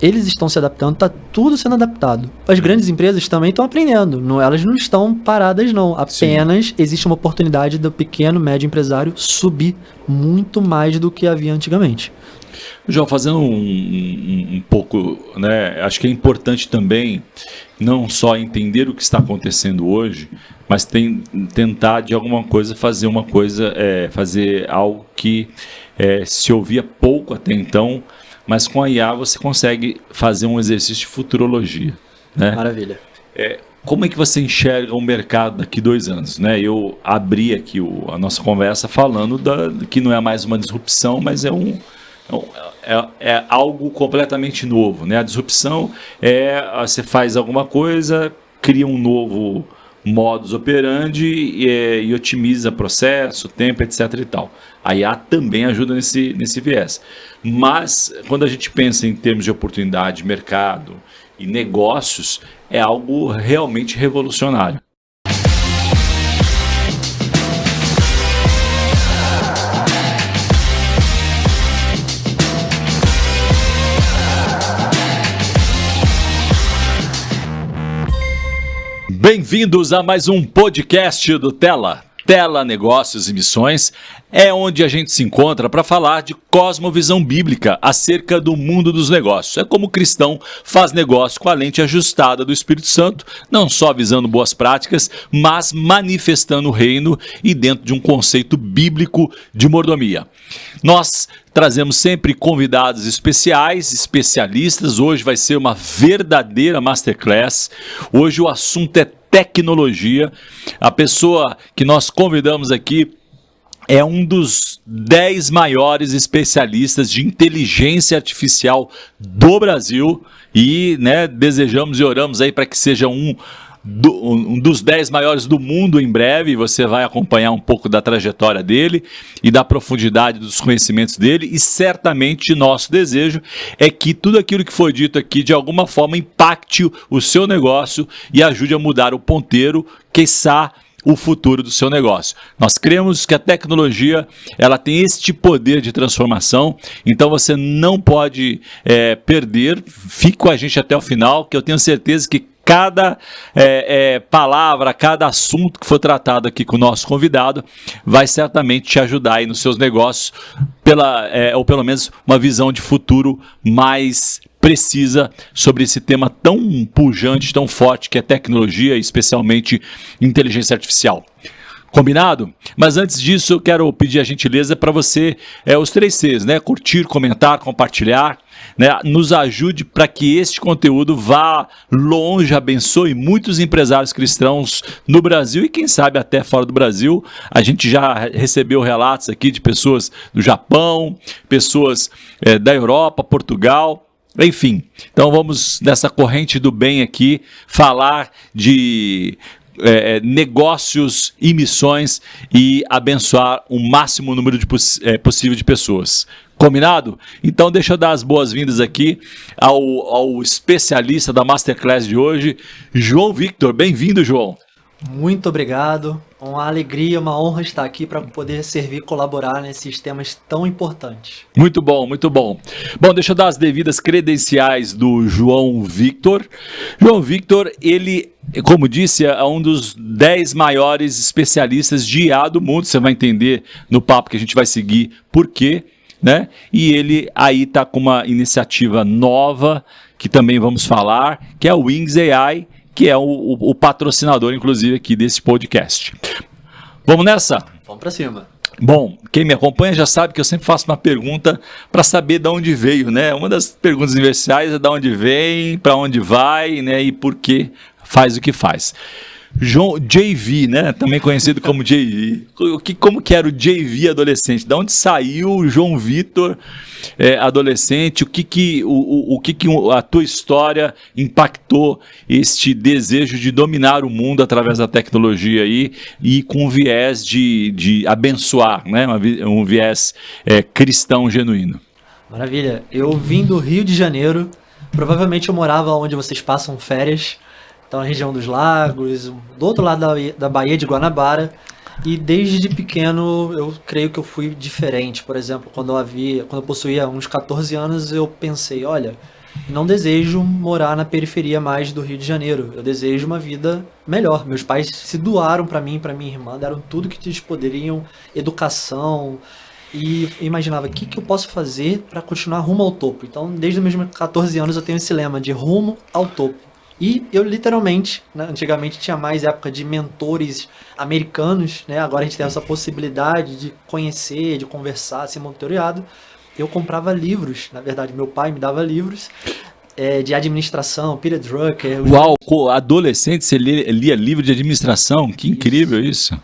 Eles estão se adaptando, tá tudo sendo adaptado. As grandes empresas também estão aprendendo, elas não estão paradas não, apenas Sim. existe uma oportunidade do pequeno, médio empresário subir muito mais do que havia antigamente. João, fazendo um pouco, né, acho que é importante também não só entender o que está acontecendo hoje, mas tentar de alguma coisa fazer algo que se ouvia pouco até então, mas com a IA você consegue fazer um exercício de futurologia. Né? Maravilha. Como é que você enxerga o mercado daqui 2 anos? Né? Eu abri aqui a nossa conversa falando que não é mais uma disrupção, mas é algo completamente novo. Né? A disrupção você faz alguma coisa, cria um novo modus operandi e otimiza processo, tempo, etc. e tal. A IA também ajuda nesse viés. Mas, quando a gente pensa em termos de oportunidade, mercado e negócios, é algo realmente revolucionário. Bem-vindos a mais um podcast do Tela Negócios e Missões, é onde a gente se encontra para falar de cosmovisão bíblica acerca do mundo dos negócios. É como o cristão faz negócio com a lente ajustada do Espírito Santo, não só visando boas práticas, mas manifestando o reino e dentro de um conceito bíblico de mordomia. Nós trazemos sempre convidados especiais, especialistas. Hoje vai ser uma verdadeira masterclass. Hoje o assunto é tecnologia. A pessoa que nós convidamos aqui é um dos 10 maiores especialistas de inteligência artificial do Brasil e, né, desejamos e oramos aí para que seja um dos 10 maiores do mundo em breve. Você vai acompanhar um pouco da trajetória dele e da profundidade dos conhecimentos dele, e certamente nosso desejo é que tudo aquilo que foi dito aqui de alguma forma impacte o seu negócio e ajude a mudar o ponteiro, quiçá o futuro do seu negócio. Nós cremos que a tecnologia ela tem este poder de transformação, então você não pode perder. Fique com a gente até o final, que eu tenho certeza que cada palavra, cada assunto que for tratado aqui com o nosso convidado vai certamente te ajudar aí nos seus negócios, ou pelo menos uma visão de futuro mais precisa sobre esse tema tão pujante, tão forte que é tecnologia, especialmente inteligência artificial. Combinado? Mas antes disso eu quero pedir a gentileza para você, os 3 Cs, né? Curtir, comentar, compartilhar, né? Nos ajude para que este conteúdo vá longe, abençoe muitos empresários cristãos no Brasil e quem sabe até fora do Brasil. A gente já recebeu relatos aqui de pessoas do Japão, pessoas da Europa, Portugal, enfim. Então vamos nessa corrente do bem aqui falar de negócios e missões e abençoar o máximo número possível de pessoas. Combinado? Então deixa eu dar as boas-vindas aqui ao especialista da Masterclass de hoje, João Victor. Bem-vindo, João. Muito obrigado. Uma alegria, uma honra estar aqui para poder servir e colaborar nesses temas tão importantes. Muito bom, muito bom. Bom, deixa eu dar as devidas credenciais do João Victor. João Victor, ele, como disse, é um dos 10 maiores especialistas de IA do mundo. Você vai entender no papo que a gente vai seguir por quê, né? E ele aí está com uma iniciativa nova, que também vamos falar, que é o Wings AI, que é o patrocinador, inclusive, aqui desse podcast. Vamos nessa? Vamos para cima. Bom, quem me acompanha já sabe que eu sempre faço uma pergunta para saber de onde veio, né? Uma das perguntas universais é de onde vem, para onde vai, né? E por que faz o que faz. João, JV, né? Também conhecido como JV. Como que era o JV adolescente? De onde saiu o João Victor adolescente? O que a tua história impactou este desejo de dominar o mundo através da tecnologia aí, e com um viés de abençoar, né? Um viés cristão genuíno? Maravilha. Eu vim do Rio de Janeiro. Provavelmente eu morava onde vocês passam férias. Então, na região dos lagos, do outro lado da Baía de Guanabara, e desde pequeno eu creio que eu fui diferente. Por exemplo, quando eu possuía uns 14 anos, eu pensei, olha, Não desejo morar na periferia mais do Rio de Janeiro. Eu desejo uma vida melhor. Meus pais se doaram para mim e para minha irmã, deram tudo que eles poderiam, educação. E eu imaginava, o que, que eu posso fazer para continuar rumo ao topo? Então, desde os meus 14 anos, eu tenho esse lema de rumo ao topo. E eu literalmente, né, antigamente tinha mais época de mentores americanos, né, agora a gente tem essa possibilidade de conhecer, de conversar, ser monitoreado. Eu comprava livros, na verdade, meu pai me dava livros de administração, Peter Drucker. Uau, adolescente você lia livro de administração, que incrível isso.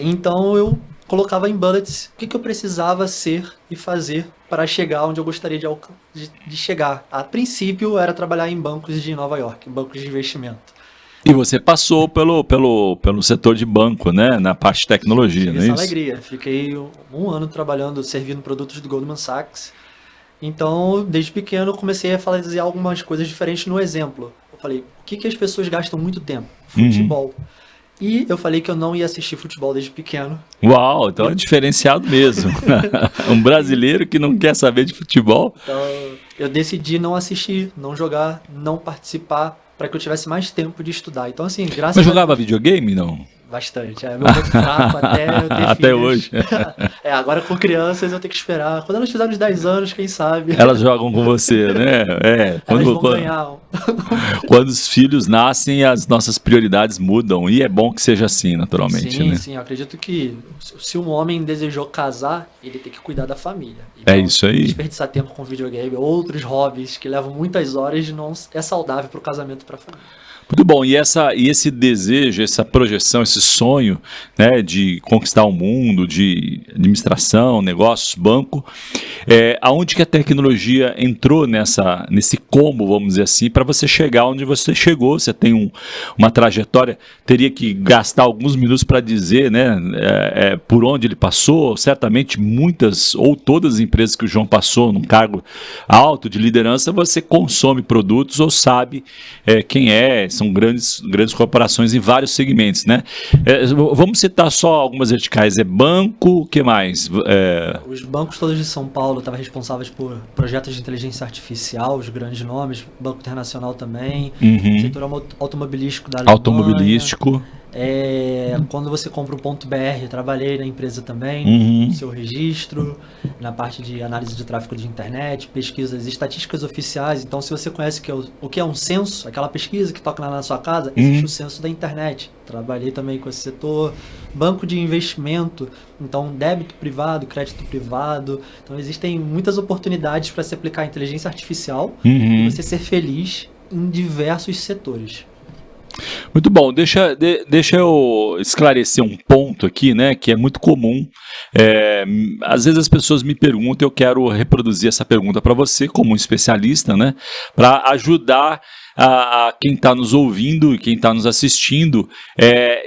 Então eu colocava em bullets o que eu precisava ser e fazer para chegar onde eu gostaria de chegar. A princípio era trabalhar em bancos de Nova York, bancos de investimento. E você passou pelo setor de banco, né? Na parte de tecnologia, não é isso? Alegria. Fiquei um ano trabalhando, servindo produtos do Goldman Sachs. Então, desde pequeno, eu comecei a fazer algumas coisas diferentes no exemplo. Eu falei, o que as pessoas gastam muito tempo? Futebol. E eu falei que eu não ia assistir futebol desde pequeno. Uau, então é diferenciado mesmo. Um brasileiro que não quer saber de futebol. Então, eu decidi não assistir, não jogar, não participar, para que eu tivesse mais tempo de estudar. Então, assim, graças Mas jogava videogame, não? Bastante. Meu ponto fraco até eu ter até filhos. Hoje. Agora com crianças eu tenho que esperar. Quando elas fizerem uns 10 anos, quem sabe? Elas jogam com você, né? Elas vão ganhar. Quando os filhos nascem, as nossas prioridades mudam. E é bom que seja assim, naturalmente. Sim, né? sim. Eu acredito que se um homem desejou casar, ele tem que cuidar da família. Então, é isso aí. Desperdiçar tempo com videogame, outros hobbies que levam muitas horas, não é saudável para o casamento e para a família. Muito bom, e esse desejo, essa projeção, esse sonho, né, de conquistar o mundo, de administração, negócios, banco, aonde que a tecnologia entrou nesse combo, vamos dizer assim, para você chegar onde você chegou? Você tem uma trajetória, teria que gastar alguns minutos para dizer, né, por onde ele passou. Certamente muitas ou todas as empresas que o João passou num cargo alto de liderança, você consome produtos ou sabe quem são grandes corporações em vários segmentos, né? Vamos citar só algumas verticais. Banco, o que mais? Os bancos todos de São Paulo estavam responsáveis por projetos de inteligência artificial, os grandes nomes, Banco Internacional também, setor automobilístico da Alemanha. Automobilístico. Quando você compra o .br, trabalhei na empresa também, no seu registro, na parte de análise de tráfego de internet, pesquisas e estatísticas oficiais. Então, se você conhece o que é um censo, aquela pesquisa que toca lá na sua casa, existe o censo da internet. Trabalhei também com esse setor. Banco de investimento, então débito privado, crédito privado. Então, existem muitas oportunidades para se aplicar a inteligência artificial e você ser feliz em diversos setores. Muito bom, deixa eu esclarecer um ponto aqui, né, que é muito comum. Às vezes as pessoas me perguntam, eu quero reproduzir essa pergunta para você como um especialista, né, para ajudar a quem está nos ouvindo e quem está nos assistindo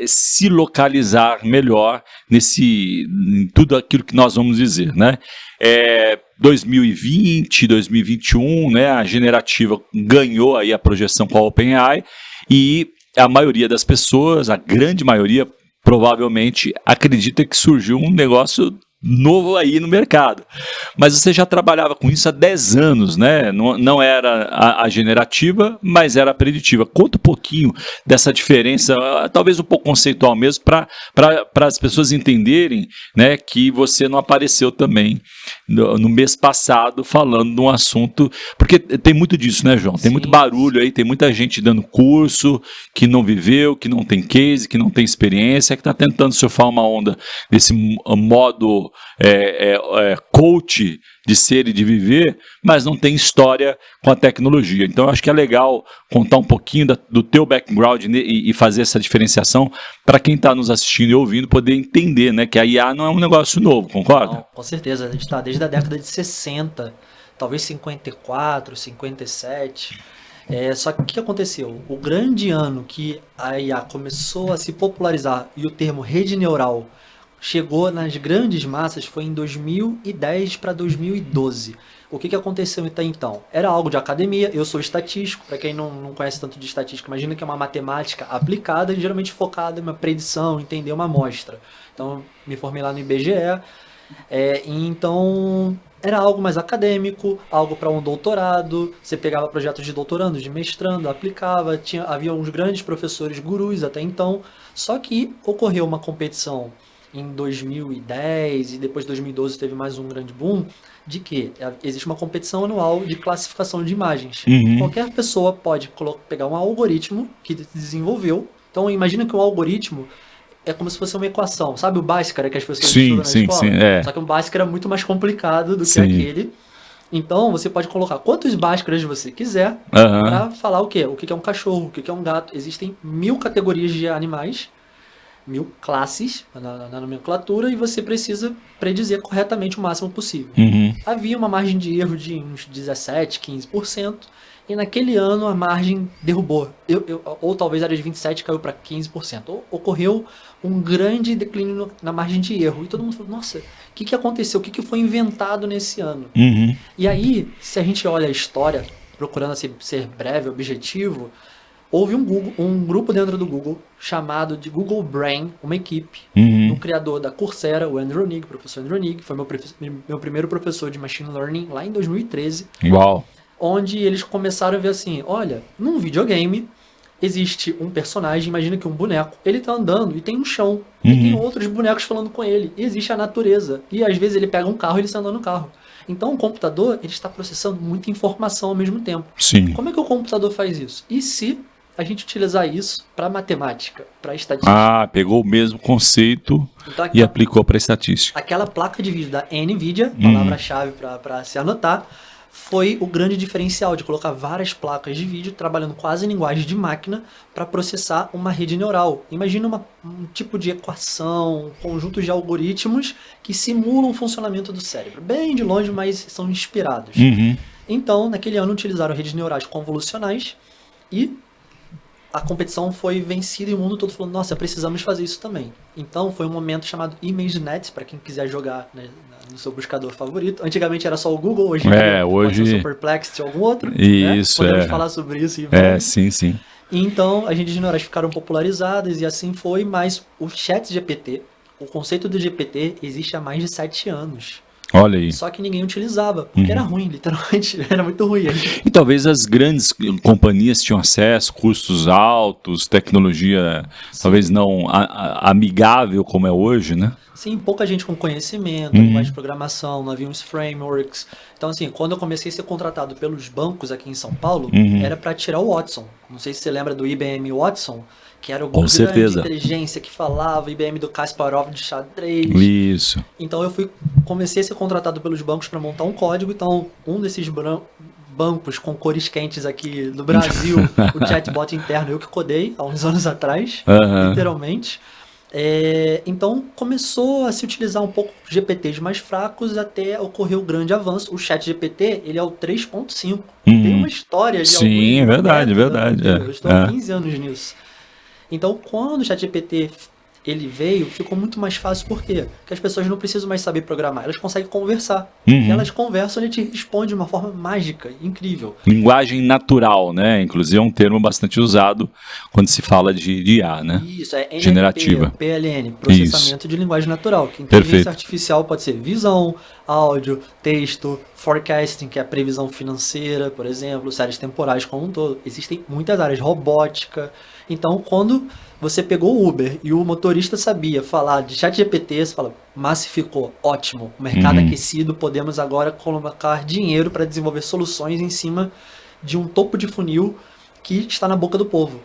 se localizar melhor em tudo aquilo que nós vamos dizer, né? 2020, 2021, né, a generativa ganhou aí a projeção com a OpenAI e a maioria das pessoas, a grande maioria, provavelmente acredita que surgiu um negócio novo aí no mercado. Mas você já trabalhava com isso há 10 anos, né? Não era a generativa, mas era a preditiva. Conta um pouquinho dessa diferença, talvez um pouco conceitual mesmo, para as pessoas entenderem, né, que você não apareceu também no mês passado falando de um assunto, porque tem muito disso, né, João? Tem muito barulho aí, tem muita gente dando curso que não viveu, que não tem case, que não tem experiência, que está tentando surfar uma onda desse modo coach de ser e de viver, mas não tem história com a tecnologia. Então, eu acho que é legal contar um pouquinho do teu background e fazer essa diferenciação para quem está nos assistindo e ouvindo poder entender, né, que a IA não é um negócio novo, concorda? Não, com certeza. A gente está desde a década de 60, talvez 54, 57. Só que o que aconteceu? O grande ano que a IA começou a se popularizar e o termo rede neural chegou nas grandes massas foi em 2010 para 2012. O que aconteceu até então? Era algo de academia, eu sou estatístico, para quem não conhece tanto de estatística, imagina que é uma matemática aplicada, geralmente focada em uma predição, entender uma amostra. Então, me formei lá no IBGE, então era algo mais acadêmico, algo para um doutorado. Você pegava projetos de doutorando, de mestrando, aplicava. Havia uns grandes professores gurus até então. Só que ocorreu uma competição em 2010 e depois de 2012 teve mais um grande boom, de que existe uma competição anual de classificação de imagens. Uhum. Qualquer pessoa pode pegar um algoritmo que desenvolveu. Então imagina que um algoritmo é como se fosse uma equação. Sabe o Bhaskara que as pessoas estudam na escola? Sim, é. Só que o Bhaskara é muito mais complicado do que Sim. aquele. Então você pode colocar quantos Bhaskaras você quiser Aham. para falar o quê? O que é um cachorro, o que é um gato. Existem 1000 categorias de animais, 1000 classes na nomenclatura, e você precisa predizer corretamente o máximo possível. Uhum. Havia uma margem de erro de uns 17, 15%, e naquele ano a margem derrubou. Ou talvez era de 27% caiu para 15%. Ocorreu um grande declínio na margem de erro. E todo mundo falou, nossa, o que aconteceu? O que foi inventado nesse ano? Uhum. E aí, se a gente olha a história, procurando ser breve, objetivo, houve um grupo dentro do Google chamado de Google Brain, uma equipe, do criador da Coursera, o Andrew Ng, professor Andrew Ng, foi meu primeiro professor de Machine Learning lá em 2013, Uau. onde eles começaram a ver assim, olha, num videogame existe um personagem, imagina que um boneco, ele tá andando e tem um chão, e tem outros bonecos falando com ele, e existe a natureza, e às vezes ele pega um carro e ele está andando no carro. Então o computador, ele está processando muita informação ao mesmo tempo. Sim. Como é que o computador faz isso? E se a gente utilizar isso para matemática, para estatística? Ah, pegou o mesmo conceito Então, e aplicou para estatística. aquela placa de vídeo da NVIDIA, palavra-chave para se anotar, foi o grande diferencial de colocar várias placas de vídeo trabalhando quase em linguagem de máquina para processar uma rede neural. Imagina um tipo de equação, um conjunto de algoritmos que simulam o funcionamento do cérebro. Bem de longe, mas são inspirados. Então, naquele ano, utilizaram redes neurais convolucionais e a competição foi vencida e o mundo todo falou, nossa, precisamos fazer isso também. Então foi um momento chamado ImageNet, para quem quiser jogar, né, no seu buscador favorito. Antigamente era só o Google, hoje pode ser o Superplexity ou algum outro. Isso, né? Podemos falar sobre isso. Sim. Então as redes neurais ficaram popularizadas e assim foi, mas o ChatGPT, o conceito do GPT existe há mais de 7 anos. Olha aí. Só que ninguém utilizava, porque era ruim, literalmente, era muito ruim. E talvez as grandes companhias tinham acesso, custos altos, tecnologia talvez não amigável como é hoje, né? Sim, pouca gente com conhecimento, linguagem de programação, não havia uns frameworks. Então, assim, quando eu comecei a ser contratado pelos bancos aqui em São Paulo, era para tirar o Watson. Não sei se você lembra do IBM Watson, que era o Com certeza. inteligência que falava, IBM do Kasparov de xadrez. Isso. Então eu comecei a ser contratado pelos bancos para montar um código. Então um desses bancos com cores quentes aqui do Brasil, o chatbot interno, eu que codei há uns anos atrás, literalmente. Então começou a se utilizar um pouco GPTs mais fracos até ocorrer o grande avanço. O ChatGPT, ele é o 3.5. Tem uma história de Sim, é verdade. Eu estou há 15 anos nisso. Então, quando o ChatGPT ele veio, ficou muito mais fácil. Por quê? Porque as pessoas não precisam mais saber programar, elas conseguem conversar. E elas conversam e ele te responde de uma forma mágica, incrível. Linguagem natural, né? Inclusive é um termo bastante usado quando se fala de IA, né? Isso, é NLP, generativa. PLN, processamento de linguagem natural. Que inteligência artificial pode ser visão, áudio, texto, forecasting, que é a previsão financeira, por exemplo, séries temporais como um todo. Existem muitas áreas, robótica. Então, quando você pegou o Uber e o motorista sabia falar de ChatGPT, você fala, massificou, ótimo, o mercado aquecido, podemos agora colocar dinheiro para desenvolver soluções em cima de um topo de funil que está na boca do povo.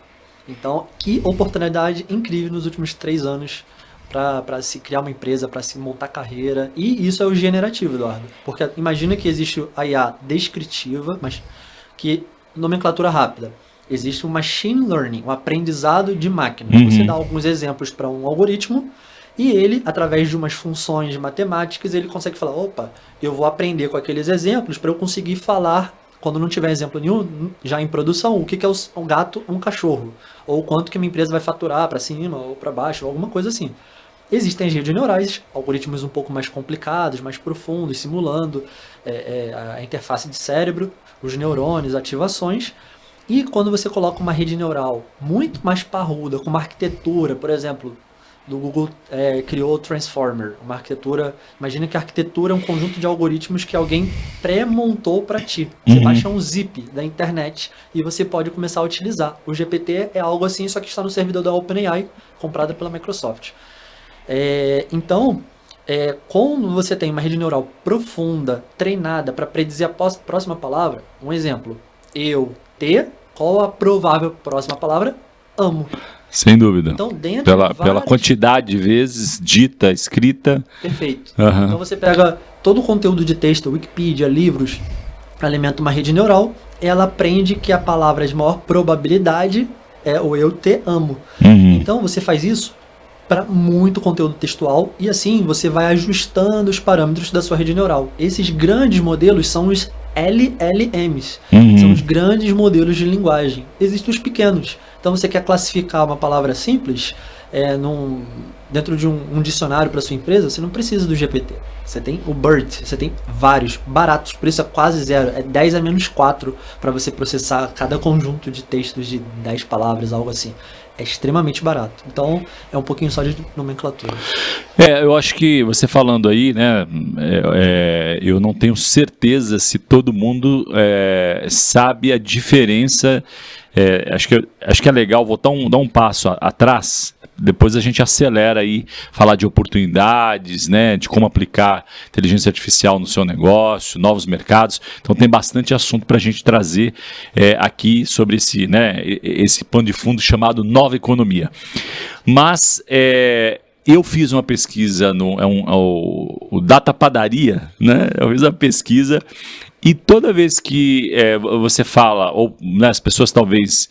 Então, que oportunidade incrível nos últimos 3 anos para se criar uma empresa, para se montar carreira. E isso é o generativo, Eduardo. Porque imagina que existe a IA descritiva, mas que nomenclatura rápida. Existe o machine learning, um aprendizado de máquina. Você dá alguns exemplos para um algoritmo e ele, através de umas funções matemáticas, ele consegue falar, opa, eu vou aprender com aqueles exemplos para eu conseguir falar, quando não tiver exemplo nenhum, já em produção, o que é um gato, um cachorro, ou quanto que minha empresa vai faturar para cima ou para baixo, ou alguma coisa assim. Existem redes neurais, algoritmos um pouco mais complicados, mais profundos, simulando a interface de cérebro, os neurônios, ativações. E quando você coloca uma rede neural muito mais parruda, com uma arquitetura, por exemplo, do Google criou o Transformer, uma arquitetura. Imagina que a arquitetura é um conjunto de algoritmos que alguém pré-montou para ti. Você baixa um zip da internet e você pode começar a utilizar. O GPT é algo assim, só que está no servidor da OpenAI, comprada pela Microsoft. Então, quando você tem uma rede neural profunda, treinada para predizer a próxima palavra, um exemplo, qual a provável próxima palavra? Amo. Sem dúvida. Então, dentro pela quantidade de vezes dita, escrita. Perfeito. Então você pega todo o conteúdo de texto, Wikipedia, livros, alimenta uma rede neural, ela aprende que a palavra de maior probabilidade é o eu te amo. Então você faz isso para muito conteúdo textual e assim você vai ajustando os parâmetros da sua rede neural. Esses grandes modelos são os LLMs, são os grandes modelos de linguagem. Existem os pequenos. Então você quer classificar uma palavra simples dentro de um dicionário para sua empresa, você não precisa do GPT. Você tem o BERT, você tem vários, baratos, o preço é quase zero, é 10 a menos 4 para você processar cada conjunto de textos de 10 palavras, algo assim. É extremamente barato. Então, é um pouquinho só de nomenclatura. Eu acho que você falando aí, né, eu não tenho certeza se todo mundo sabe a diferença. Acho que é legal dar um passo atrás, depois a gente acelera aí, falar de oportunidades, né, de como aplicar inteligência artificial no seu negócio, novos mercados. Então tem bastante assunto para a gente trazer aqui sobre esse pano de fundo chamado Nova Economia. Mas eu fiz uma pesquisa o Data Padaria, né? Eu fiz uma pesquisa e toda vez que você fala, ou as pessoas talvez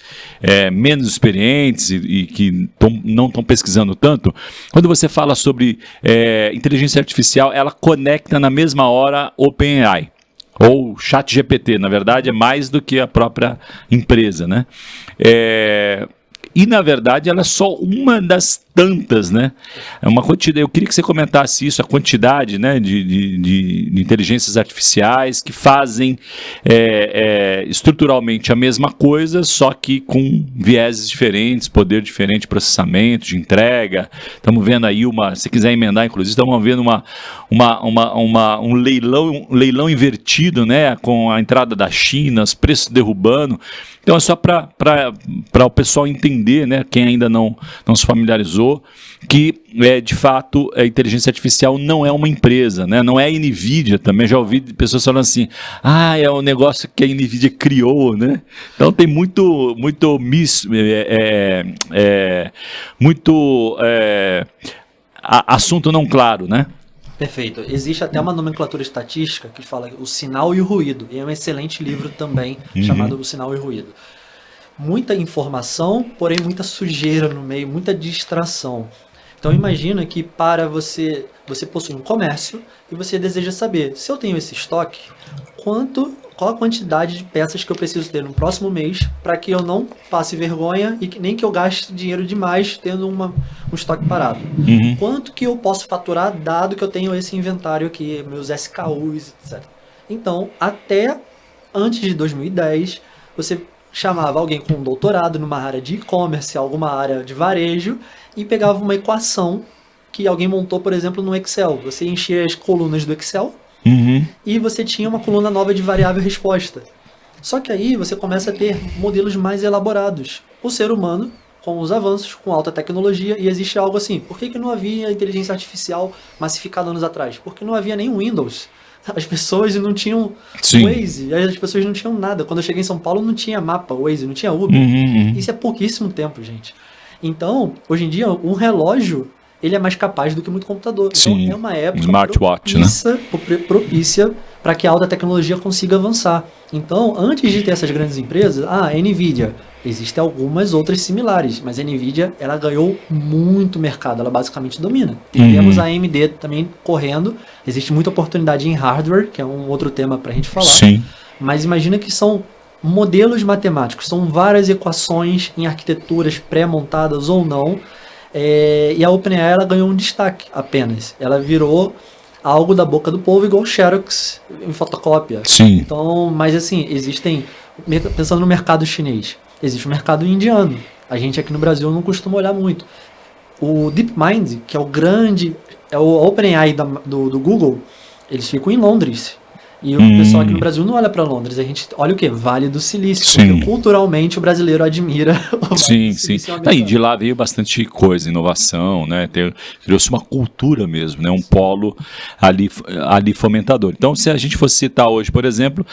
menos experientes e que não estão pesquisando tanto, quando você fala sobre inteligência artificial, ela conecta na mesma hora OpenAI. Ou ChatGPT, na verdade, é mais do que a própria empresa, né? E, na verdade, ela é só uma das tantas, né? É uma quantidade. Eu queria que você comentasse isso, a quantidade, né, de inteligências artificiais que fazem estruturalmente a mesma coisa, só que com vieses diferentes, poder diferente de processamento, de entrega. Estamos vendo aí se quiser emendar, inclusive, estamos vendo um leilão invertido, né, com a entrada da China, os preços derrubando. Então é só para o pessoal entender, né, quem ainda não se familiarizou, que de fato a inteligência artificial não é uma empresa, né, não é a NVIDIA também. Já ouvi pessoas falando assim, é um negócio que a NVIDIA criou, né? Então tem muito assunto não claro, né? Perfeito. Existe até uma nomenclatura estatística que fala o sinal e o ruído. E é um excelente livro também, chamado O Sinal e o Ruído. Muita informação, porém muita sujeira no meio, muita distração. Então imagina que para você possui um comércio e você deseja saber, se eu tenho esse estoque, qual a quantidade de peças que eu preciso ter no próximo mês para que eu não passe vergonha e nem que eu gaste dinheiro demais tendo um estoque parado. Quanto que eu posso faturar dado que eu tenho esse inventário aqui, meus SKUs, etc. Então, até antes de 2010, você chamava alguém com um doutorado numa área de e-commerce, alguma área de varejo, e pegava uma equação que alguém montou, por exemplo, no Excel. Você enchia as colunas do Excel, e você tinha uma coluna nova de variável resposta. Só que aí você começa a ter modelos mais elaborados. O ser humano, com os avanços, com alta tecnologia, e existe algo assim. Por que não havia inteligência artificial massificada anos atrás? Porque não havia nenhum Windows. As pessoas não tinham Waze, as pessoas não tinham nada. Quando eu cheguei em São Paulo não tinha mapa, Waze, não tinha Uber. Isso é pouquíssimo tempo, gente. Então, hoje em dia, um relógio ele é mais capaz do que muito computador. Sim, então é uma época smartwatch, propícia para que a alta tecnologia consiga avançar. Então, antes de ter essas grandes empresas, a NVIDIA, existem algumas outras similares, mas a NVIDIA ela ganhou muito mercado, ela basicamente domina. E temos a AMD também correndo, existe muita oportunidade em hardware, que é um outro tema para a gente falar. Sim. Mas imagina que são modelos matemáticos, são várias equações em arquiteturas pré-montadas ou não. E a OpenAI ela ganhou um destaque apenas. Ela virou algo da boca do povo igual o Xerox em fotocópia. Sim. Então, mas assim, pensando no mercado chinês, existe o mercado indiano. A gente aqui no Brasil não costuma olhar muito. o DeepMind, que é o OpenAI do Google, eles ficam em Londres. E o pessoal aqui no Brasil não olha para Londres, a gente olha o quê? Vale do Silício, porque culturalmente o brasileiro admira o Vale do Silício americano. E de lá veio bastante coisa, inovação, né? Criou-se uma cultura mesmo, né? Um polo ali fomentador. Então, se a gente fosse citar hoje, por exemplo,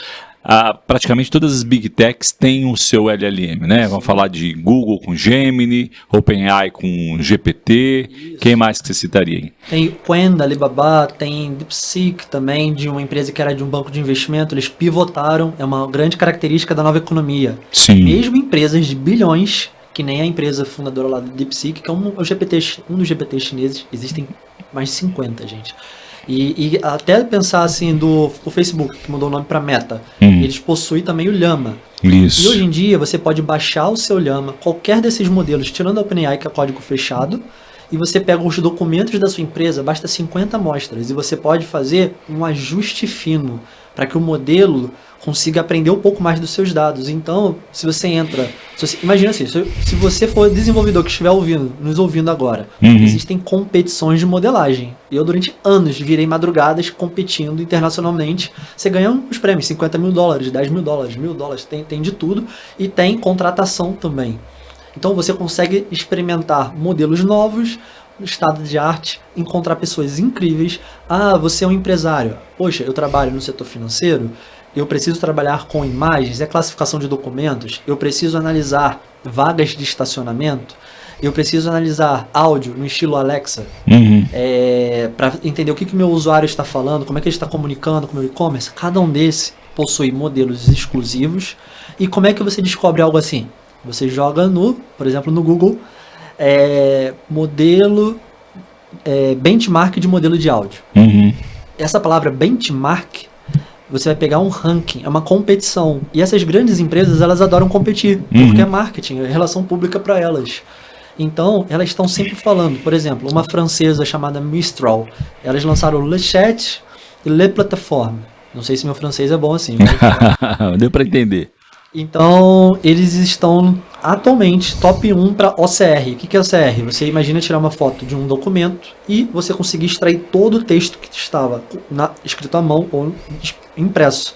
praticamente todas as Big Techs têm o seu LLM, né? Vamos falar de Google com Gemini, OpenAI com GPT, isso. Quem mais que você citaria aí? Tem Qwen da Alibaba, tem DeepSeek também, de uma empresa que era de um banco de investimento, eles pivotaram, é uma grande característica da nova economia. Sim. Mesmo empresas de bilhões, que nem a empresa fundadora lá do DeepSeek, que é um dos GPTs chineses, existem mais de 50, gente. E até pensar assim o Facebook, que mudou o nome para Meta, eles possuem também o Llama. Isso. E hoje em dia você pode baixar o seu Llama, qualquer desses modelos, tirando a OpenAI, que é código fechado, e você pega os documentos da sua empresa, basta 50 amostras, e você pode fazer um ajuste fino para que o modelo consiga aprender um pouco mais dos seus dados. Então, se você entra... imagina assim, se você for desenvolvedor que estiver nos ouvindo agora, existem competições de modelagem. Eu, durante anos, virei madrugadas competindo internacionalmente. Você ganha os prêmios, $50 mil, $10 mil, $1.000, tem de tudo. E tem contratação também. Então, você consegue experimentar modelos novos, no estado de arte, encontrar pessoas incríveis. Você é um empresário. Poxa, eu trabalho no setor financeiro, eu preciso trabalhar com imagens, classificação de documentos, eu preciso analisar vagas de estacionamento, eu preciso analisar áudio no estilo Alexa, para entender o que meu usuário está falando, como é que ele está comunicando com o meu e-commerce. Cada um desses possui modelos exclusivos. E como é que você descobre algo assim? Você joga por exemplo, no Google, benchmark de modelo de áudio. Essa palavra benchmark, você vai pegar um ranking, é uma competição. E essas grandes empresas, elas adoram competir, porque é marketing, é relação pública para elas. Então, elas estão sempre falando, por exemplo, uma francesa chamada Mistral, elas lançaram o Le Chat e Le Plateforme. Não sei se meu francês é bom assim. Mas... Deu para entender. Então, eles estão atualmente top 1 para OCR. O que é OCR? Você imagina tirar uma foto de um documento e você conseguir extrair todo o texto que estava escrito à mão ou impresso.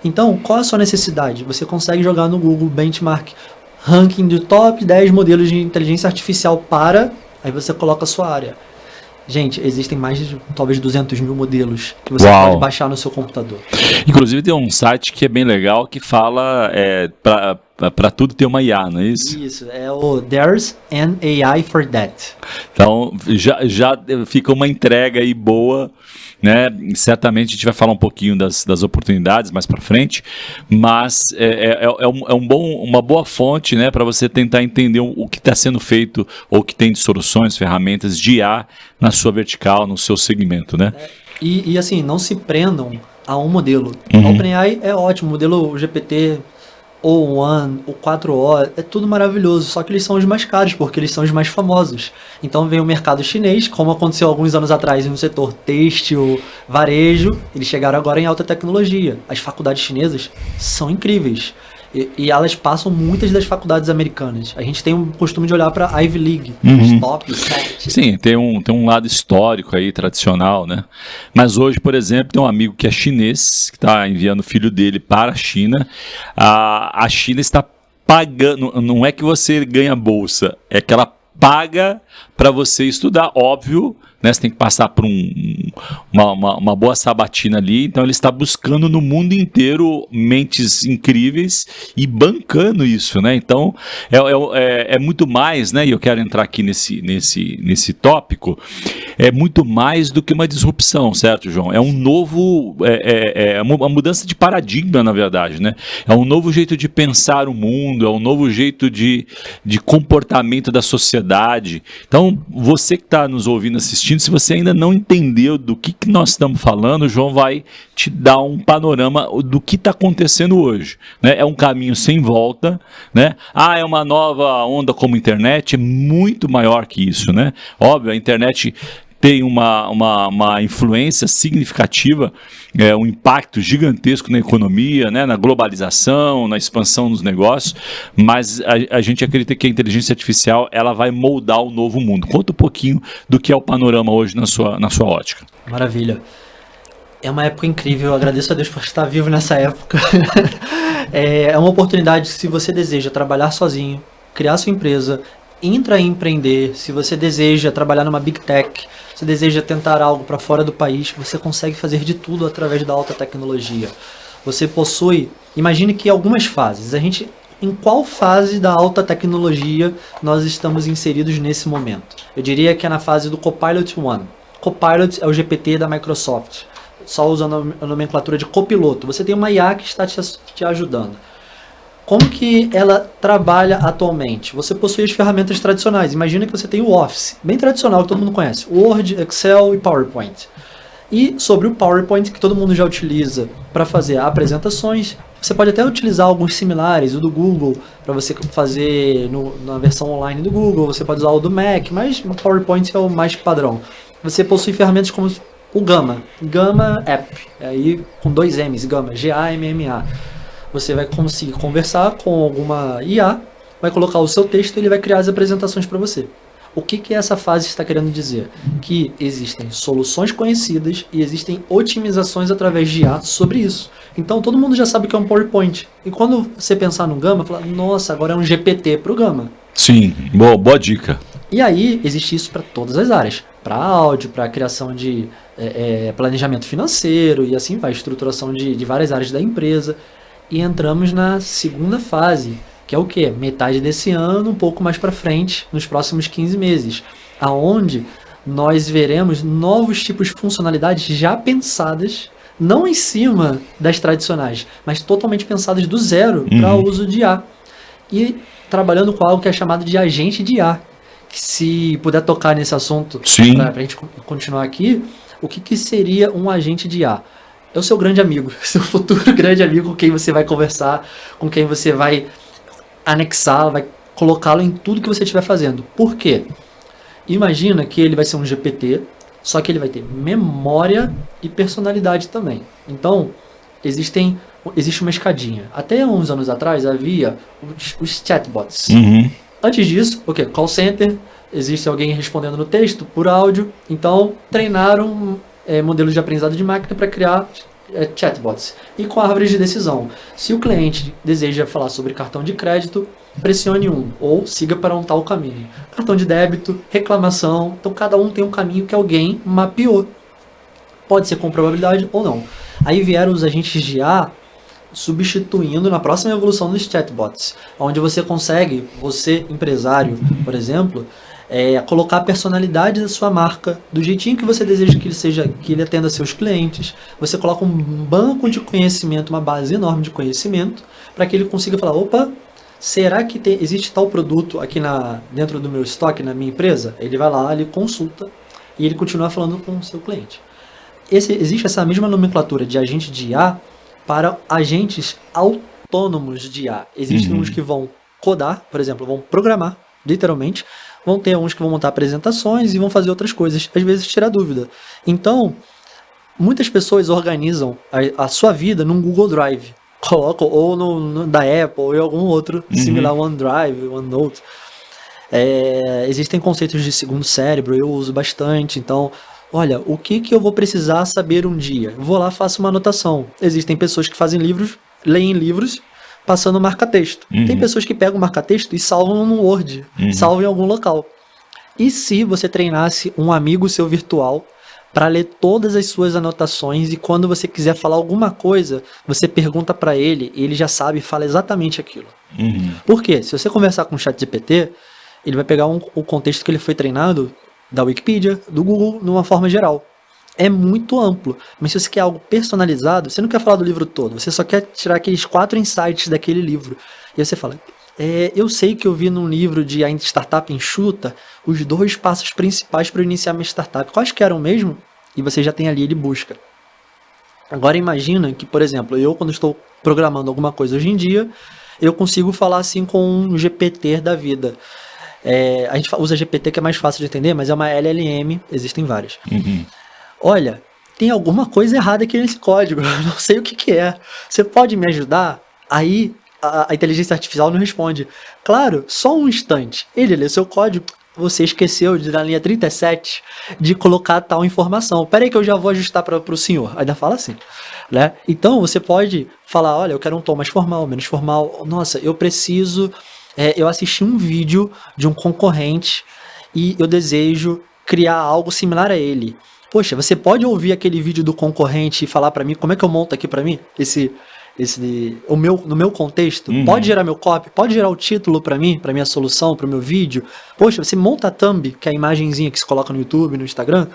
Então, qual é a sua necessidade? Você consegue jogar no Google Benchmark, ranking de top 10 modelos de inteligência artificial aí você coloca a sua área. Gente, existem mais de talvez 200 mil modelos que você pode baixar no seu computador. Inclusive tem um site que é bem legal que fala para tudo ter uma IA, não é isso? Isso, é o There's an AI for That. Então já fica uma entrega aí boa, né? Certamente a gente vai falar um pouquinho das oportunidades mais para frente, mas uma boa fonte, né, para você tentar entender o que está sendo feito ou o que tem de soluções, ferramentas de IA na sua vertical, no seu segmento, né? E assim, não se prendam a um modelo. A OpenAI é ótimo, o modelo GPT O1, o 4O, é tudo maravilhoso, só que eles são os mais caros, porque eles são os mais famosos. Então vem o mercado chinês, como aconteceu alguns anos atrás no setor têxtil, varejo, eles chegaram agora em alta tecnologia. As faculdades chinesas são incríveis. E elas passam muitas das faculdades americanas. A gente tem um costume de olhar para a Ivy League, os top 7. Sim, tem um lado histórico aí, tradicional, né? Mas hoje, por exemplo, tem um amigo que é chinês, que está enviando o filho dele para a China. A China está pagando, não é que você ganha bolsa, é que ela paga para você estudar, óbvio, né? Você tem que passar por uma boa sabatina ali. Então ele está buscando no mundo inteiro mentes incríveis e bancando isso, né? Então é muito mais, né? E eu quero entrar aqui nesse tópico. É muito mais do que uma disrupção, certo, João? É um novo, uma mudança de paradigma, na verdade, né? É um novo jeito de pensar o mundo, é um novo jeito de comportamento da sociedade. Então, você que está nos ouvindo, assistindo, se você ainda não entendeu do que nós estamos falando, o João vai te dar um panorama do que está acontecendo hoje, né? É um caminho sem volta, né? É uma nova onda como a internet, é muito maior que isso, né? Óbvio, a internet tem uma influência significativa, um impacto gigantesco na economia, né, na globalização, na expansão dos negócios, mas a gente acredita que a inteligência artificial ela vai moldar o novo mundo. Conta um pouquinho do que é o panorama hoje na sua ótica. Maravilha. É uma época incrível, eu agradeço a Deus por estar vivo nessa época. É uma oportunidade, se você deseja trabalhar sozinho, criar sua empresa, intraempreender, se você deseja trabalhar numa Big Tech, se deseja tentar algo para fora do país, você consegue fazer de tudo através da alta tecnologia. Você possui, imagine que algumas fases, em qual fase da alta tecnologia nós estamos inseridos nesse momento? Eu diria que é na fase do Copilot One. Copilot é o GPT da Microsoft, só usando a nomenclatura de copiloto. Você tem uma IA que está te ajudando. Como que ela trabalha atualmente? Você possui as ferramentas tradicionais. Imagina que você tem o Office, bem tradicional, que todo mundo conhece. Word, Excel e PowerPoint. E sobre o PowerPoint, que todo mundo já utiliza para fazer apresentações, você pode até utilizar alguns similares, o do Google, para você fazer na versão online do Google. Você pode usar o do Mac, mas o PowerPoint é o mais padrão. Você possui ferramentas como o Gamma App, aí com 2 M's, Gamma, G-A-M-M-A. Você vai conseguir conversar com alguma IA, vai colocar o seu texto e ele vai criar as apresentações para você. O que essa fase está querendo dizer? Que existem soluções conhecidas e existem otimizações através de IA sobre isso. Então todo mundo já sabe o que é um PowerPoint. E quando você pensar no Gamma, fala, nossa, agora é um GPT para o Gamma. Sim, boa dica. E aí existe isso para todas as áreas. Para áudio, para criação de planejamento financeiro e assim vai, estruturação de várias áreas da empresa. E entramos na segunda fase, que é o quê? Metade desse ano, um pouco mais para frente, nos próximos 15 meses, aonde nós veremos novos tipos de funcionalidades já pensadas, não em cima das tradicionais, mas totalmente pensadas do zero para o uso de IA. E trabalhando com algo que é chamado de agente de IA. Que se puder tocar nesse assunto, para a gente continuar aqui, o que seria um agente de IA? É o seu grande amigo, seu futuro grande amigo com quem você vai conversar, com quem você vai anexar, vai colocá-lo em tudo que você estiver fazendo. Por quê? Imagina que ele vai ser um GPT, só que ele vai ter memória e personalidade também. Então, existe uma escadinha. Até uns anos atrás havia os chatbots. Antes disso, o quê? Call center, existe alguém respondendo no texto, por áudio. Então, treinaram modelos de aprendizado de máquina para criar chatbots. E com árvores de decisão. Se o cliente deseja falar sobre cartão de crédito, pressione 1 ou siga para um tal caminho. Cartão de débito, reclamação. Então, cada um tem um caminho que alguém mapeou. Pode ser com probabilidade ou não. Aí vieram os agentes de IA substituindo na próxima evolução dos chatbots, onde você consegue, você empresário, por exemplo, colocar a personalidade da sua marca, do jeitinho que você deseja que ele atenda seus clientes. Você coloca um banco de conhecimento, uma base enorme de conhecimento, para que ele consiga falar, opa, será que existe tal produto aqui dentro do meu estoque, na minha empresa? Ele vai lá, ele consulta e ele continua falando com o seu cliente. Existe essa mesma nomenclatura de agente de IA para agentes autônomos de IA. Existem uns que vão codar, por exemplo, vão programar, literalmente. Vão ter uns que vão montar apresentações e vão fazer outras coisas, às vezes tirar dúvida. Então, muitas pessoas organizam a sua vida num Google Drive. Colocam ou no da Apple ou em algum outro similar, OneDrive, OneNote. Existem conceitos de segundo cérebro, eu uso bastante. Então, olha, o que eu vou precisar saber um dia? Vou lá, faço uma anotação. Existem pessoas que fazem livros, leem livros, passando marca-texto. Tem pessoas que pegam o marca-texto e salvam no Word, salvam em algum local. E se você treinasse um amigo seu virtual para ler todas as suas anotações e quando você quiser falar alguma coisa, você pergunta para ele e ele já sabe e fala exatamente aquilo. Por quê? Se você conversar com o ChatGPT, ele vai pegar o contexto que ele foi treinado da Wikipedia, do Google, de uma forma geral. É muito amplo, mas se você quer algo personalizado, você não quer falar do livro todo, você só quer tirar aqueles 4 insights daquele livro. E aí você fala, eu sei que eu vi num livro de a startup enxuta os 2 passos principais para iniciar minha startup. Quais que eram mesmo? E você já tem ali, ele busca. Agora imagina que, por exemplo, eu quando estou programando alguma coisa hoje em dia, eu consigo falar assim com um GPT da vida. A gente usa GPT, que é mais fácil de entender, mas é uma LLM, existem várias. Olha, tem alguma coisa errada aqui nesse código, eu não sei o que é. Você pode me ajudar? Aí a inteligência artificial não responde. Claro, só um instante. Ele lê seu código, você esqueceu de, na linha 37 de colocar tal informação. Pera aí que eu já vou ajustar para o senhor. Ainda fala assim, né? Então você pode falar, olha, eu quero um tom mais formal, menos formal. Nossa, eu preciso... eu assisti um vídeo de um concorrente e eu desejo criar algo similar a ele. Poxa, você pode ouvir aquele vídeo do concorrente e falar para mim como é que eu monto aqui para mim no meu contexto? Pode gerar meu copy, pode gerar o título para mim, para minha solução, para o meu vídeo. Poxa, você monta a thumb, que é a imagenzinha que se coloca no YouTube, no Instagram.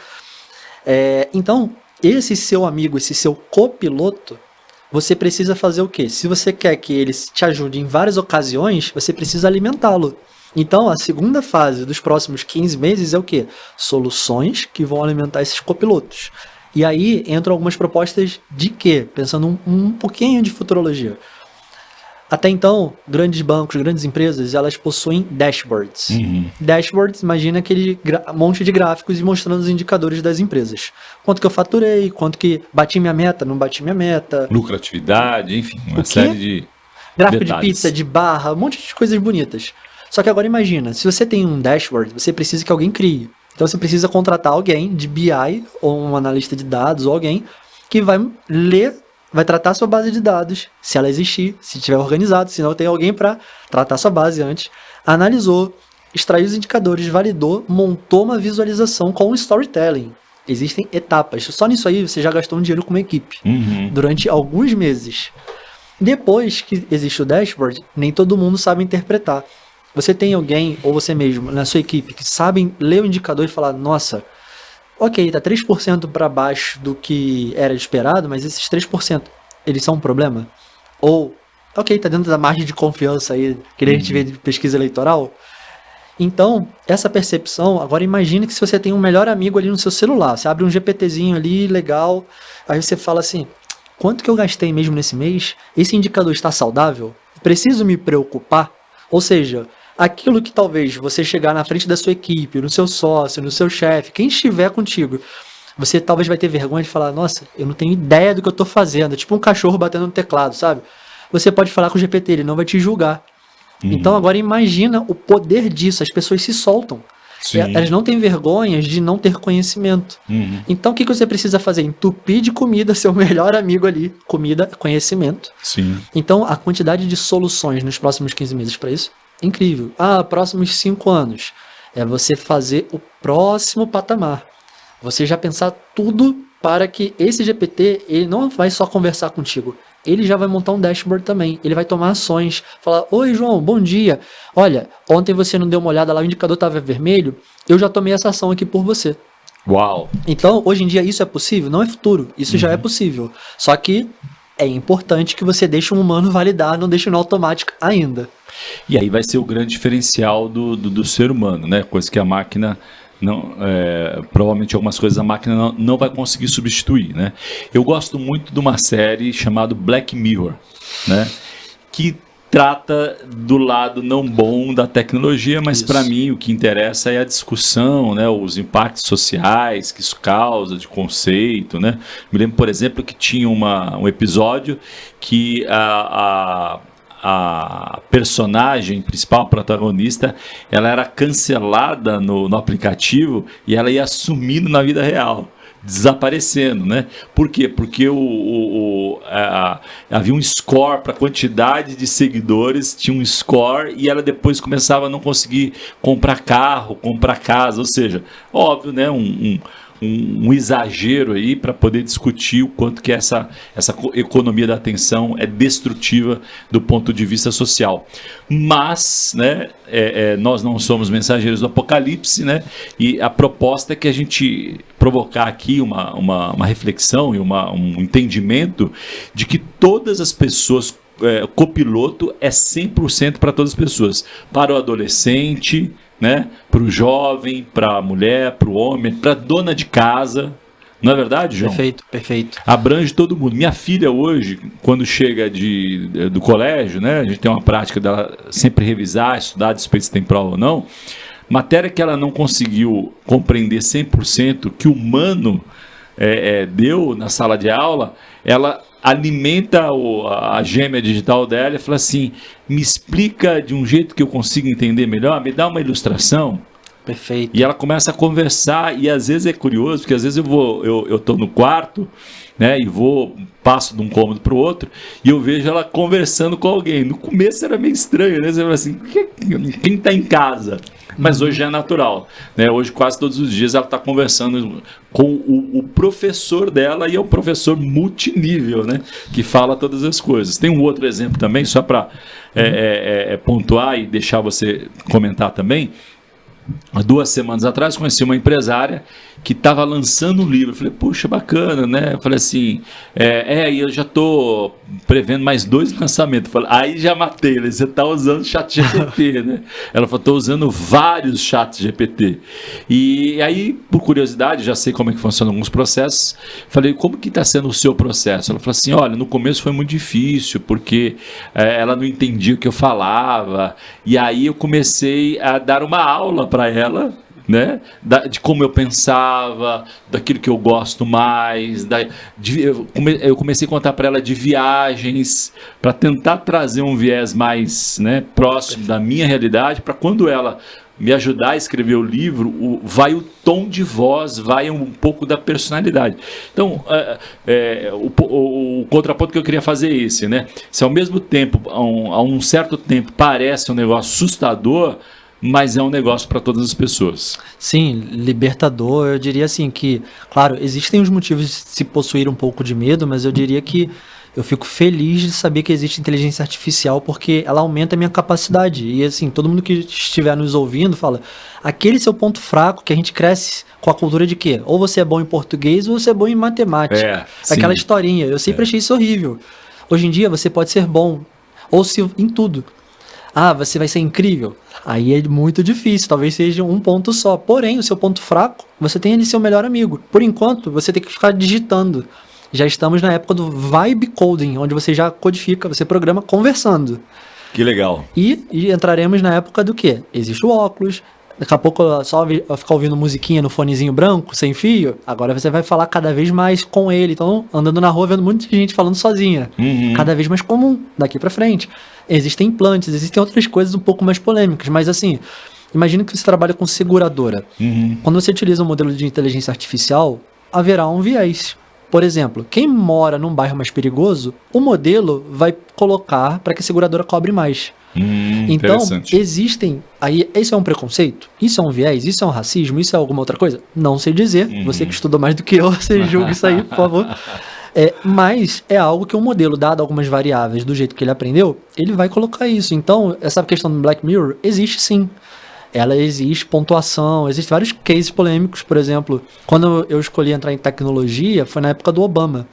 Então, esse seu amigo, esse seu copiloto, você precisa fazer o quê? Se você quer que ele te ajude em várias ocasiões, você precisa alimentá-lo. Então, a segunda fase dos próximos 15 meses é o quê? Soluções que vão alimentar esses copilotos. E aí entram algumas propostas de quê? Pensando um pouquinho de futurologia. Até então, grandes bancos, grandes empresas, elas possuem dashboards. Dashboards, imagina aquele monte de gráficos mostrando os indicadores das empresas. Quanto que eu faturei, quanto que bati minha meta, não bati minha meta. Lucratividade, enfim, uma série de gráfico detalhes. de pizza, de barra, um monte de coisas bonitas. Só que agora imagina, se você tem um dashboard, você precisa que alguém crie. Então você precisa contratar alguém de BI, ou um analista de dados, ou alguém que vai ler, vai tratar a sua base de dados, se ela existir, se estiver organizado, se não tem alguém para tratar a sua base antes, analisou, extraiu os indicadores, validou, montou uma visualização com um storytelling. Existem etapas. Só nisso aí você já gastou um dinheiro com uma equipe, durante alguns meses. Depois que existe o dashboard, nem todo mundo sabe interpretar. Você tem alguém, ou você mesmo, na sua equipe, que sabe ler o indicador e falar, nossa, ok, tá 3% para baixo do que era esperado, mas esses 3%, eles são um problema? Ou, ok, tá dentro da margem de confiança aí, que a gente vê de pesquisa eleitoral? Então, essa percepção, agora imagine que se você tem um melhor amigo ali no seu celular, você abre um GPTzinho ali, legal, aí você fala assim, quanto que eu gastei mesmo nesse mês? Esse indicador está saudável? Preciso me preocupar? Ou seja, aquilo que talvez você chegar na frente da sua equipe, no seu sócio, no seu chefe, quem estiver contigo, você talvez vai ter vergonha de falar, nossa, eu não tenho ideia do que eu estou fazendo, é tipo um cachorro batendo no teclado, sabe? Você pode falar com o GPT, ele não vai te julgar. Então agora imagina o poder disso, as pessoas se soltam. Sim. Elas não têm vergonha de não ter conhecimento. Então o que você precisa fazer? Entupir de comida seu melhor amigo ali. Comida, conhecimento. Sim. Então a quantidade de soluções nos próximos 15 meses para isso é incrível. Próximos 5 anos. É você fazer o próximo patamar. Você já pensar tudo para que esse GPT, ele não vai só conversar contigo. Ele já vai montar um dashboard também. Ele vai tomar ações. Falar, oi João, bom dia. Olha, ontem você não deu uma olhada lá, o indicador estava vermelho. Eu já tomei essa ação aqui por você. Uau! Então, hoje em dia isso é possível? Não é futuro. Isso já é possível. Só que é importante que você deixe um humano validar, não deixe no automático ainda. E aí vai ser o grande diferencial do ser humano, né? Coisa que a máquina... provavelmente algumas coisas a máquina não vai conseguir substituir, né? Eu gosto muito de uma série chamada Black Mirror, né? Que trata do lado não bom da tecnologia, mas para mim o que interessa é a discussão, né? Os impactos sociais que isso causa, de conceito, né? Me lembro, por exemplo, que tinha um episódio que a personagem principal, a protagonista, ela era cancelada no aplicativo e ela ia sumindo na vida real, desaparecendo, né? Por quê? Porque havia um score para a quantidade de seguidores, tinha um score e ela depois começava a não conseguir comprar carro, comprar casa, ou seja, óbvio, né? Um exagero aí para poder discutir o quanto que essa economia da atenção é destrutiva do ponto de vista social. Mas, né, nós não somos mensageiros do apocalipse, né, e a proposta é que a gente provocar aqui uma reflexão e um entendimento de que todas as pessoas, copiloto é 100% para todas as pessoas, para o adolescente, né, para o jovem, para a mulher, para o homem, para a dona de casa, Não é verdade, João? Perfeito, perfeito. Abrange todo mundo. Minha filha hoje, quando chega do colégio, né, a gente tem uma prática dela sempre revisar, estudar, despeito se tem prova ou não, matéria que ela não conseguiu compreender 100% que o humano deu na sala de aula, ela alimenta a gêmea digital dela e fala assim, me explica de um jeito que eu consiga entender melhor, me dá uma ilustração. Perfeito. E ela começa a conversar, e às vezes é curioso, porque às vezes eu tô no quarto, né, e passo de um cômodo para o outro, e eu vejo ela conversando com alguém. No começo era meio estranho, né? Você fala assim, quem está em casa? Mas hoje é natural, né? Hoje quase todos os dias ela está conversando com o professor dela, e é o professor multinível, né? Que fala todas as coisas. Tem um outro exemplo também, só para pontuar e deixar você comentar também. Há 2 semanas atrás conheci uma empresária que estava lançando um livro. Eu falei, puxa, bacana, né? Eu falei assim, e eu já estou prevendo mais 2 lançamentos. Eu falei, aí já matei, né? Você está usando o chat GPT, né? Ela falou, estou usando vários chats GPT. E aí, por curiosidade, já sei como é que funcionam alguns processos. Falei, como que está sendo o seu processo? Ela falou assim, olha, no começo foi muito difícil, porque ela não entendia o que eu falava. E aí eu comecei a dar uma aula para ela, né? De como eu pensava, daquilo que eu gosto mais, eu comecei a contar para ela de viagens, para tentar trazer um viés mais, né, próximo da minha realidade, para quando ela me ajudar a escrever o livro, vai o tom de voz, vai um pouco da personalidade. Então, o contraponto que eu queria fazer é esse, né? Se ao mesmo tempo, a um certo tempo, parece um negócio assustador, mas é um negócio para todas as pessoas. Sim, libertador. Eu diria assim que, claro, existem os motivos de se possuir um pouco de medo, mas eu diria que eu fico feliz de saber que existe inteligência artificial, porque ela aumenta a minha capacidade. E assim, todo mundo que estiver nos ouvindo fala, aquele seu ponto fraco, que a gente cresce com a cultura de quê? Ou você é bom em português ou você é bom em matemática. Aquela historinha. Eu sempre achei isso horrível. Hoje em dia você pode ser bom, ou em tudo. Ah, você vai ser incrível. Aí é muito difícil, talvez seja um ponto só. Porém, o seu ponto fraco, você tem ali seu melhor amigo. Por enquanto, você tem que ficar digitando. Já estamos na época do vibe coding, onde você já codifica, você programa conversando. Que legal. E entraremos na época do quê? Existe o óculos, daqui a pouco só ficar ouvindo musiquinha no fonezinho branco, sem fio. Agora você vai falar cada vez mais com ele. Então, andando na rua, vendo muita gente falando sozinha. Cada vez mais comum, daqui pra frente. Existem implantes, existem outras coisas um pouco mais polêmicas, mas assim, imagina que você trabalha com seguradora. Quando você utiliza um modelo de inteligência artificial, haverá um viés. Por exemplo, quem mora num bairro mais perigoso, o modelo vai colocar para que a seguradora cobre mais. Então, existem... Aí, isso é um preconceito? Isso é um viés? Isso é um racismo? Isso é alguma outra coisa? Não sei dizer. Você que estudou mais do que eu, você julga isso aí, por favor. Mas é algo que um modelo, dado algumas variáveis do jeito que ele aprendeu, ele vai colocar isso. Então, essa questão do Black Mirror existe sim. Ela existe, pontuação, existem vários cases polêmicos. Por exemplo, quando eu escolhi entrar em tecnologia, foi na época do Obama.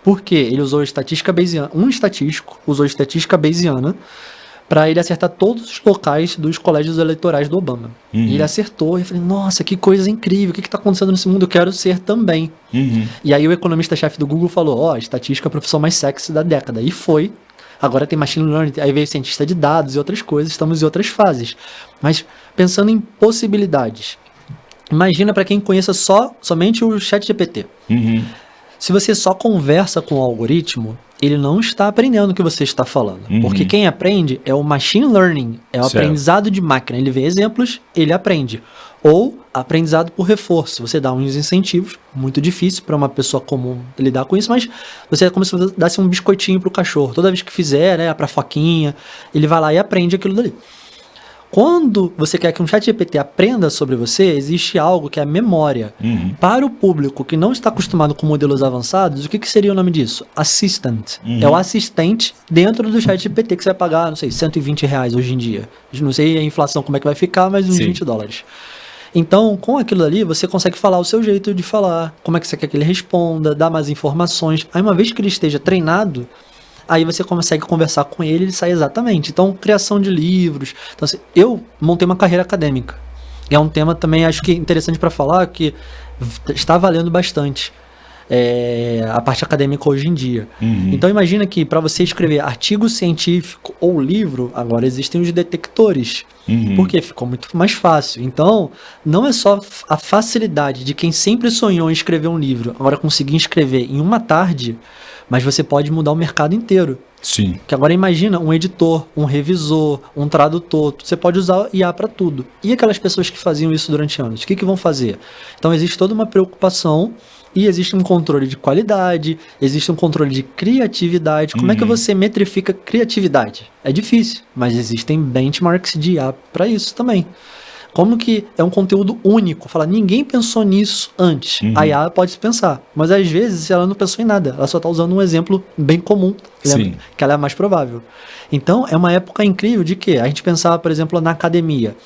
Por quê? Ele usou estatística bayesiana, um estatístico usou estatística bayesiana para ele acertar todos os locais dos colégios eleitorais do Obama. E ele acertou, e eu falei, nossa, que coisa incrível, o que está acontecendo nesse mundo? Eu quero ser também. E aí o economista-chefe do Google falou, estatística é a profissão mais sexy da década. E foi. Agora tem machine learning, aí veio cientista de dados e outras coisas, estamos em outras fases. Mas pensando em possibilidades, imagina para quem conheça somente o ChatGPT. Se você só conversa com o algoritmo, ele não está aprendendo o que você está falando. Porque quem aprende é o machine learning, é o aprendizado de máquina. Ele vê exemplos, ele aprende. Ou aprendizado por reforço. Você dá uns incentivos, muito difícil para uma pessoa comum lidar com isso, mas você é como se você desse um biscoitinho para o cachorro. Toda vez que fizer, né, para a foquinha, ele vai lá e aprende aquilo dali. Quando você quer que um ChatGPT aprenda sobre você, existe algo que é a memória. Para o público que não está acostumado com modelos avançados, o que seria o nome disso? Assistant. É o assistente dentro do ChatGPT que você vai pagar, não sei, R$120 hoje em dia. Não sei a inflação como é que vai ficar, mas uns $20. Então, com aquilo ali, você consegue falar o seu jeito de falar, como é que você quer que ele responda, dar mais informações. Aí, uma vez que ele esteja treinado, aí você consegue conversar com ele e ele sai exatamente. Então, criação de livros. Então, assim, eu montei uma carreira acadêmica. E é um tema também, acho que interessante para falar, que está valendo bastante. a parte acadêmica hoje em dia. Então imagina que para você escrever artigo científico ou livro, agora existem os detectores. Porque ficou muito mais fácil. Então, não é só a facilidade de quem sempre sonhou em escrever um livro, agora conseguir escrever em uma tarde, mas você pode mudar o mercado inteiro. Sim. Que agora imagina um editor, um revisor, um tradutor, você pode usar IA para tudo. E aquelas pessoas que faziam isso durante anos, o que vão fazer? Então existe toda uma preocupação e existe um controle de qualidade, existe um controle de criatividade. Como é que você metrifica criatividade? É difícil, mas existem benchmarks de IA para isso também. Como que é um conteúdo único? Fala, ninguém pensou nisso antes. A IA pode pensar, mas às vezes ela não pensou em nada. Ela só está usando um exemplo bem comum, que ela é mais provável. Então, é uma época incrível de que a gente pensava, por exemplo, na academia.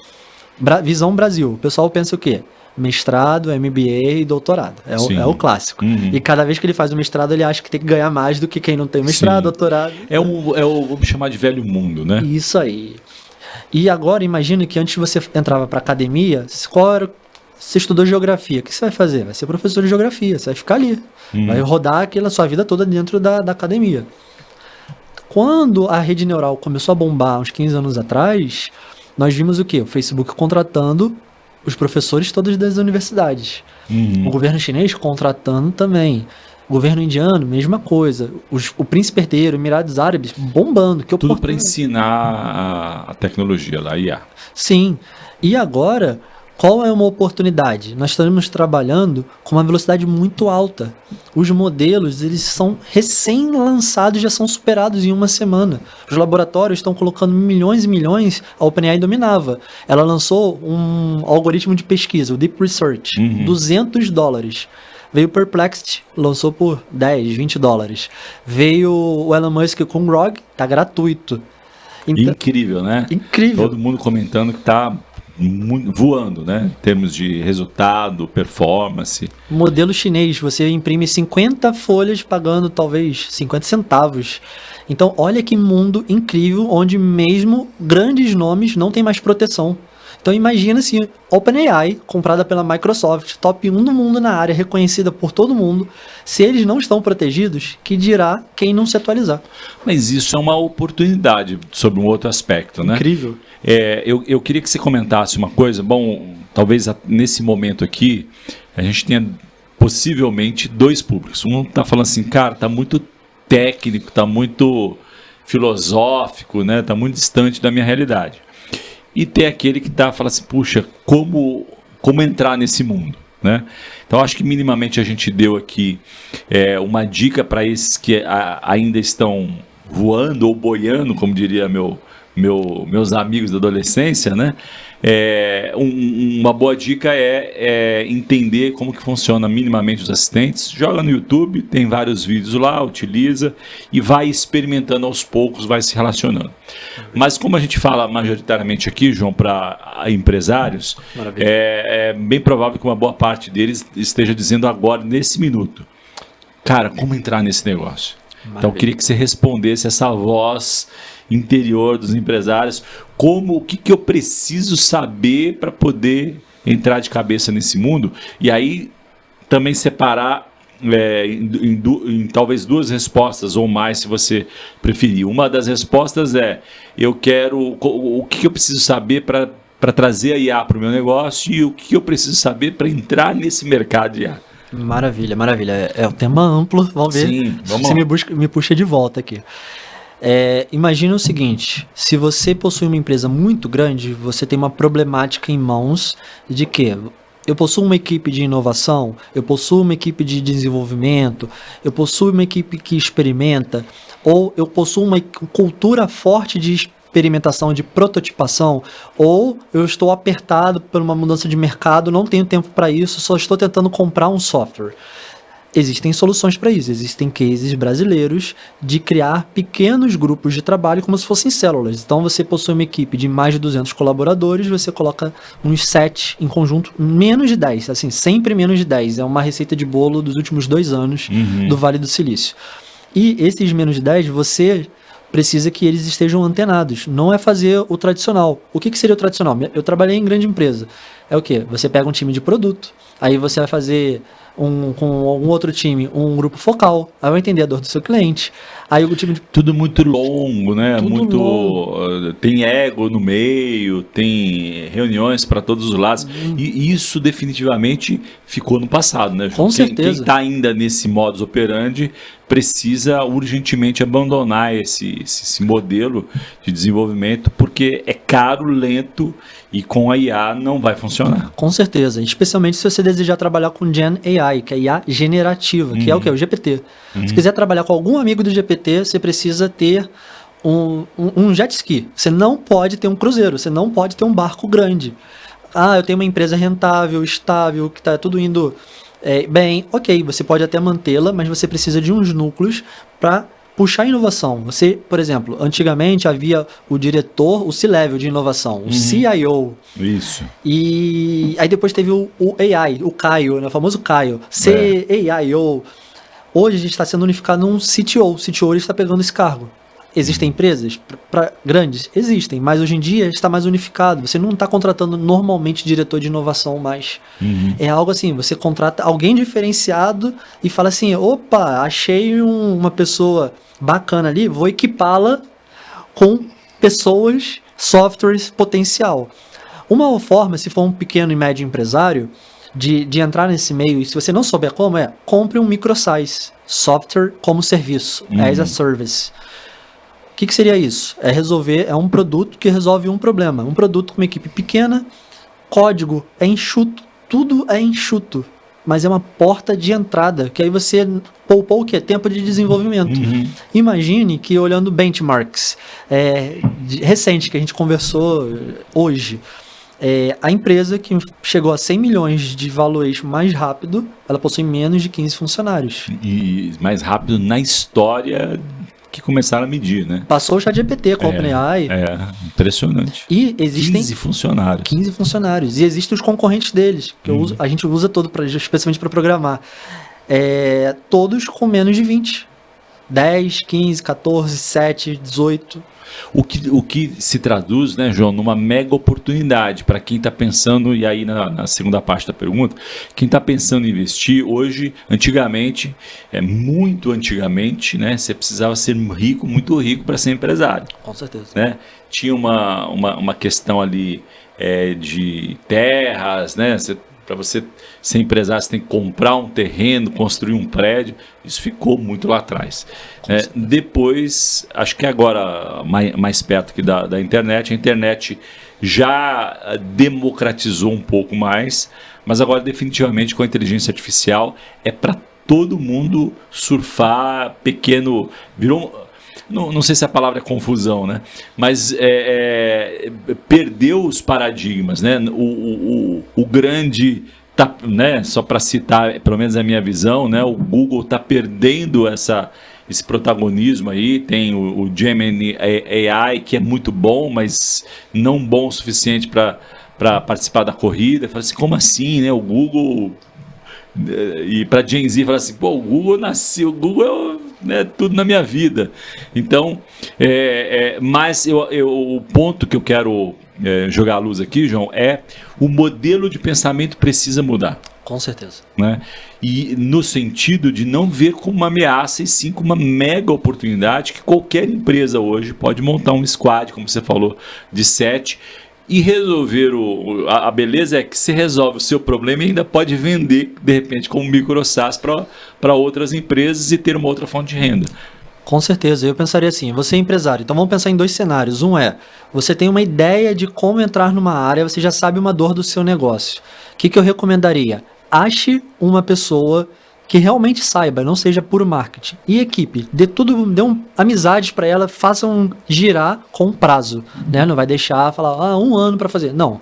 Visão Brasil. O pessoal pensa o quê? Mestrado, MBA e doutorado. É o clássico. E cada vez que ele faz o mestrado, ele acha que tem que ganhar mais do que quem não tem mestrado, doutorado. Vamos chamar de velho mundo, né? Isso aí. E agora, imagina que antes você entrava para academia, você estudou geografia, o que você vai fazer? Vai ser professor de geografia, você vai ficar ali. Vai rodar aquela sua vida toda dentro da academia. Quando a rede neural começou a bombar, uns 15 anos atrás, nós vimos o quê? O Facebook contratando os professores todos das universidades. O governo chinês contratando também. O governo indiano, mesma coisa. O príncipe herdeiro, Emirados Árabes, bombando. Tudo para ensinar a tecnologia lá, IA. Sim. E agora, qual é uma oportunidade? Nós estamos trabalhando com uma velocidade muito alta. Os modelos, eles são recém-lançados, já são superados em uma semana. Os laboratórios estão colocando milhões e milhões. A OpenAI dominava. Ela lançou um algoritmo de pesquisa, o Deep Research, $200. Veio o Perplexity, lançou por 10, 20 dólares. Veio o Elon Musk com o Grok, tá gratuito. Então, incrível, né? Incrível. Todo mundo comentando que tá voando, né? Em termos de resultado, performance. Modelo chinês, você imprime 50 folhas pagando talvez 50 centavos. Então, olha que mundo incrível, onde mesmo grandes nomes não tem mais proteção. Então imagina se OpenAI, comprada pela Microsoft, top 1 do mundo na área, reconhecida por todo mundo, se eles não estão protegidos, que dirá quem não se atualizar. Mas isso é uma oportunidade sobre um outro aspecto, né? Incrível. Eu queria que você comentasse uma coisa. Bom, talvez nesse momento aqui, a gente tenha possivelmente dois públicos. Um está falando assim, cara, está muito técnico, está muito filosófico, né? Está muito distante da minha realidade. E tem aquele que falando assim, puxa, como entrar nesse mundo, né? Então, acho que minimamente a gente deu aqui uma dica para esses que ainda estão voando ou boiando, como diria meus amigos da adolescência, né? Uma boa dica é entender como que funciona minimamente os assistentes. Joga no YouTube, tem vários vídeos lá, utiliza e vai experimentando aos poucos, vai se relacionando. Mas como a gente fala majoritariamente aqui, João, para empresários, é bem provável que uma boa parte deles esteja dizendo agora, nesse minuto, cara, como entrar nesse negócio? Maravilha. Então eu queria que você respondesse essa voz interior dos empresários, o que eu preciso saber para poder entrar de cabeça nesse mundo, e aí também separar em talvez duas respostas ou mais, se você preferir. Uma das respostas o que eu preciso saber para trazer a IA para o meu negócio, e o que eu preciso saber para entrar nesse mercado de IA. Maravilha, maravilha. É um tema amplo, vamos ver. Sim, vamos lá. Você me puxa de volta aqui. Imagina o seguinte, se você possui uma empresa muito grande, você tem uma problemática em mãos de que eu possuo uma equipe de inovação, eu possuo uma equipe de desenvolvimento, eu possuo uma equipe que experimenta, ou eu possuo uma cultura forte de experimentação, de prototipação, ou eu estou apertado por uma mudança de mercado, não tenho tempo para isso, só estou tentando comprar um software. Existem soluções para isso, existem cases brasileiros de criar pequenos grupos de trabalho como se fossem células. Então você possui uma equipe de mais de 200 colaboradores, você coloca uns 7 em conjunto, menos de 10, assim, sempre menos de 10. É uma receita de bolo dos últimos 2 anos do Vale do Silício. E esses menos de 10, você precisa que eles estejam antenados. Não é fazer o tradicional. O que seria o tradicional? Eu trabalhei em grande empresa. É o quê? Você pega um time de produto, aí você vai fazer com algum outro time, um grupo focal, aí vai entender a dor do seu cliente. Aí o time de Tudo muito longo, né? Tudo Muito longo. tem ego no meio, tem reuniões para todos os lados. E isso definitivamente ficou no passado, né? Com certeza. Quem está ainda nesse modus operandi precisa urgentemente abandonar esse modelo de desenvolvimento, porque é caro, lento e com a IA não vai funcionar. Com certeza, especialmente se você desejar trabalhar com Gen AI, que é IA generativa, que é o que? O GPT. Se quiser trabalhar com algum amigo do GPT, você precisa ter um jet ski. Você não pode ter um cruzeiro, você não pode ter um barco grande. Eu tenho uma empresa rentável, estável, que está tudo indo bem. Ok, você pode até mantê-la, mas você precisa de uns núcleos para puxar a inovação. Você, por exemplo, antigamente havia o diretor, o C-level de inovação, o CIO. Isso. E aí depois teve o AI, o CAIO, né, o famoso CAIO, CAIO. Hoje a gente está sendo unificado num CTO. O CTO está pegando esse cargo. Existem empresas grandes? Existem, mas hoje em dia está mais unificado. Você não está contratando normalmente diretor de inovação mais. É algo assim, você contrata alguém diferenciado e fala assim, opa, achei uma pessoa bacana ali, vou equipá-la com pessoas, softwares potencial. Uma forma, se for um pequeno e médio empresário, de entrar nesse meio, e se você não souber como, compre um microsize, software como serviço, as a service. O que seria isso? É um produto que resolve um problema. Um produto com uma equipe pequena, código é enxuto, tudo é enxuto, mas é uma porta de entrada, que aí você poupou o quê? Tempo de desenvolvimento. Imagine que olhando benchmarks recentes que a gente conversou hoje, a empresa que chegou a 100 milhões de valuation mais rápido, ela possui menos de 15 funcionários. E mais rápido na história que começaram a medir, né? Passou o ChatGPT com a OpenAI. Impressionante. E existem 15 funcionários. 15 funcionários. E existem os concorrentes deles, que a gente usa todo, especialmente para programar. Todos com menos de 20. 10, 15, 14, 7, 18. O que se traduz, né, João, numa mega oportunidade para quem está pensando, e aí na segunda parte da pergunta, quem está pensando em investir hoje, antigamente, muito antigamente, né, você precisava ser rico, muito rico para ser empresário. Com certeza. Né? Tinha uma questão ali de terras, né? Para você ser empresário, você tem que comprar um terreno, construir um prédio. Isso ficou muito lá atrás. Depois, acho que agora, mais perto aqui da internet, a internet já democratizou um pouco mais, mas agora definitivamente com a inteligência artificial é para todo mundo surfar pequeno... Virou... Não sei se a palavra é confusão, né? Mas perdeu os paradigmas, né? O grande, né? Só para citar, pelo menos a minha visão, né? O Google está perdendo esse protagonismo aí. Tem o Gemini AI, que é muito bom, mas não bom o suficiente para participar da corrida. Fala assim, como assim, né? O Google... E para Gen Z, fala assim, pô, o Google nasceu, o Google é tudo na minha vida. Então, mas o ponto que eu quero jogar a luz aqui, João, o modelo de pensamento precisa mudar. Com certeza. Né? E no sentido de não ver como uma ameaça, e sim como uma mega oportunidade que qualquer empresa hoje pode montar um squad, como você falou, de 7 e resolver a beleza é que você resolve o seu problema e ainda pode vender, de repente, como micro SaaS para outras empresas e ter uma outra fonte de renda. Com certeza, eu pensaria assim, você é empresário, então vamos pensar em 2 cenários. Um você tem uma ideia de como entrar numa área, você já sabe uma dor do seu negócio. O que eu recomendaria? Ache uma pessoa que realmente saiba, não seja puro marketing. E equipe, dê amizades para ela, façam girar com prazo, né? Não vai deixar falar, 1 ano para fazer. Não.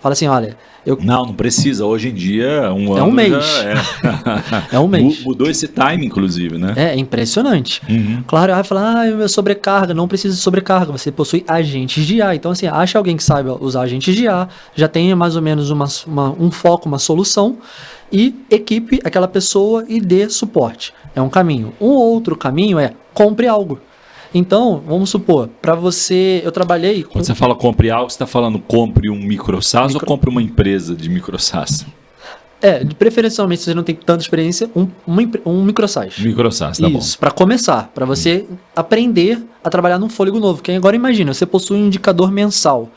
Fala assim, olha... Não precisa. Hoje em dia, um ano um mês. Já é um mês. Mudou esse time, inclusive, né? É impressionante. Claro, vai falar, meu sobrecarga, não precisa de sobrecarga. Você possui agentes de IA. Então, assim, acha alguém que saiba usar agentes de IA, já tenha mais ou menos um foco, uma solução, e equipe aquela pessoa e dê suporte. É um caminho. Um outro caminho compre algo. Então, vamos supor, para você... Eu trabalhei... Quando você fala compre algo, você está falando compre um micro SaaS ou compre uma empresa de micro SaaS? Preferencialmente, se você não tem tanta experiência, um microsize. Microsize, tá bom. Isso, para começar, para você aprender a trabalhar num fôlego novo. Que agora imagina, você possui um indicador mensal,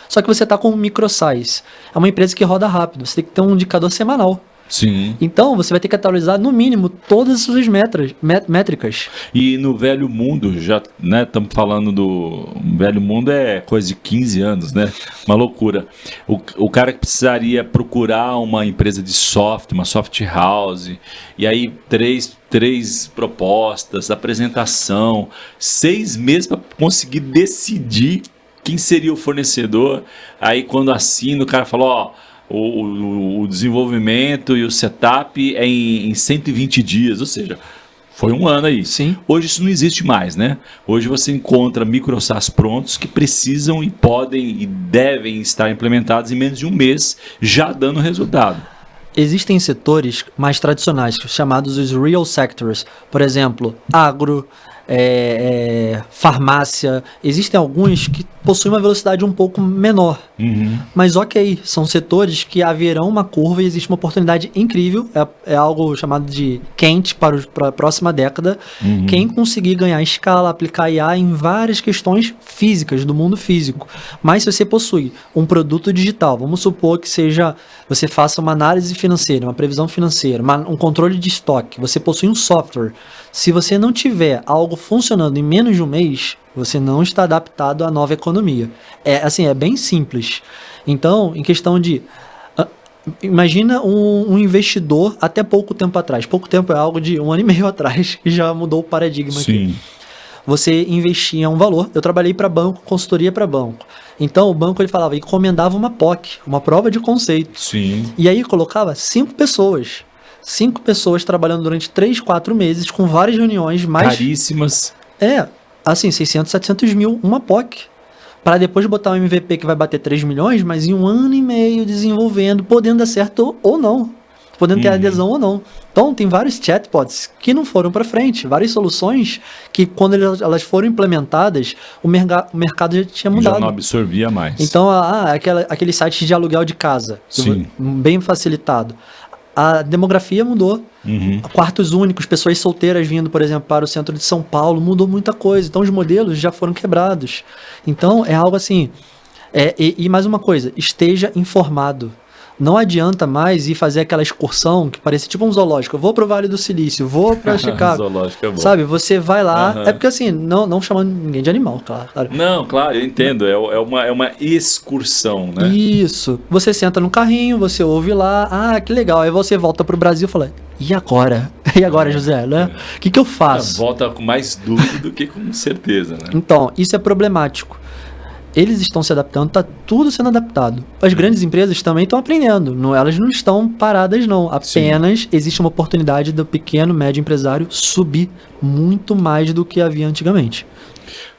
só que você está com um microsize. É uma empresa que roda rápido, você tem que ter um indicador semanal. Sim. Então, você vai ter que atualizar, no mínimo, todas as suas métricas. E no velho mundo, já, né, estamos falando do velho mundo, é coisa de 15 anos, né? Uma loucura. O cara que precisaria procurar uma empresa de software, uma soft house, e aí três propostas, apresentação, 6 meses para conseguir decidir quem seria o fornecedor. Aí quando assina, o cara falou, ó, o desenvolvimento e o setup é em 120 dias, ou seja, foi um ano aí. Sim. Hoje isso não existe mais, né? Hoje você encontra microsas prontos que precisam e podem e devem estar implementados em menos de um mês, já dando resultado. Existem setores mais tradicionais, chamados os real sectors. Por exemplo, agro, farmácia. Existem alguns que possuem uma velocidade um pouco menor. Uhum. Mas ok, são setores que haverão uma curva e existe uma oportunidade incrível. É algo chamado de quente para a próxima década. Uhum. Quem conseguir ganhar escala, aplicar IA em várias questões físicas, do mundo físico. Mas se você possui um produto digital, vamos supor que você faça uma análise financeira, uma previsão financeira, um controle de estoque, você possui um software. Se você não tiver algo funcionando em menos de um mês, você não está adaptado à nova economia. É bem simples. Então, em questão de... imagina um investidor até pouco tempo atrás. Pouco tempo é algo de 1 ano e meio atrás, que já mudou o paradigma. Sim. Aqui. Você investia um valor. Eu trabalhei para banco, consultoria para banco. Então, o banco ele falava, encomendava uma POC, uma prova de conceito. Sim. E aí colocava 5 pessoas. 5 pessoas trabalhando durante 3, 4 meses, com várias reuniões mais... caríssimas. 600, 700 mil, uma POC. Para depois botar um MVP que vai bater 3 milhões, mas em 1 ano e meio desenvolvendo, podendo dar certo ou não. Podendo ter adesão ou não. Então, tem vários chatbots que não foram para frente. Várias soluções que, quando elas foram implementadas, o mercado já tinha mudado. Já não absorvia mais. Então, aquele site de aluguel de casa, Sim. bem facilitado. A demografia mudou. Uhum. Quartos únicos, pessoas solteiras vindo, por exemplo, para o centro de São Paulo, mudou muita coisa. Então, os modelos já foram quebrados. Então, é algo assim. E mais uma coisa, esteja informado. Não adianta mais ir fazer aquela excursão que parecia tipo um zoológico. Eu vou pro Vale do Silício, vou pra Chicago. Zoológico é bom. Sabe, você vai lá. Uhum. É porque assim, não chamando ninguém de animal, claro. Não, claro, eu entendo. É uma excursão, né? Isso. Você senta no carrinho, você ouve lá. Ah, que legal. Aí você volta pro Brasil e fala, e agora? E agora, José, né? O que eu faço? Volta com mais dúvida do que com certeza, né? Então, isso é problemático. Eles estão se adaptando, está tudo sendo adaptado. As grandes empresas também estão aprendendo, elas não estão paradas não, apenas Sim. existe uma oportunidade do pequeno, médio empresário subir muito mais do que havia antigamente.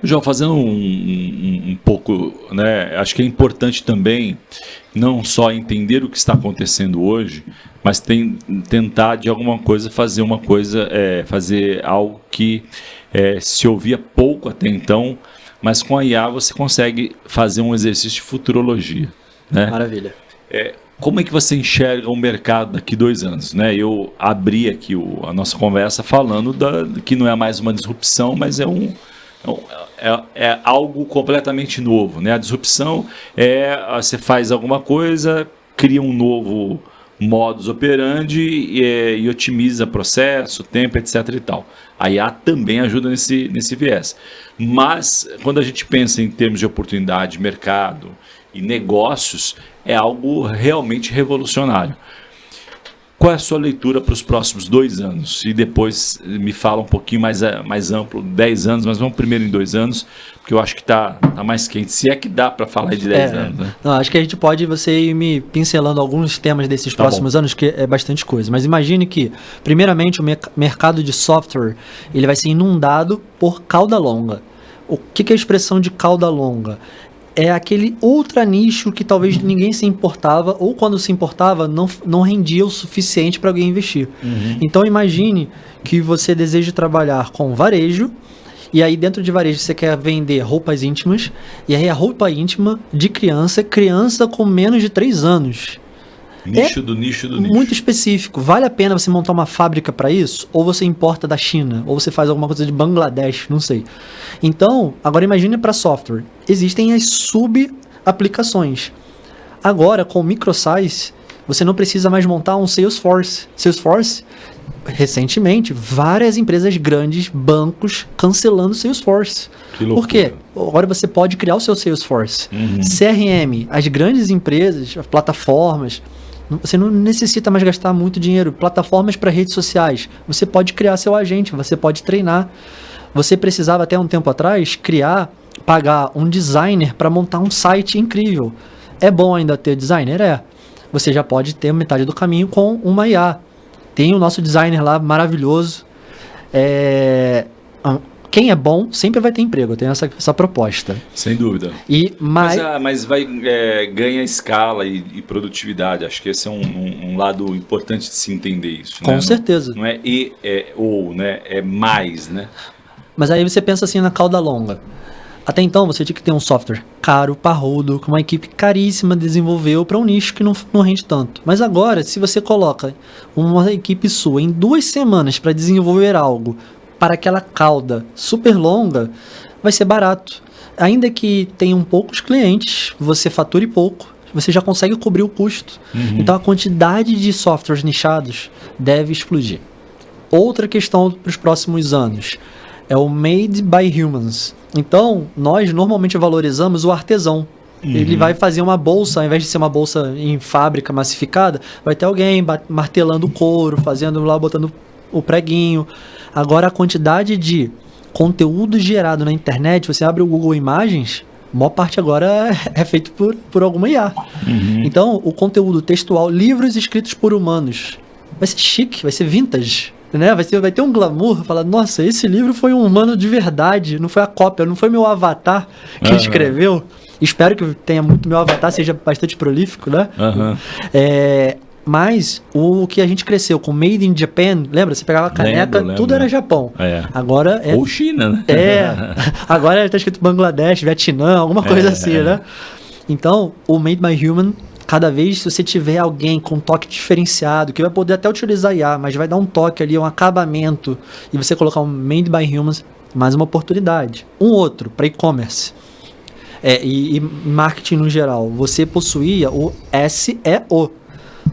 João, fazendo um pouco, né, acho que é importante também não só entender o que está acontecendo hoje, mas tentar de alguma coisa fazer algo que se ouvia pouco até então, mas com a IA você consegue fazer um exercício de futurologia. Né? Maravilha. Como é que você enxerga o mercado daqui 2 anos? Né? Eu abri aqui a nossa conversa falando que não é mais uma disrupção, mas é algo completamente novo. Né? A disrupção você faz alguma coisa, cria um novo modus operandi e otimiza processo, tempo, etc. e tal. A IA também ajuda nesse viés. Mas, quando a gente pensa em termos de oportunidade, mercado e negócios, é algo realmente revolucionário. Qual é a sua leitura para os próximos 2 anos? E depois me fala um pouquinho mais amplo, 10 anos, mas vamos primeiro em 2 anos, porque eu acho que está mais quente. Se é que dá para falar de 10 anos. Né? Não, acho que a gente pode, você ir me pincelando alguns temas desses próximos anos, que é bastante coisa. Mas imagine que, primeiramente, o mercado de software ele vai ser inundado por cauda longa. O que é a expressão de cauda longa? É aquele ultra nicho que talvez ninguém se importava, ou quando se importava, não rendia o suficiente para alguém investir. Uhum. Então imagine que você deseja trabalhar com varejo, e aí dentro de varejo você quer vender roupas íntimas, e aí a roupa íntima de criança com menos de 3 anos. Nicho do nicho do nicho. Muito específico. Vale a pena você montar uma fábrica para isso? Ou você importa da China? Ou você faz alguma coisa de Bangladesh? Não sei. Então, agora imagine para software. Existem as sub-aplicações. Agora, com o microsize, você não precisa mais montar um Salesforce. Salesforce, recentemente, várias empresas grandes, bancos, cancelando Salesforce. Que loucura. Por quê? Agora você pode criar o seu Salesforce. CRM, as grandes empresas, as plataformas, você não necessita mais gastar muito dinheiro. Plataformas para redes sociais, você pode criar seu agente, você pode treinar. Você precisava até um tempo atrás pagar um designer para montar um site incrível. É bom ainda ter designer? É. Você já pode ter metade do caminho com uma IA. Tem o nosso designer lá, maravilhoso. Quem é bom sempre vai ter emprego. Eu tenho essa proposta. Sem dúvida. Mas ganha escala e produtividade. Acho que esse é um lado importante de se entender isso. Com certeza. Não é ou, né? É mais, né? Mas aí você pensa assim na cauda longa. Até então você tinha que ter um software caro, parrudo, que uma equipe caríssima desenvolveu para um nicho que não rende tanto. Mas agora, se você coloca uma equipe sua em 2 semanas para desenvolver algo para aquela cauda super longa, vai ser barato. Ainda que tenham poucos clientes, você fature pouco, você já consegue cobrir o custo. Então a quantidade de softwares nichados deve explodir. Outra questão para os próximos anos é o Made by Humans. Então, nós normalmente valorizamos o artesão. Ele vai fazer uma bolsa, ao invés de ser uma bolsa em fábrica massificada, vai ter alguém martelando o couro, fazendo lá, botando o preguinho. Agora, a quantidade de conteúdo gerado na internet, você abre o Google Imagens, a maior parte agora é feito por alguma IA. Então, o conteúdo textual, livros escritos por humanos, vai ser chique, vai ser vintage. Né? Vai ter um glamour, falar, nossa, esse livro foi um humano de verdade, não foi a cópia, não foi meu avatar que escreveu. Espero que tenha muito meu avatar, seja bastante prolífico, né? Mas o que a gente cresceu com Made in Japan, lembra? Você pegava a caneca, tudo era Japão. Agora ou China, né? Agora está escrito Bangladesh, Vietnã, alguma coisa assim, né? Então, o Made by Human, cada vez se você tiver alguém com um toque diferenciado, que vai poder até utilizar IA, mas vai dar um toque ali, um acabamento, e você colocar um Made by Humans, mais uma oportunidade. Um outro, para e-commerce. E marketing no geral. Você possuía o SEO,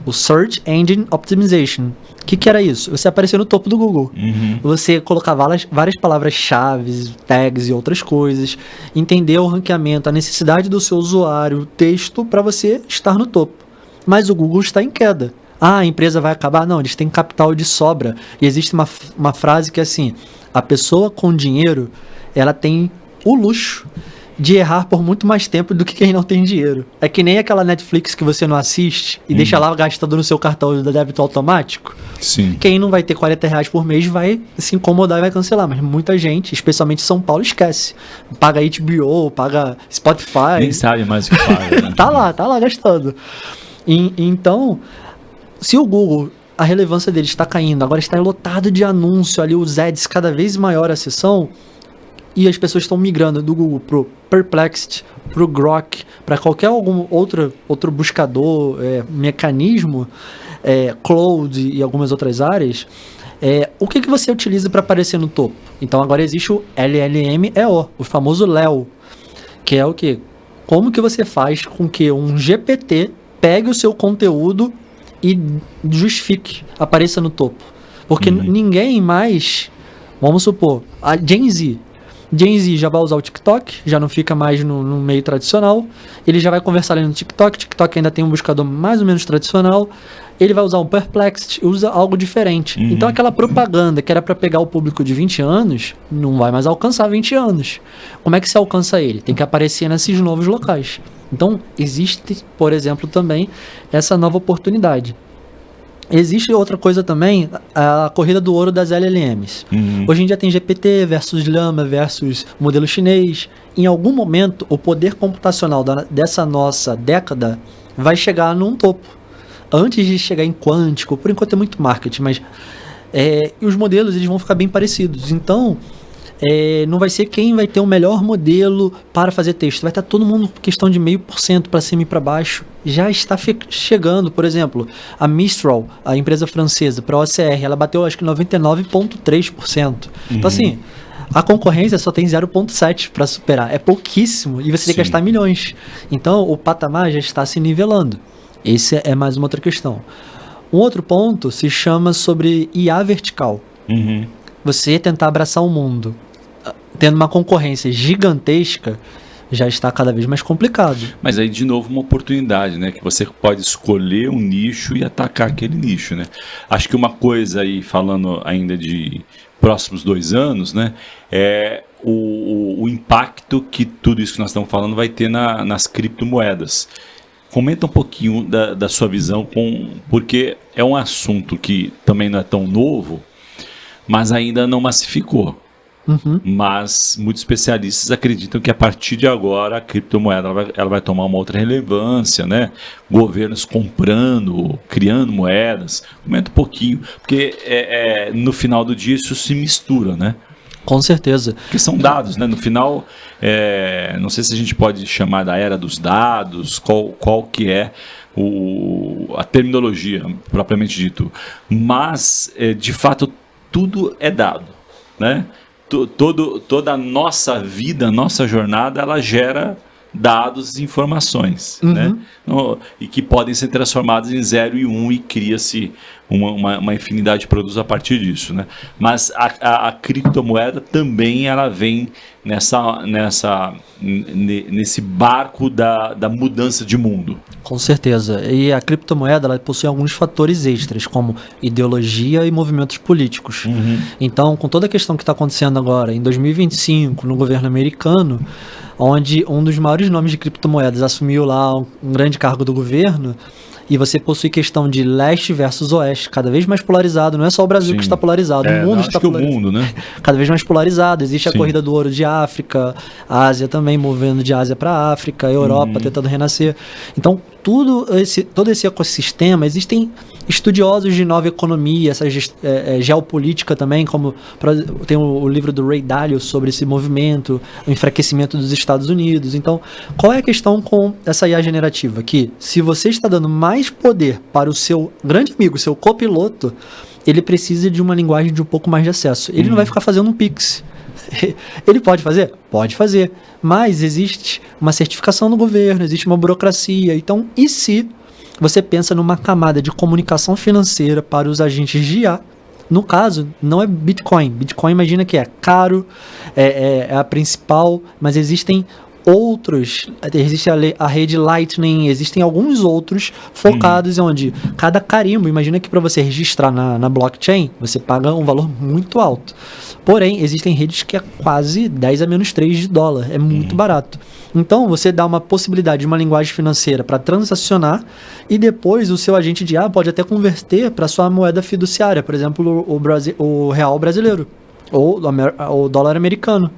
o Search Engine Optimization. O que era isso? Você aparecia no topo do Google. Você colocava várias palavras-chave, tags e outras coisas, entender o ranqueamento, a necessidade do seu usuário, texto, para você estar no topo. Mas o Google está em queda. A empresa vai acabar? Não, eles têm capital de sobra. E existe uma frase que é assim, a pessoa com dinheiro, ela tem o luxo de errar por muito mais tempo do que quem não tem dinheiro. É que nem aquela Netflix que você não assiste e deixa lá gastando no seu cartão de débito automático. Sim. Quem não vai ter R$40 por mês vai se incomodar e vai cancelar. Mas muita gente, especialmente em São Paulo, esquece. Paga HBO, paga Spotify. Nem sabe mais o que paga. Né? tá lá gastando. Então, se o Google, a relevância dele está caindo, agora está lotado de anúncio ali, os ads cada vez maior a sessão, e as pessoas estão migrando do Google pro Perplexity, pro Grok, para qualquer outro buscador, mecanismo, cloud e algumas outras áreas, o que você utiliza para aparecer no topo? Então agora existe o LLM-EO, o famoso LEO, que é o quê? Como que você faz com que um GPT pegue o seu conteúdo e justifique, apareça no topo? Porque ninguém mais, vamos supor, a Gen Z já vai usar o TikTok, já não fica mais no meio tradicional, ele já vai conversar ali no TikTok ainda tem um buscador mais ou menos tradicional, ele vai usar um Perplexity, usa algo diferente. Então aquela propaganda que era para pegar o público de 20 anos, não vai mais alcançar 20 anos. Como é que se alcança ele? Tem que aparecer nesses novos locais. Então existe, por exemplo, também essa nova oportunidade. Existe outra coisa também, a corrida do ouro das LLMs. Hoje em dia tem GPT versus Llama versus modelo chinês. Em algum momento, o poder computacional dessa nossa década vai chegar num topo. Antes de chegar em quântico, por enquanto é muito marketing, mas os modelos eles vão ficar bem parecidos. Então, não vai ser quem vai ter o melhor modelo para fazer texto. Vai estar todo mundo questão de 0,5% para cima e para baixo. Já está chegando, por exemplo, a Mistral, a empresa francesa, para a OCR, ela bateu acho que 99,3%. Então assim, a concorrência só tem 0,7% para superar. É pouquíssimo e você tem que gastar milhões. Então o patamar já está se nivelando. Esse é mais uma outra questão. Um outro ponto se chama sobre IA vertical. Você tentar abraçar o mundo tendo uma concorrência gigantesca já está cada vez mais complicado. Mas aí, de novo, uma oportunidade, né? Que você pode escolher um nicho e atacar aquele nicho, né? Acho que uma coisa aí, falando ainda de próximos 2 anos, né? É o impacto que tudo isso que nós estamos falando vai ter nas criptomoedas. Comenta um pouquinho da sua visão, porque é um assunto que também não é tão novo, mas ainda não massificou. Mas muitos especialistas acreditam que a partir de agora a criptomoeda ela vai tomar uma outra relevância, né? Governos comprando, criando moedas. Comenta um pouquinho, porque no final do dia isso se mistura, né? Com certeza. Porque são dados, né? No final, não sei se a gente pode chamar da era dos dados, qual que é a terminologia propriamente dito. Mas, de fato, tudo é dado, né? Toda a nossa vida, nossa jornada, ela gera dados e informações, né? E que podem ser transformados em 0 e 1 e cria-se uma infinidade de produtos a partir disso, né? Mas a criptomoeda também ela vem nesse barco da mudança de mundo. Com certeza. E a criptomoeda ela possui alguns fatores extras, como ideologia e movimentos políticos. Então, com toda a questão que está acontecendo agora, em 2025, no governo americano, onde um dos maiores nomes de criptomoedas assumiu lá um grande cargo do governo, e você possui questão de leste versus oeste, cada vez mais polarizado. Não é só o Brasil que está polarizado, o mundo está polarizado. O mundo, né? Cada vez mais polarizado. Existe a corrida do ouro de África, a Ásia também movendo de Ásia para África, a Europa tentando renascer. Então, todo esse ecossistema, existem estudiosos de nova economia, essa geopolítica também, como tem o livro do Ray Dalio sobre esse movimento, o enfraquecimento dos Estados Unidos. Então, qual é a questão com essa IA generativa? Que se você está dando mais poder para o seu grande amigo, seu copiloto, ele precisa de uma linguagem de um pouco mais de acesso. Ele não vai ficar fazendo um Pix. Ele pode fazer? Pode fazer. Mas existe uma certificação no governo, existe uma burocracia. Então, e se você pensa numa camada de comunicação financeira para os agentes de IA? No caso, não é Bitcoin. Bitcoin, imagina que é caro, é a principal, mas existem outros, existe a rede Lightning, existem alguns outros focados onde cada carimbo, imagina que para você registrar na blockchain, você paga um valor muito alto. Porém, existem redes que é quase 10 a menos 3 de dólar, é muito barato. Então, você dá uma possibilidade de uma linguagem financeira para transacionar e depois o seu agente de IA pode até converter para sua moeda fiduciária, por exemplo, o real brasileiro. Ou o dólar americano.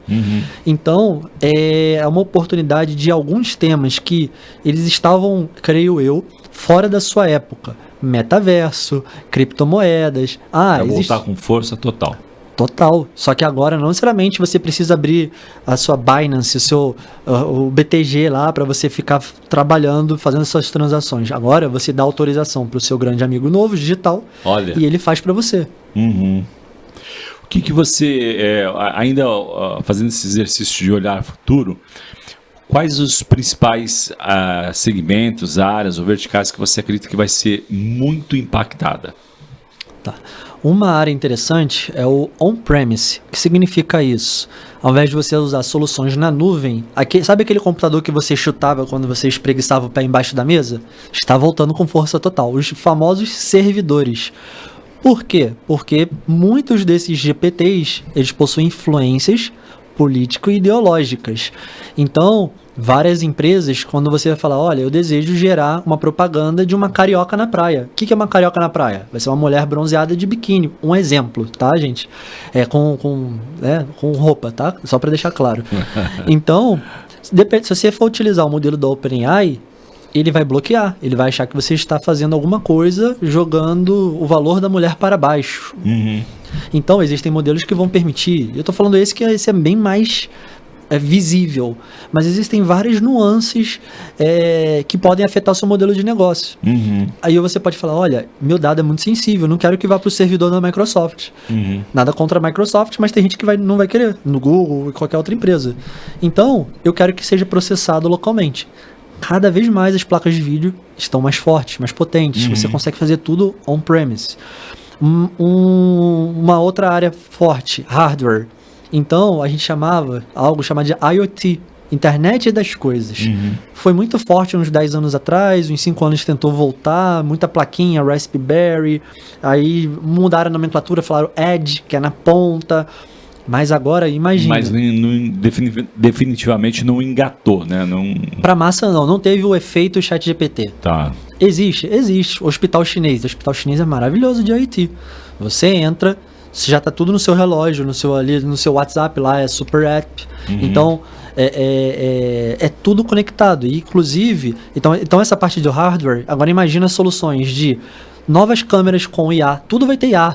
Então, é uma oportunidade de alguns temas que eles estavam, creio eu, fora da sua época. Metaverso, criptomoedas. Voltar com força total. Total. Só que agora não necessariamente você precisa abrir a sua Binance, o BTG lá para você ficar trabalhando, fazendo suas transações. Agora você dá autorização para o seu grande amigo novo, digital, e ele faz para você. O que você, ainda fazendo esse exercício de olhar futuro, quais os principais segmentos, áreas ou verticais que você acredita que vai ser muito impactada? Tá. Uma área interessante é o on-premise. O que significa isso? Ao invés de você usar soluções na nuvem, sabe aquele computador que você chutava quando você espreguiçava o pé embaixo da mesa? Está voltando com força total. Os famosos servidores. Por quê? Porque muitos desses GPTs, eles possuem influências político-ideológicas. Então, várias empresas, quando você vai falar, olha, eu desejo gerar uma propaganda de uma carioca na praia. O que é uma carioca na praia? Vai ser uma mulher bronzeada de biquíni. Um exemplo, tá, gente? Com roupa, tá? Só para deixar claro. Então, se você for utilizar o modelo da OpenAI, ele vai bloquear, ele vai achar que você está fazendo alguma coisa jogando o valor da mulher para baixo. Então, existem modelos que vão permitir, eu estou falando esse é bem mais visível, mas existem várias nuances que podem afetar o seu modelo de negócio. Aí você pode falar, olha, meu dado é muito sensível, não quero que vá para o servidor da Microsoft. Nada contra a Microsoft, mas tem gente que não vai querer, no Google ou qualquer outra empresa. Então, eu quero que seja processado localmente. Cada vez mais as placas de vídeo estão mais fortes, mais potentes. Você consegue fazer tudo on-premise. Uma outra área forte, hardware. Então, a gente chamava algo chamado de IoT, Internet das Coisas. Foi muito forte uns 10 anos atrás, uns 5 anos tentou voltar, muita plaquinha, Raspberry, aí mudaram a nomenclatura, falaram Edge, que é na ponta, mas agora imagina. Mas definitivamente não engatou, né? Pra massa não teve o efeito ChatGPT. Tá. Existe. Hospital chinês é maravilhoso de IoT. Você entra... Você já está tudo no seu relógio, no seu WhatsApp lá, é super app. Então, é tudo conectado. E, inclusive, então essa parte do hardware, agora imagina soluções de novas câmeras com IA. Tudo vai ter IA,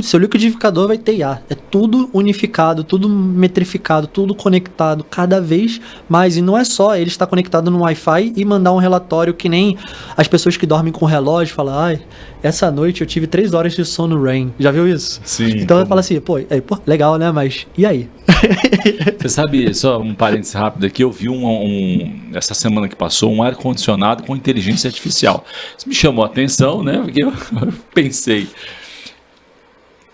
seu liquidificador vai ter IA. É tudo unificado, tudo metrificado, tudo conectado cada vez mais. E não é só ele estar conectado no Wi-Fi e mandar um relatório que nem as pessoas que dormem com relógio falam, ai, essa noite eu tive 3 horas de sono REM. Já viu isso? Sim. Então eu falo assim, pô, legal, né? Mas e aí? Você sabe, só um parênteses rápido aqui, eu vi essa semana que passou um ar-condicionado com inteligência artificial. Isso me chamou a atenção, né? Porque eu pensei,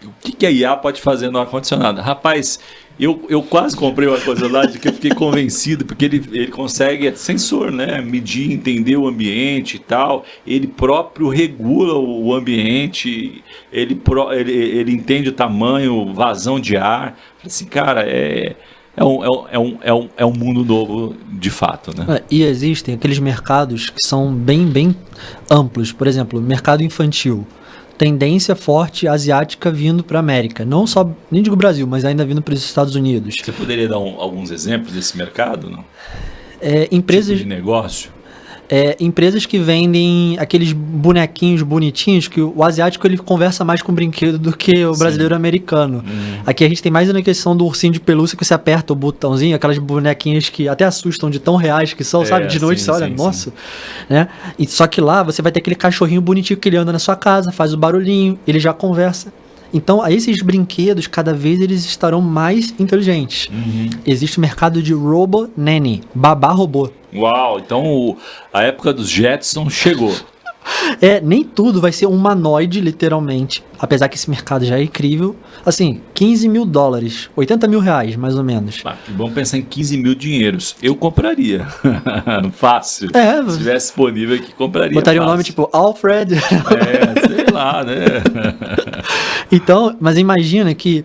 o que a IA pode fazer no ar-condicionado? Rapaz, eu quase comprei o ar-condicionado que eu fiquei convencido, porque ele consegue, é sensor, né? Medir, entender o ambiente e tal. Ele próprio regula o ambiente, ele entende o tamanho, vazão de ar. Assim, cara, é um mundo novo de fato, né? E existem aqueles mercados que são bem amplos. Por exemplo, mercado infantil. Tendência forte asiática vindo para a América. Não só, nem digo Brasil, mas ainda vindo para os Estados Unidos. Você poderia dar alguns exemplos desse mercado, não? Empresas tipo de negócio? Empresas que vendem aqueles bonequinhos bonitinhos, que o asiático ele conversa mais com o brinquedo do que o brasileiro americano. Aqui a gente tem mais uma questão do ursinho de pelúcia que você aperta o botãozinho, aquelas bonequinhas que até assustam de tão reais que são, sabe? De noite você olha, nossa. Né? E só que lá você vai ter aquele cachorrinho bonitinho que ele anda na sua casa, faz o barulhinho, ele já conversa. Então, esses brinquedos, cada vez eles estarão mais inteligentes. Existe o mercado de Robo Nanny, babá robô. Uau, então a época dos Jetsons chegou. Nem tudo vai ser humanoide, literalmente. Apesar que esse mercado já é incrível. Assim, $15 mil, R$80 mil, mais ou menos. Vamos pensar em 15 mil dinheiros. Eu compraria. Fácil. Se estivesse disponível aqui, compraria. Botaria o nome tipo Alfred. Sei lá, né? Então, mas imagina que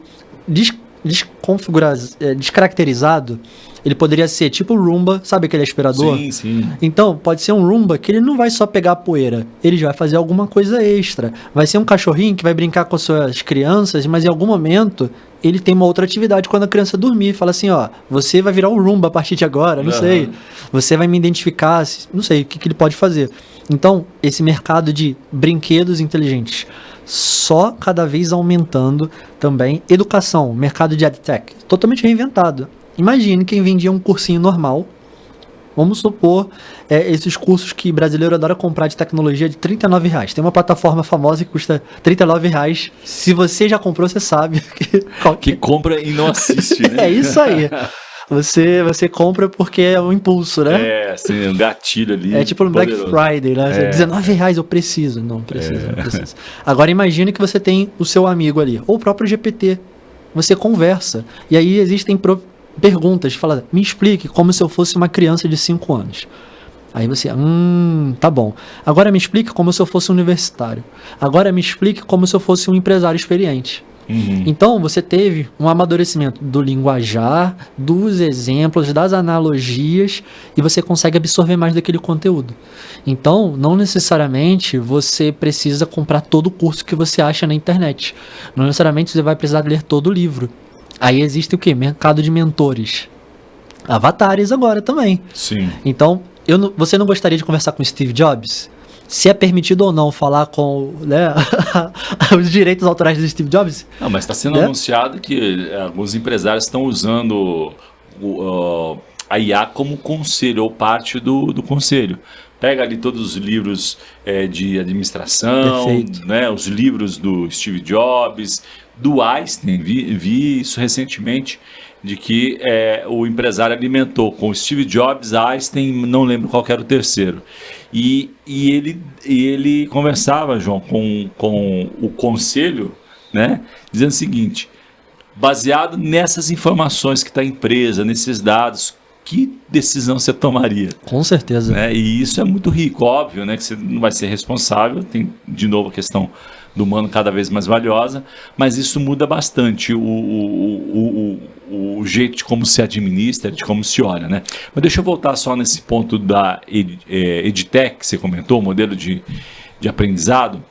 descaracterizado, ele poderia ser tipo Roomba, sabe aquele aspirador? Sim. Então, pode ser um Roomba que ele não vai só pegar a poeira, ele já vai fazer alguma coisa extra. Vai ser um cachorrinho que vai brincar com as suas crianças, mas em algum momento ele tem uma outra atividade quando a criança dormir. Fala assim, ó, você vai virar um Roomba a partir de agora, não sei. Você vai me identificar, não sei o que ele pode fazer. Então, esse mercado de brinquedos inteligentes só cada vez aumentando também. Educação, mercado de EdTech, totalmente reinventado. Imagine quem vendia um cursinho normal, vamos supor, esses cursos que brasileiro adora comprar de tecnologia de R$39. Tem uma plataforma famosa que custa R$39. Se você já comprou, você sabe. Que compra e não assiste, né? É isso aí. Você compra porque é um impulso, né? Assim, um gatilho ali. É tipo no Black Friday, né? R$19, eu preciso. Não precisa. Agora imagine que você tem o seu amigo ali, ou o próprio GPT. Você conversa. E aí existem perguntas, fala, me explique como se eu fosse uma criança de 5 anos. Aí você, tá bom. Agora me explique como se eu fosse um universitário. Agora me explique como se eu fosse um empresário experiente. Então, você teve um amadurecimento do linguajar, dos exemplos, das analogias, e você consegue absorver mais daquele conteúdo. Então, não necessariamente você precisa comprar todo o curso que você acha na internet. Não necessariamente você vai precisar ler todo o livro. Aí existe o quê? Mercado de mentores. Avatares agora também. Sim. Então, você não gostaria de conversar com Steve Jobs? se é permitido ou não falar com, né, os direitos autorais do Steve Jobs. Não, mas está sendo anunciado que alguns empresários estão usando a IA como conselho, ou parte do conselho. Pega ali todos os livros de administração, né, os livros do Steve Jobs, do Einstein, vi isso recentemente, de que o empresário alimentou com o Steve Jobs, Einstein, não lembro qual era o terceiro. E ele conversava, João, com o conselho, né, dizendo o seguinte: baseado nessas informações que está empresa, nesses dados, que decisão você tomaria? Com certeza. Né? E isso é muito rico, óbvio, né, que você não vai ser responsável, tem de novo a questão do humano cada vez mais valiosa, mas isso muda bastante o jeito de como se administra, de como se olha, né? Mas deixa eu voltar só nesse ponto da EdTech, que você comentou, o modelo de aprendizado,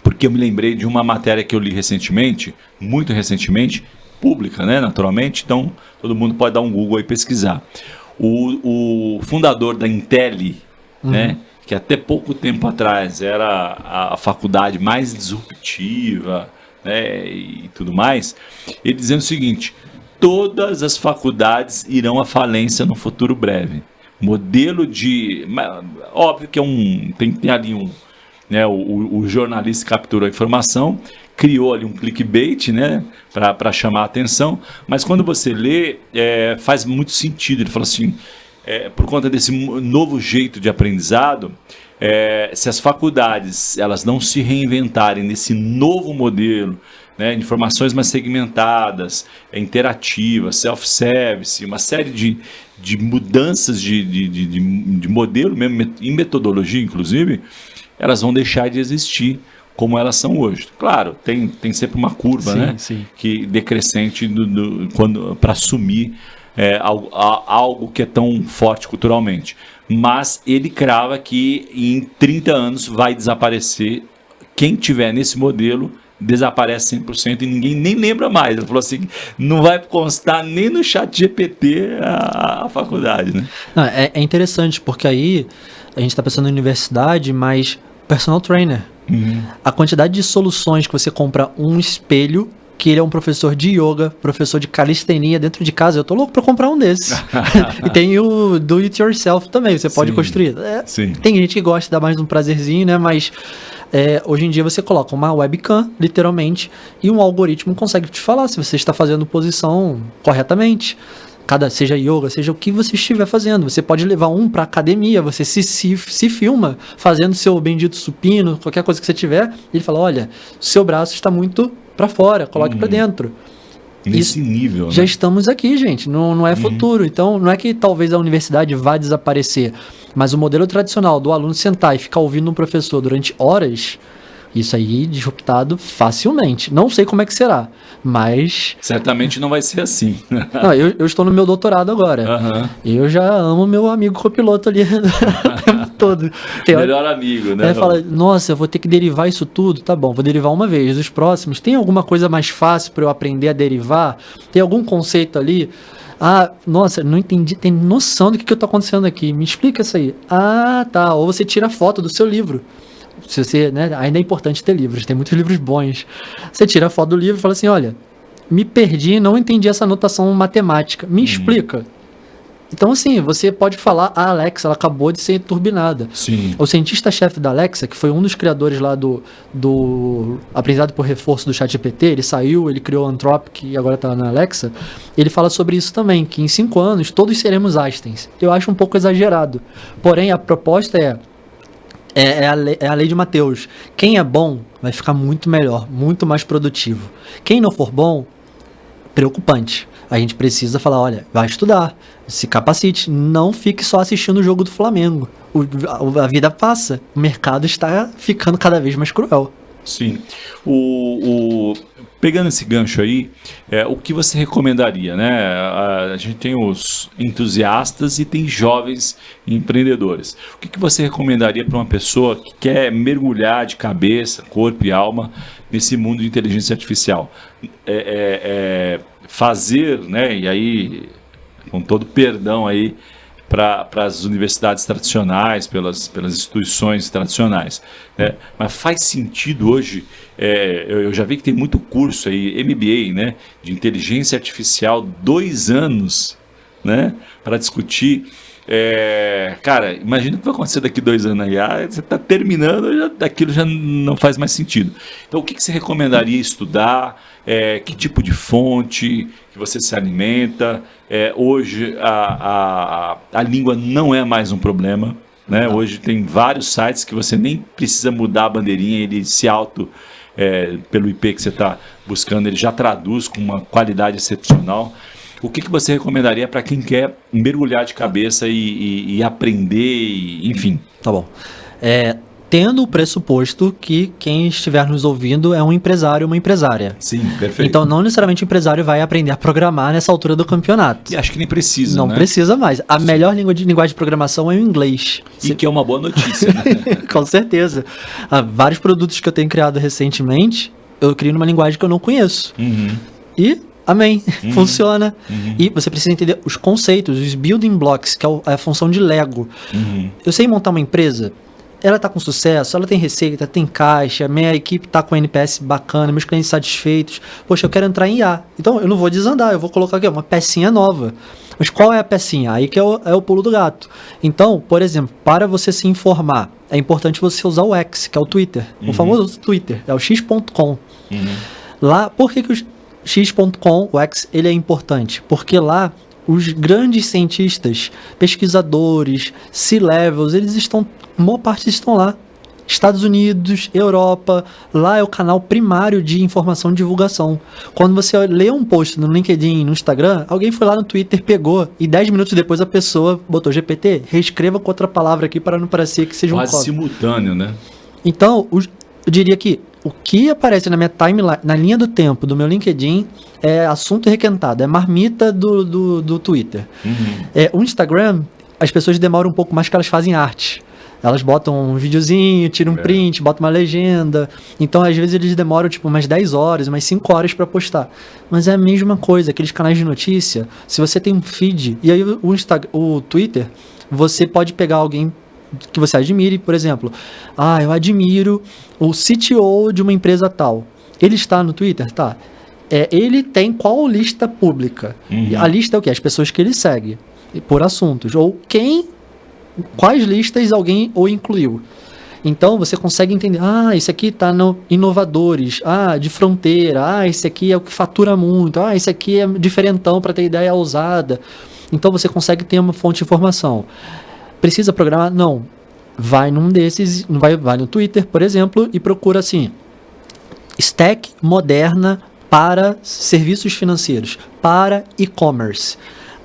porque eu me lembrei de uma matéria que eu li recentemente, muito recentemente, pública, né, naturalmente, então todo mundo pode dar um Google e pesquisar. O fundador da Intel, né, que até pouco tempo atrás era a faculdade mais disruptiva, né, e tudo mais, ele dizendo o seguinte: todas as faculdades irão à falência no futuro breve. Modelo de... Óbvio que tem ali né, o jornalista capturou a informação, criou ali um clickbait, né, para chamar a atenção, mas quando você lê, faz muito sentido. Ele falou assim, por conta desse novo jeito de aprendizado, se as faculdades elas não se reinventarem nesse novo modelo, né, informações mais segmentadas, interativas, self-service, uma série de mudanças de modelo, mesmo em metodologia, inclusive, elas vão deixar de existir como elas são hoje. Claro, tem sempre uma curva, sim, né, sim, que decrescente para assumir algo que é tão forte culturalmente. Mas ele crava que em 30 anos vai desaparecer. Quem tiver nesse modelo desaparece 100% e ninguém nem lembra mais. Ele falou assim, não vai constar nem no chat GPT a faculdade, né? Não, é interessante, porque aí a gente está pensando em universidade, mas personal trainer. A quantidade de soluções que você compra um espelho, que ele é um professor de yoga, professor de calistenia dentro de casa, eu tô louco para comprar um desses. E tem o do it yourself também, você pode construir. Tem gente que gosta de dar mais um prazerzinho, né? Mas hoje em dia você coloca uma webcam, literalmente, e um algoritmo consegue te falar se você está fazendo posição corretamente. Seja yoga, seja o que você estiver fazendo. Você pode levar um para academia, você se filma fazendo seu bendito supino, qualquer coisa que você tiver, e ele fala, olha, seu braço está muito para fora, coloque para dentro. Nesse nível, já né? Estamos aqui, gente, não é futuro. Então, não é que talvez a universidade vá desaparecer, mas o modelo tradicional do aluno sentar e ficar ouvindo um professor durante horas, isso aí disruptado facilmente. Não sei como é que será, mas... certamente não vai ser assim. Não, eu estou no meu doutorado agora. Eu já amo meu amigo copiloto ali o tempo todo. Melhor amigo, né? Ele fala, nossa, eu vou ter que derivar isso tudo. Tá bom, vou derivar uma vez. Os próximos, tem alguma coisa mais fácil para eu aprender a derivar? Tem algum conceito ali? Ah, nossa, não entendi. Tem noção do que está acontecendo aqui? Me explica isso aí. Ah, tá. Ou você tira foto do seu livro. Se você, né, ainda é importante ter livros, tem muitos livros bons. Você tira a foto do livro e fala assim, olha, me perdi, não entendi essa notação matemática, me explica. Então, assim, você pode falar, a Alexa, ela acabou de ser turbinada. Sim. O cientista-chefe da Alexa, que foi um dos criadores lá do aprendizado por reforço do ChatGPT, ele saiu, ele criou o Anthropic e agora está na Alexa, ele fala sobre isso também, que em 5 anos todos seremos Einsteins. Eu acho um pouco exagerado. Porém, a proposta é a lei de Mateus. Quem é bom vai ficar muito melhor, muito mais produtivo. Quem não for bom, preocupante. A gente precisa falar, olha, vai estudar, se capacite, não fique só assistindo o jogo do Flamengo. A vida passa, o mercado está ficando cada vez mais cruel. Sim. Pegando esse gancho aí, o que você recomendaria, né? A gente tem os entusiastas e tem jovens empreendedores. O que você recomendaria para uma pessoa que quer mergulhar de cabeça, corpo e alma nesse mundo de inteligência artificial? Fazer, né? E aí, com todo perdão aí, para as universidades tradicionais, pelas instituições tradicionais, né? Mas faz sentido hoje, eu já vi que tem muito curso aí, MBA, né, de inteligência artificial, 2 anos, né, para discutir. Cara, imagina o que vai acontecer daqui 2 anos aí. Você está terminando, aquilo já não faz mais sentido. Então, o que você recomendaria estudar? Que tipo de fonte que você se alimenta? Hoje a língua não é mais um problema, né? Hoje tem vários sites que você nem precisa mudar a bandeirinha, ele se pelo IP que você está buscando, ele já traduz com uma qualidade excepcional. O que você recomendaria para quem quer mergulhar de cabeça e aprender, enfim? Tá bom. Tendo o pressuposto que quem estiver nos ouvindo é um empresário ou uma empresária. Sim, perfeito. Então, não necessariamente o empresário vai aprender a programar nessa altura do campeonato. E acho que nem precisa, Não né? precisa mais. A melhor linguagem de programação é o inglês. E que é uma boa notícia, né? Com certeza. Vários produtos que eu tenho criado recentemente, eu crio numa linguagem que eu não conheço. E... amém, funciona. E você precisa entender os conceitos, os building blocks, que é a função de Lego. Eu sei montar uma empresa, ela está com sucesso, ela tem receita, tem caixa, minha equipe está com NPS bacana, meus clientes satisfeitos. Poxa, eu quero entrar em IA. Então eu não vou desandar, eu vou colocar aqui uma pecinha nova. Mas qual é a pecinha? Aí que é o pulo do gato. Então, por exemplo, para você se informar, é importante você usar o X, que é o Twitter. O famoso Twitter, é o x.com. Lá, por que o x.com, o X, ele é importante? Porque lá os grandes cientistas, pesquisadores, C-levels, a maior parte estão lá. Estados Unidos, Europa, lá é o canal primário de informação e divulgação. Quando você lê um post no LinkedIn, no Instagram, alguém foi lá no Twitter, pegou, e 10 minutos depois a pessoa botou GPT, reescreva com outra palavra aqui para não parecer que seja um quase simultâneo, né? Então, eu diria que o que aparece na minha timeline, na linha do tempo do meu LinkedIn, é assunto requentado, é marmita do Twitter. O Instagram, as pessoas demoram um pouco mais porque elas fazem arte. Elas botam um videozinho, tiram um print, botam uma legenda. Então, às vezes, eles demoram tipo umas 10 horas, umas 5 horas para postar. Mas é a mesma coisa, aqueles canais de notícia, se você tem um feed, e aí o Twitter, você pode pegar alguém que você admire, por exemplo, eu admiro o CTO de uma empresa tal. Ele está no Twitter? Tá. Ele tem qual lista pública? A lista é o quê? As pessoas que ele segue, por assuntos. Ou quais listas alguém o incluiu. Então, você consegue entender, esse aqui está no inovadores, de fronteira, esse aqui é o que fatura muito, esse aqui é diferentão para ter ideia ousada. Então, você consegue ter uma fonte de informação. Precisa programar? Não. Vai num desses, vai no Twitter, por exemplo, e procura assim, stack moderna para serviços financeiros, para e-commerce.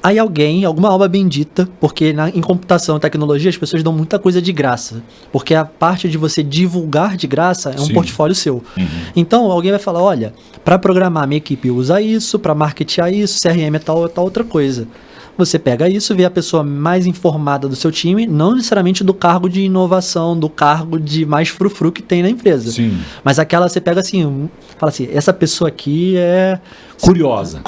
Aí alguma alma bendita, porque em computação e tecnologia as pessoas dão muita coisa de graça, porque a parte de você divulgar de graça é um portfólio seu. Então alguém vai falar, olha, para programar minha equipe usa isso, para marketear isso, CRM é tal outra coisa. Você pega isso, vê a pessoa mais informada do seu time, não necessariamente do cargo de inovação, do cargo de mais frufru que tem na empresa. Sim. Mas aquela você pega assim, fala assim, essa pessoa aqui é... Curiosa.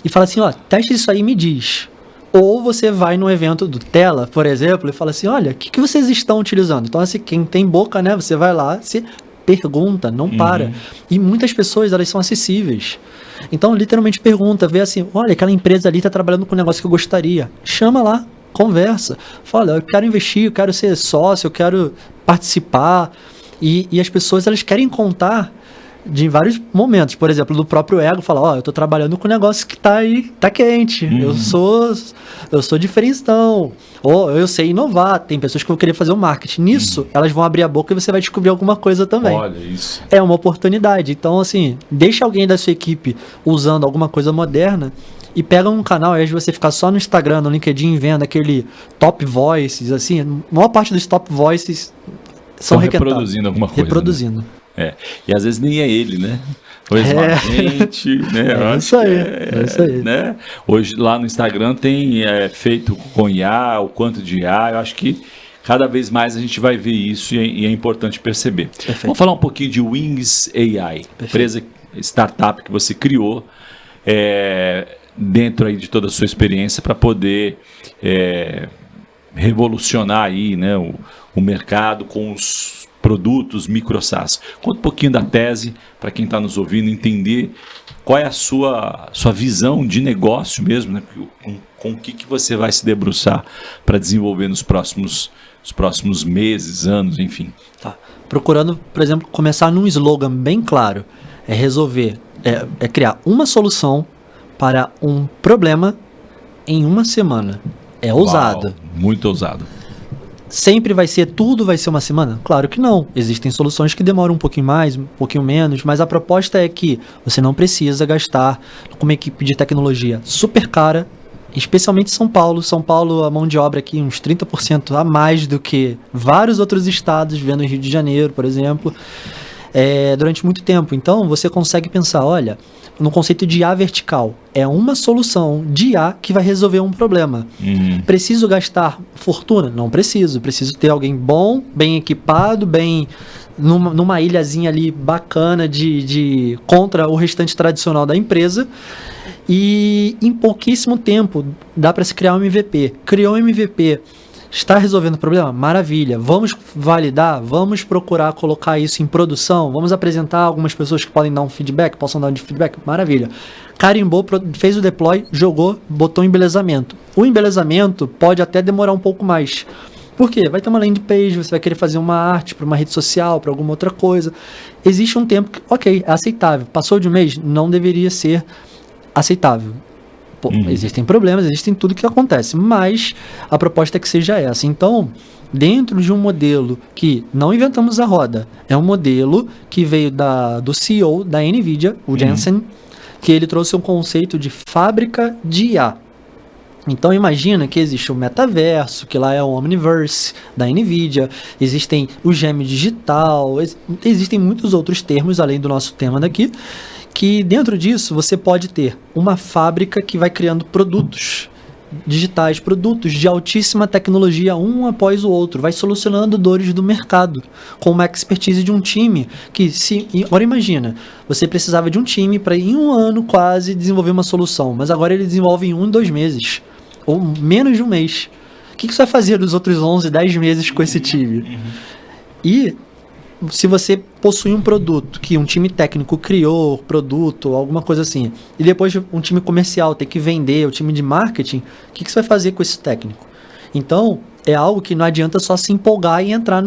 E fala assim, teste isso aí e me diz. Ou você vai num evento do Tela, por exemplo, e fala assim, olha, o que vocês estão utilizando? Então, assim, quem tem boca, né, você vai lá, você pergunta, não para. E muitas pessoas, elas são acessíveis. Então, literalmente pergunta, vê assim, olha, aquela empresa ali está trabalhando com um negócio que eu gostaria. Chama lá, conversa. Fala, eu quero investir, eu quero ser sócio, eu quero participar. E as pessoas, elas querem contar de vários momentos. Por exemplo, do próprio ego, fala, eu tô trabalhando com um negócio que tá aí, tá quente. Eu sou diferentão. Ou eu sei inovar. Tem pessoas que vão querer fazer o marketing. Nisso, elas vão abrir a boca e você vai descobrir alguma coisa também. Olha isso. É uma oportunidade. Então, assim, deixa alguém da sua equipe usando alguma coisa moderna e pega um canal, ao invés de você ficar só no Instagram, no LinkedIn, vendo aquele top voices, assim, a maior parte dos top voices são reproduzindo alguma coisa. Reproduzindo. Né? E às vezes nem é ele, né? O gente, né? É isso aí. Né? Hoje lá no Instagram tem feito com IA, o quanto de IA, eu acho que cada vez mais a gente vai ver isso e é importante perceber. Perfeito. Vamos falar um pouquinho de Wings AI, empresa, startup que você criou. dentro aí de toda a sua experiência para poder revolucionar aí, né, o mercado com os produtos micro SaaS. Conta um pouquinho da tese para quem está nos ouvindo entender qual é a sua visão de negócio mesmo, né, com o que você vai se debruçar para desenvolver nos próximos meses, anos, enfim. Tá. Procurando, por exemplo, começar num slogan bem claro. É resolver, é criar uma solução para um problema em uma semana. É ousado. Uau, muito ousado. Sempre tudo vai ser uma semana? Claro que não. Existem soluções que demoram um pouquinho mais, um pouquinho menos, mas a proposta é que você não precisa gastar com uma equipe de tecnologia super cara, especialmente em São Paulo. São Paulo, a mão de obra aqui, uns 30% a mais do que vários outros estados, vendo em Rio de Janeiro, por exemplo, durante muito tempo. Então, você consegue pensar, olha, no conceito de IA vertical, é uma solução de IA que vai resolver um problema. Preciso gastar fortuna? Não preciso. Preciso ter alguém bom, bem equipado, bem numa ilhazinha ali bacana contra o restante tradicional da empresa. E em pouquíssimo tempo dá para se criar um MVP. Criou um MVP, está resolvendo o problema? Maravilha. Vamos validar? Vamos procurar colocar isso em produção? Vamos apresentar algumas pessoas que podem dar um feedback, possam dar um feedback? Maravilha. Carimbou, fez o deploy, jogou, botou embelezamento. O embelezamento pode até demorar um pouco mais. Por quê? Vai ter uma landing page, você vai querer fazer uma arte para uma rede social, para alguma outra coisa. Existe um tempo que, ok, é aceitável. Passou de um mês? Não deveria ser aceitável. Existem problemas, existem tudo que acontece, mas a proposta é que seja essa. Então, dentro de um modelo que não inventamos a roda, é um modelo que veio do CEO da NVIDIA, o Jensen, que ele trouxe um conceito de fábrica de IA. Então imagina que existe o metaverso, que lá é o Omniverse da NVIDIA, existem o gêmeo digital, existem muitos outros termos além do nosso tema daqui, que dentro disso você pode ter uma fábrica que vai criando produtos digitais, produtos de altíssima tecnologia, um após o outro, vai solucionando dores do mercado, com uma expertise de um time que agora imagina, você precisava de um time para em um ano quase desenvolver uma solução, mas agora ele desenvolve em 2 meses, ou menos de um mês. O que você vai fazer nos outros 11, 10 meses com esse time? E se você possui um produto que um time técnico criou, produto, alguma coisa assim, e depois um time comercial tem que vender, o time de marketing, o que você vai fazer com esse técnico? Então, é algo que não adianta só se empolgar e entrar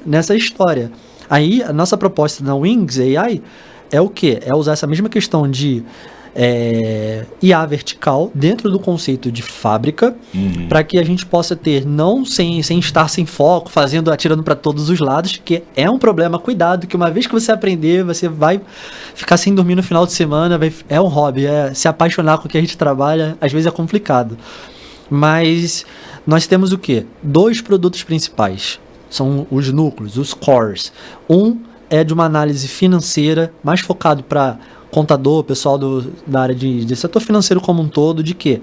nessa história. Aí, a nossa proposta na Wings AI é o quê? É usar essa mesma questão de IA vertical dentro do conceito de fábrica, para que a gente possa ter, não sem estar sem foco, atirando para todos os lados, que é um problema. Cuidado, que uma vez que você aprender, você vai ficar sem dormir no final de semana, é um hobby, se apaixonar com o que a gente trabalha, às vezes é complicado. Mas nós temos o quê? 2 produtos principais, são os núcleos, os cores. Um é de uma análise financeira, mais focado para contador, pessoal da área de setor financeiro como um todo, de que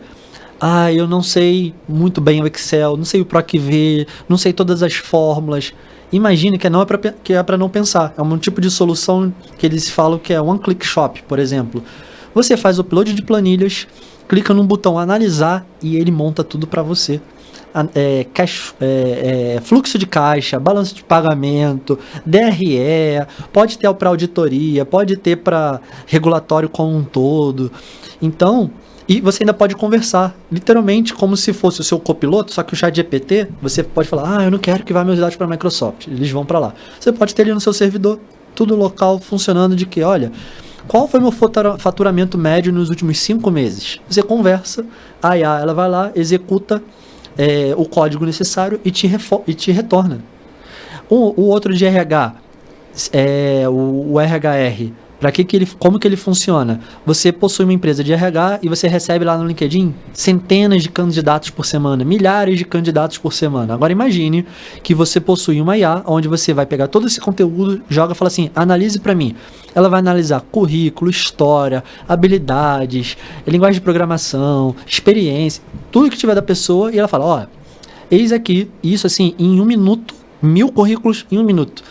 eu não sei muito bem o Excel, não sei o PROC-V, não sei todas as fórmulas. Imagine que é para não pensar. É um tipo de solução que eles falam que é one-click shop, por exemplo. Você faz o upload de planilhas, clica num botão analisar e ele monta tudo para você. Fluxo de caixa, balanço de pagamento, DRE, pode ter para auditoria, pode ter para regulatório como um todo. Então, e você ainda pode conversar, literalmente como se fosse o seu copiloto, só que o ChatGPT, você pode falar, eu não quero que vá meus dados para a Microsoft, eles vão para lá. Você pode ter ele no seu servidor, tudo local, funcionando de que, olha, qual foi meu faturamento médio nos últimos 5 meses? Você conversa, a IA, ela vai lá, executa o código necessário e te retorna. O outro de RH, o RHR, como que ele funciona? Você possui uma empresa de RH e você recebe lá no LinkedIn centenas de candidatos por semana, milhares de candidatos por semana. Agora imagine que você possui uma IA onde você vai pegar todo esse conteúdo, joga e fala assim, analise para mim. Ela vai analisar currículo, história, habilidades, linguagem de programação, experiência, tudo que tiver da pessoa, e ela fala, eis aqui, isso assim, em 1 minuto, 1000 currículos em 1 minuto.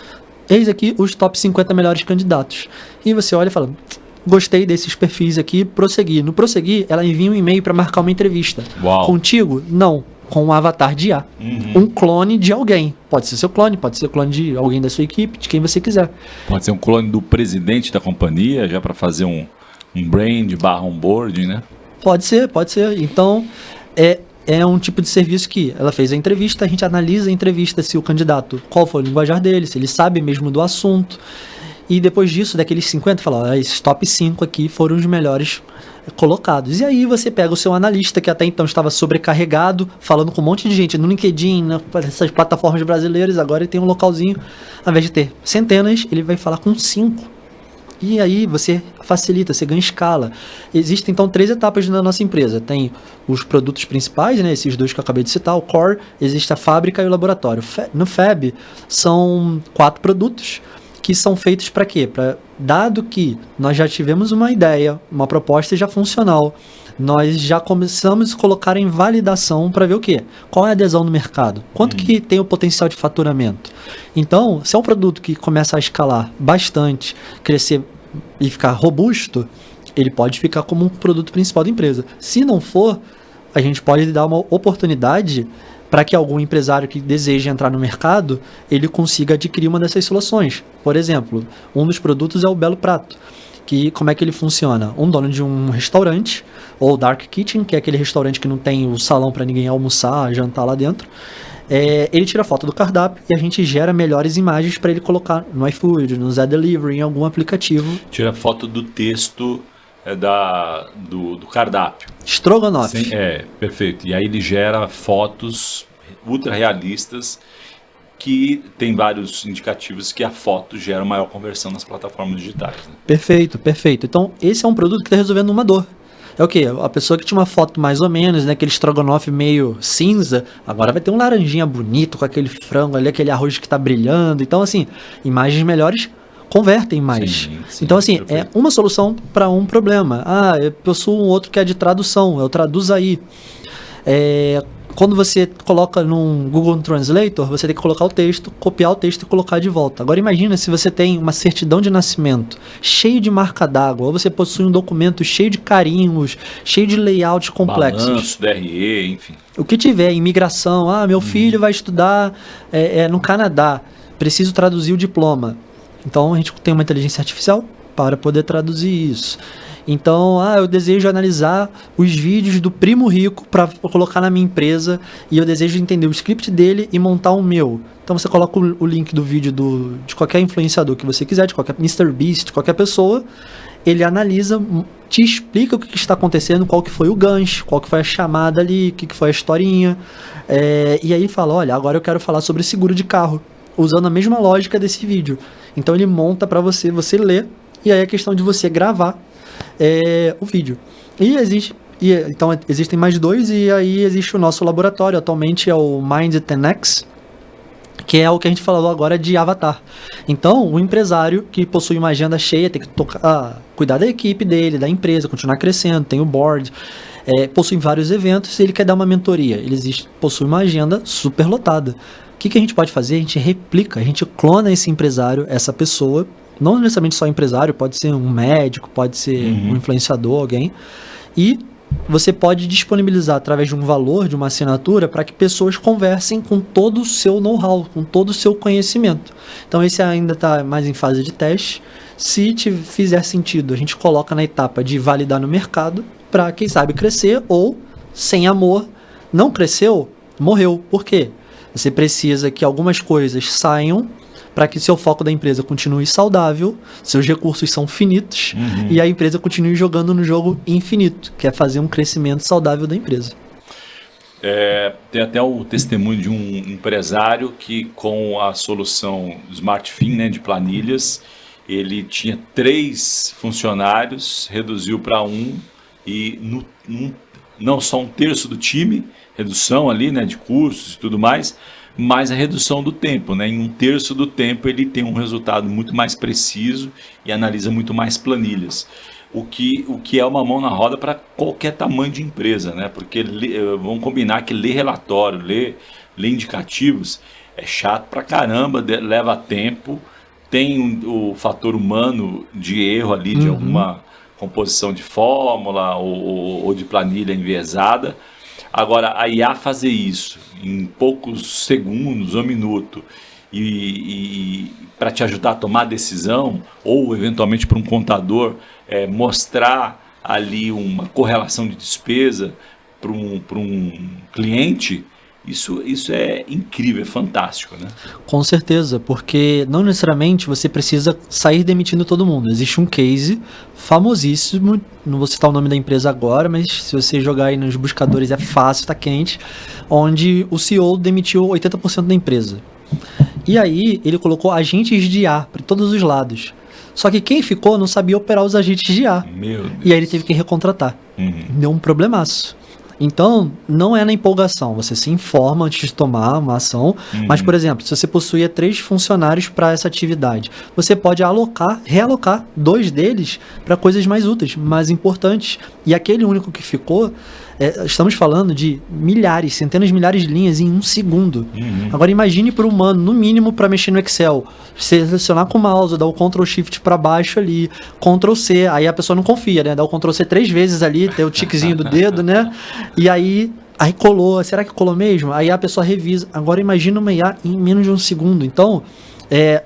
Eis aqui os top 50 melhores candidatos. E você olha e fala, gostei desses perfis aqui, prossegui. No prosseguir, ela envia um e-mail para marcar uma entrevista. Uau. Contigo? Não. Com um avatar de IA. Um clone de alguém. Pode ser seu clone, pode ser clone de alguém da sua equipe, de quem você quiser. Pode ser um clone do presidente da companhia, já para fazer um brand / onboarding, né? Pode ser. Então, é um tipo de serviço que ela fez a entrevista, a gente analisa a entrevista, se o candidato, qual foi o linguajar dele, se ele sabe mesmo do assunto. E depois disso, daqueles 50, fala, esses top 5 aqui foram os melhores colocados. E aí você pega o seu analista, que até então estava sobrecarregado, falando com um monte de gente no LinkedIn, nessas plataformas brasileiras, agora ele tem um localzinho, ao invés de ter centenas, ele vai falar com 5. E aí você facilita, você ganha escala. Existem então 3 etapas na nossa empresa. Tem os produtos principais, né, esses 2 que eu acabei de citar, o core, existe a fábrica e o laboratório. No Fab são 4 produtos que são feitos para quê? Dado que nós já tivemos uma ideia, uma proposta já funcional, nós já começamos a colocar em validação para ver o quê? Qual é a adesão no mercado? Quanto que tem o potencial de faturamento? Então, se é um produto que começa a escalar bastante, crescer e ficar robusto, ele pode ficar como um produto principal da empresa. Se não for, a gente pode dar uma oportunidade para que algum empresário que deseje entrar no mercado, ele consiga adquirir uma dessas soluções. Por exemplo, um dos produtos é o Belo Prato, que como é que ele funciona? Um dono de um restaurante, ou Dark Kitchen, que é aquele restaurante que não tem o salão para ninguém almoçar, jantar lá dentro, ele tira foto do cardápio e a gente gera melhores imagens para ele colocar no iFood, no Zé Delivery, em algum aplicativo. Tira foto do texto do cardápio. Strogonoff. Sim, perfeito. E aí ele gera fotos ultra realistas que tem vários indicativos que a foto gera maior conversão nas plataformas digitais. Né? Perfeito. Então, esse é um produto que está resolvendo uma dor. É o quê? A pessoa que tinha uma foto mais ou menos, né, aquele estrogonofe meio cinza, agora vai ter um laranjinha bonito com aquele frango ali, aquele arroz que está brilhando. Então, assim, imagens melhores convertem mais. Sim, então, assim, perfeito. é uma solução para um problema. Eu possuo um outro que é de tradução, eu traduzo aí. Quando você coloca num Google Translator, você tem que colocar o texto, copiar o texto e colocar de volta. Agora imagina se você tem uma certidão de nascimento cheio de marca d'água, ou você possui um documento cheio de carimos, cheio de layouts complexos. Balanço, DRE, enfim. O que tiver, imigração, meu filho vai estudar no Canadá, preciso traduzir o diploma. Então a gente tem uma inteligência artificial para poder traduzir isso. Então, eu desejo analisar os vídeos do primo rico para colocar na minha empresa e eu desejo entender o script dele e montar o meu. Então você coloca o link do vídeo de qualquer influenciador que você quiser, de qualquer MrBeast, de qualquer pessoa, ele analisa, te explica o que está acontecendo, qual que foi o gancho, qual que foi a chamada ali, o que foi a historinha, e aí fala, olha, agora eu quero falar sobre seguro de carro, usando a mesma lógica desse vídeo. Então ele monta para você lê, e aí é questão de você gravar o vídeo. Então existem mais 2 e aí existe o nosso laboratório, atualmente é o Mind 10X, que é o que a gente falou agora de avatar. Então o empresário que possui uma agenda cheia tem que cuidar da equipe dele, da empresa, continuar crescendo, tem o board, possui vários eventos e ele quer dar uma mentoria, possui uma agenda super lotada. O que a gente pode fazer? A gente replica, a gente clona esse empresário, essa pessoa, não necessariamente só empresário, pode ser um médico, pode ser um influenciador, alguém. E você pode disponibilizar através de um valor, de uma assinatura, para que pessoas conversem com todo o seu know-how, com todo o seu conhecimento. Então esse ainda está mais em fase de teste. Se fizer sentido, a gente coloca na etapa de validar no mercado, para quem sabe crescer, ou sem amor, não cresceu, morreu. Por quê? Você precisa que algumas coisas saiam para que seu foco da empresa continue saudável, seus recursos são finitos e a empresa continue jogando no jogo infinito, que é fazer um crescimento saudável da empresa. Tem até o testemunho de um empresário que com a solução SmartFin, né, de planilhas, ele tinha 3 funcionários, reduziu para 1 e não só 1/3 do time, redução ali, né, de custos e tudo mais, mas a redução do tempo, né? Em 1/3 do tempo ele tem um resultado muito mais preciso e analisa muito mais planilhas. O que é uma mão na roda para qualquer tamanho de empresa, né? Porque vamos combinar que ler relatório, ler indicativos é chato pra caramba, leva tempo, tem o fator humano de erro ali, de composição de fórmula ou de planilha enviesada. Agora, a IA fazer isso em poucos segundos ou minuto e para te ajudar a tomar decisão, ou eventualmente para um contador mostrar ali uma correlação de despesa para um cliente, isso é incrível, é fantástico, né? Com certeza, porque não necessariamente você precisa sair demitindo todo mundo. Existe um case famosíssimo, não vou citar o nome da empresa agora, mas se você jogar aí nos buscadores é fácil, tá quente, onde o CEO demitiu 80% da empresa. E aí ele colocou agentes de IA para todos os lados. Só que quem ficou não sabia operar os agentes de IA. Meu Deus. E aí ele teve que recontratar. Deu um problemaço. Então, não é na empolgação, você se informa antes de tomar uma ação, mas, por exemplo, se você possuía 3 funcionários para essa atividade, você pode realocar 2 deles para coisas mais úteis, mais importantes, e aquele único que ficou, estamos falando de milhares, centenas de milhares de linhas em 1 segundo. Agora imagine para o humano, no mínimo para mexer no Excel, selecionar com o mouse, dar o Ctrl Shift para baixo ali, Ctrl C, aí a pessoa não confia, né? Dá o Ctrl C 3 vezes ali, tem o tiquezinho do dedo, né? E aí colou, será que colou mesmo? Aí a pessoa revisa. Agora imagina uma IA em menos de 1 segundo. Então,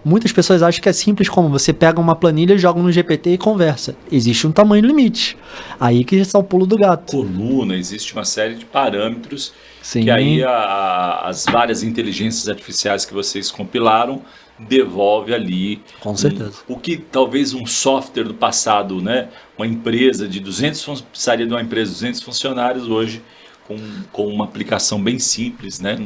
muitas pessoas acham que é simples como você pega uma planilha, joga no GPT e conversa. Existe um tamanho limite. Aí que está o pulo do gato. Coluna, existe uma série de parâmetros. Sim. Que aí as várias inteligências artificiais que vocês compilaram devolve ali. Com certeza. O que talvez um software do passado, né? Uma empresa de 200, precisaria de uma empresa de 200 funcionários hoje, com uma aplicação bem simples, né?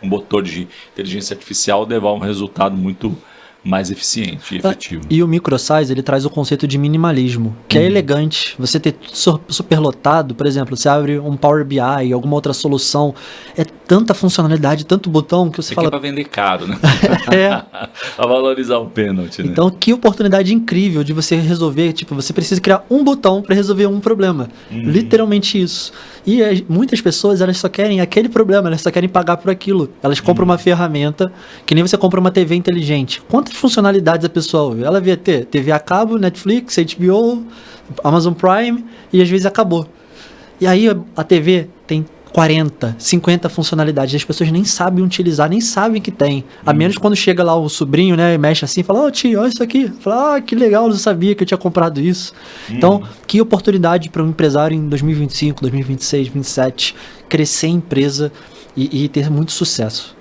Um motor de inteligência artificial devolve um resultado muito mais eficiente e efetivo. E o microsize, ele traz o conceito de minimalismo, que é elegante. Você ter tudo superlotado, por exemplo, você abre um Power BI, alguma outra solução, é tanta funcionalidade, tanto botão, que você fala... É para vender caro, né? Para valorizar o pênalti, né? Então, que oportunidade incrível de você resolver, tipo, você precisa criar um botão para resolver um problema. Literalmente isso. E muitas pessoas, elas só querem aquele problema, elas só querem pagar por aquilo. Elas compram uma ferramenta, que nem você compra uma TV inteligente. Quantas funcionalidades a pessoa ouve? Ela vê TV a cabo, Netflix, HBO, Amazon Prime, e às vezes acabou. E aí a TV tem 40, 50 funcionalidades, as pessoas nem sabem utilizar, nem sabem que tem. A menos quando chega lá o sobrinho, né, e mexe assim, fala, ô tio, olha isso aqui. Fala, que legal, eu não sabia que eu tinha comprado isso. Então, que oportunidade para um empresário em 2025, 2026, 2027, crescer a empresa e ter muito sucesso.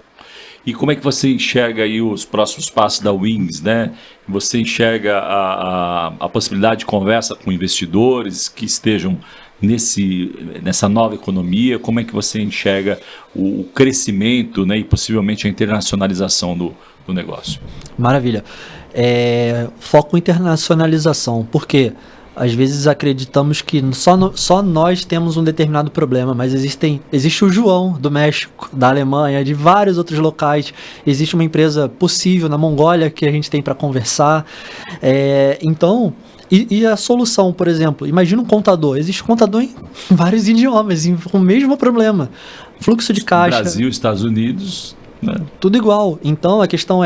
E como é que você enxerga aí os próximos passos da Wings, né? Você enxerga a possibilidade de conversa com investidores que estejam nessa nova economia? Como é que você enxerga o crescimento, né, e possivelmente a internacionalização do negócio? Maravilha. Foco em internacionalização. Por quê? Às vezes acreditamos que só nós temos um determinado problema, mas existe o João do México, da Alemanha, de vários outros locais. Existe uma empresa possível na Mongólia que a gente tem para conversar. Então... E a solução, por exemplo, imagina um contador. Existe contador em vários idiomas, com o mesmo problema. Fluxo de caixa. Brasil, Estados Unidos, né? Tudo igual. Então a questão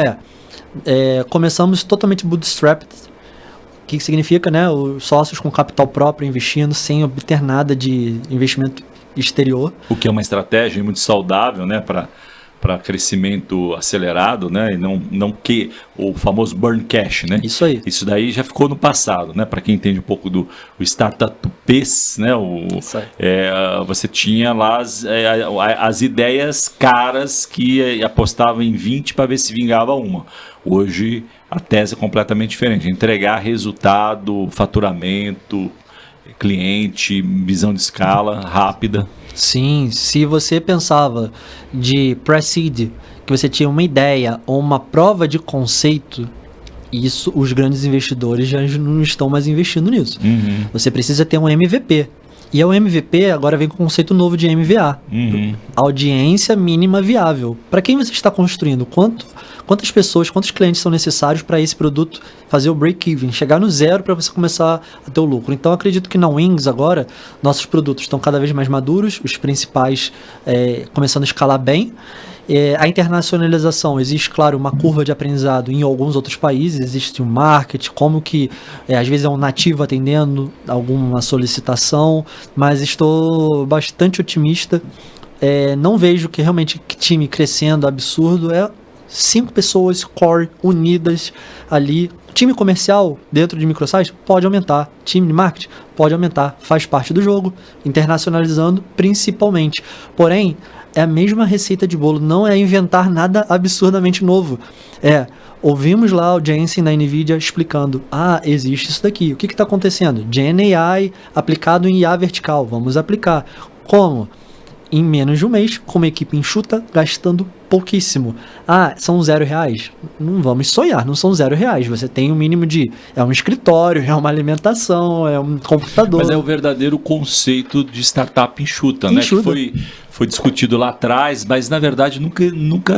começamos totalmente bootstrapped. O que significa, né? Os sócios com capital próprio investindo sem obter nada de investimento exterior. O que é uma estratégia muito saudável, né? Para crescimento acelerado, né? E não que o famoso burn cash, né? Isso aí. Isso daí já ficou no passado, né? Para quem entende um pouco do startup pace, né? Você tinha lá as ideias caras que apostavam em 20 para ver se vingava uma. Hoje a tese é completamente diferente. Entregar resultado, faturamento, cliente, visão de escala rápida. Sim, se você pensava de pre-seed, que você tinha uma ideia ou uma prova de conceito, isso os grandes investidores já não estão mais investindo nisso. Você precisa ter um MVP. E o MVP agora vem com um conceito novo de MVA. Audiência mínima viável. Para quem você está construindo? Quantas pessoas, quantos clientes são necessários para esse produto fazer o break-even, chegar no zero para você começar a ter o lucro. Então, acredito que na Wings agora, nossos produtos estão cada vez mais maduros, os principais começando a escalar bem, A internacionalização, existe, claro, uma curva de aprendizado em alguns outros países, existe um marketing, como que às vezes é um nativo atendendo alguma solicitação, mas estou bastante otimista. Não vejo que realmente time crescendo absurdo, 5 pessoas core unidas ali. Time comercial dentro de microsites pode aumentar, time de marketing pode aumentar, faz parte do jogo, internacionalizando principalmente. Porém, é a mesma receita de bolo, não é inventar nada absurdamente novo. Ouvimos lá o Jensen da NVIDIA explicando, existe isso daqui, o que está acontecendo? Gen AI aplicado em IA vertical, vamos aplicar. Como? Em menos de um mês, com uma equipe enxuta, gastando pouquíssimo. São R$0. Não vamos sonhar, não são R$0. Você tem um mínimo de... É um escritório, é uma alimentação, é um computador. Mas é o verdadeiro conceito de startup enxuta, né? Que foi discutido lá atrás, mas na verdade nunca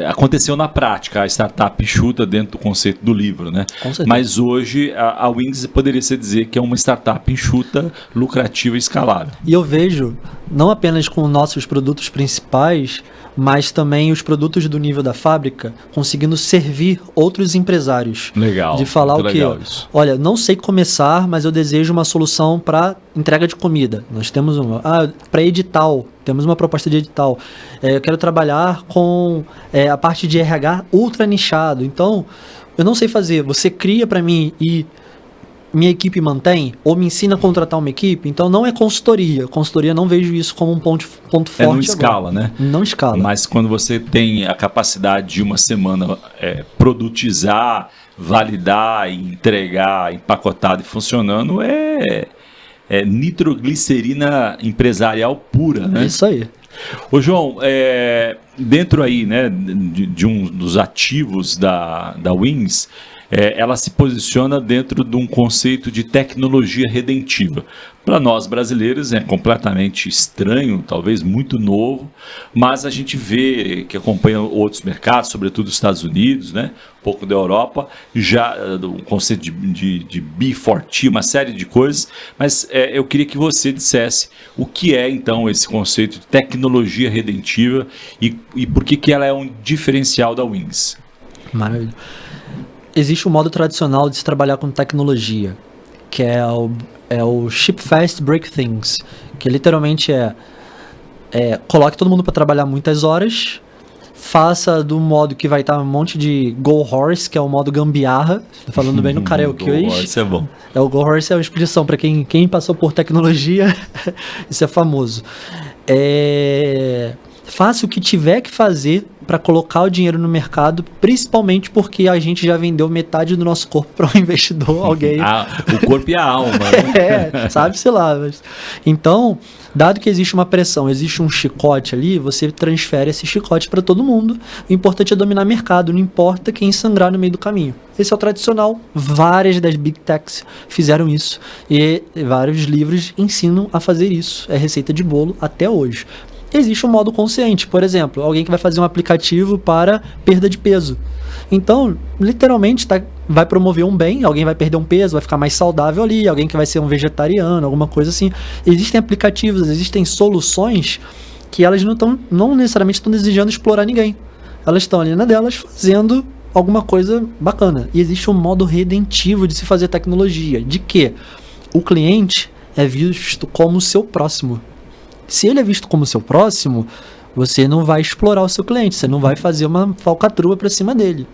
aconteceu na prática a startup enxuta dentro do conceito do livro, né? Mas hoje a Wings poderia se dizer que é uma startup enxuta, lucrativa e escalável. E eu vejo, não apenas com nossos produtos principais, mas também os produtos do nível da fábrica conseguindo servir outros empresários. Legal. De falar o quê? Olha, não sei começar, mas eu desejo uma solução para entrega de comida. Nós temos uma... para edital. Temos uma proposta de edital. Eu quero trabalhar com a parte de RH ultra nichado. Então, eu não sei fazer. Você cria para mim e minha equipe mantém, ou me ensina a contratar uma equipe, então não é consultoria. Consultoria não vejo isso como um ponto forte. Não escala, né? Não escala. Mas quando você tem a capacidade de uma semana produtizar, validar, entregar, empacotado e funcionando, é nitroglicerina empresarial pura, né? Isso aí. Ô João, dentro aí, né, de um dos ativos da Wings, ela se posiciona dentro de um conceito de tecnologia redentiva. Para nós brasileiros é completamente estranho, talvez muito novo, mas a gente vê que acompanha outros mercados, sobretudo os Estados Unidos, né, um pouco da Europa, já o conceito de B4T, uma série de coisas, mas eu queria que você dissesse o que é então esse conceito de tecnologia redentiva e por que ela é um diferencial da Wings. Maravilha. Existe um modo tradicional de se trabalhar com tecnologia, que é o Ship Fast, Break Things, que literalmente coloque todo mundo para trabalhar muitas horas, faça do modo que vai estar um monte de Go Horse, que é o modo gambiarra, falando bem no karaokê hoje. Go Horse é bom. O Go Horse é uma expressão para quem passou por tecnologia, isso é famoso. Faça o que tiver que fazer para colocar o dinheiro no mercado, principalmente porque a gente já vendeu metade do nosso corpo para um investidor, alguém. O corpo e a alma, né? Sabe-se lá. Mas... Então, dado que existe uma pressão, existe um chicote ali, você transfere esse chicote para todo mundo. O importante é dominar o mercado, não importa quem sangrar no meio do caminho. Esse é o tradicional. Várias das Big Techs fizeram isso e vários livros ensinam a fazer isso. É receita de bolo até hoje. Existe um modo consciente, por exemplo, alguém que vai fazer um aplicativo para perda de peso. Então, literalmente, vai promover um bem, alguém vai perder um peso, vai ficar mais saudável ali, alguém que vai ser um vegetariano, alguma coisa assim. Existem aplicativos, existem soluções que elas não necessariamente estão desejando explorar ninguém. Elas estão ali na delas fazendo alguma coisa bacana. E existe um modo redentivo de se fazer tecnologia, de que o cliente é visto como seu próximo. Se ele é visto como seu próximo, você não vai explorar o seu cliente, você não vai fazer uma falcatrua para cima dele.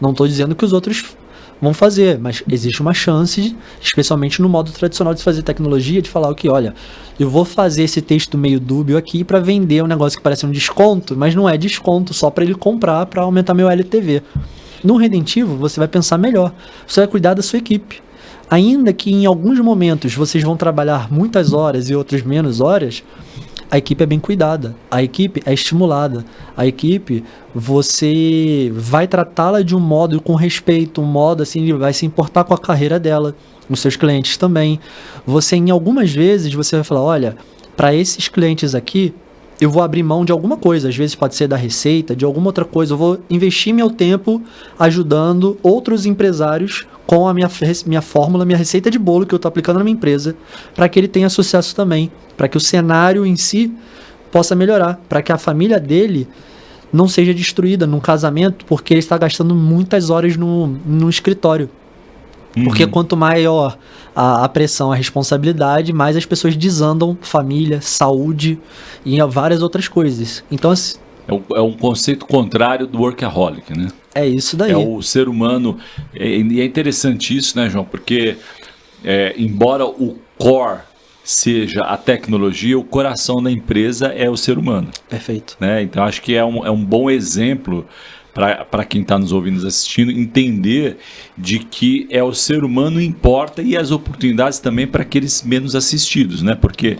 Não estou dizendo que os outros vão fazer, mas existe uma chance, especialmente no modo tradicional de fazer tecnologia, de falar olha, eu vou fazer esse texto meio dúbio aqui para vender um negócio que parece um desconto, mas não é desconto, só para ele comprar, para aumentar meu LTV. No redentivo, você vai pensar melhor, você vai cuidar da sua equipe. Ainda que em alguns momentos vocês vão trabalhar muitas horas e outras menos horas, a equipe é bem cuidada, a equipe é estimulada, a equipe você vai tratá-la de um modo com respeito, um modo assim, vai se importar com a carreira dela, os seus clientes também. Você, em algumas vezes, você vai falar, olha, para esses clientes aqui, eu vou abrir mão de alguma coisa, às vezes pode ser da receita, de alguma outra coisa, eu vou investir meu tempo ajudando outros empresários com a minha fórmula, minha receita de bolo que eu estou aplicando na minha empresa, para que ele tenha sucesso também, para que o cenário em si possa melhorar, para que a família dele não seja destruída num casamento, porque ele está gastando muitas horas no escritório. Porque quanto maior a pressão, a responsabilidade, mais as pessoas desandam família, saúde e várias outras coisas. Então, é um conceito contrário do workaholic, né? é isso daí. É o ser humano, e é interessante isso, né, João? Porque embora o core seja a tecnologia, o coração da empresa é o ser humano. Perfeito. Né? Então acho que é um bom exemplo para quem está nos ouvindo e assistindo, entender de que o ser humano importa e as oportunidades também para aqueles menos assistidos, né? Porque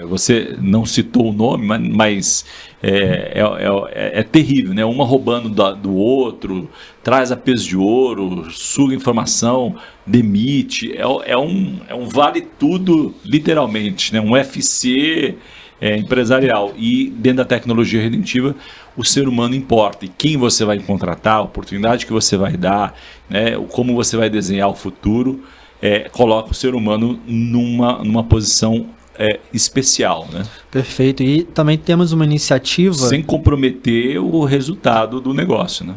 você não citou o nome, mas é terrível, né? Uma roubando do outro, traz a peso de ouro, suga informação, demite, é um vale tudo literalmente, né? Um UFC empresarial. E dentro da tecnologia redentiva, o ser humano importa. E quem você vai contratar, a oportunidade que você vai dar, né? Como você vai desenhar o futuro, coloca o ser humano numa posição especial, né? Perfeito. E também temos uma iniciativa... Sem comprometer o resultado do negócio, né?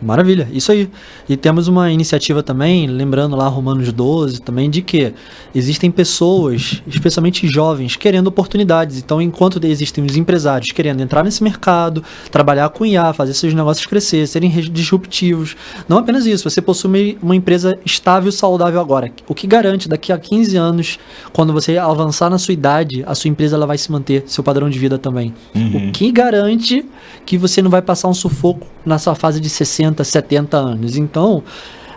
Maravilha, isso aí. E temos uma iniciativa também, lembrando lá Romanos 12, também de que existem pessoas, especialmente jovens, querendo oportunidades. Então, enquanto existem os empresários querendo entrar nesse mercado, trabalhar com IA, fazer seus negócios crescer, serem disruptivos, não apenas isso, você possui uma empresa estável e saudável agora. O que garante daqui a 15 anos, quando você avançar na sua idade, a sua empresa ela vai se manter, seu padrão de vida também. O que garante que você não vai passar um sufoco na sua fase de 60, 70 anos. Então,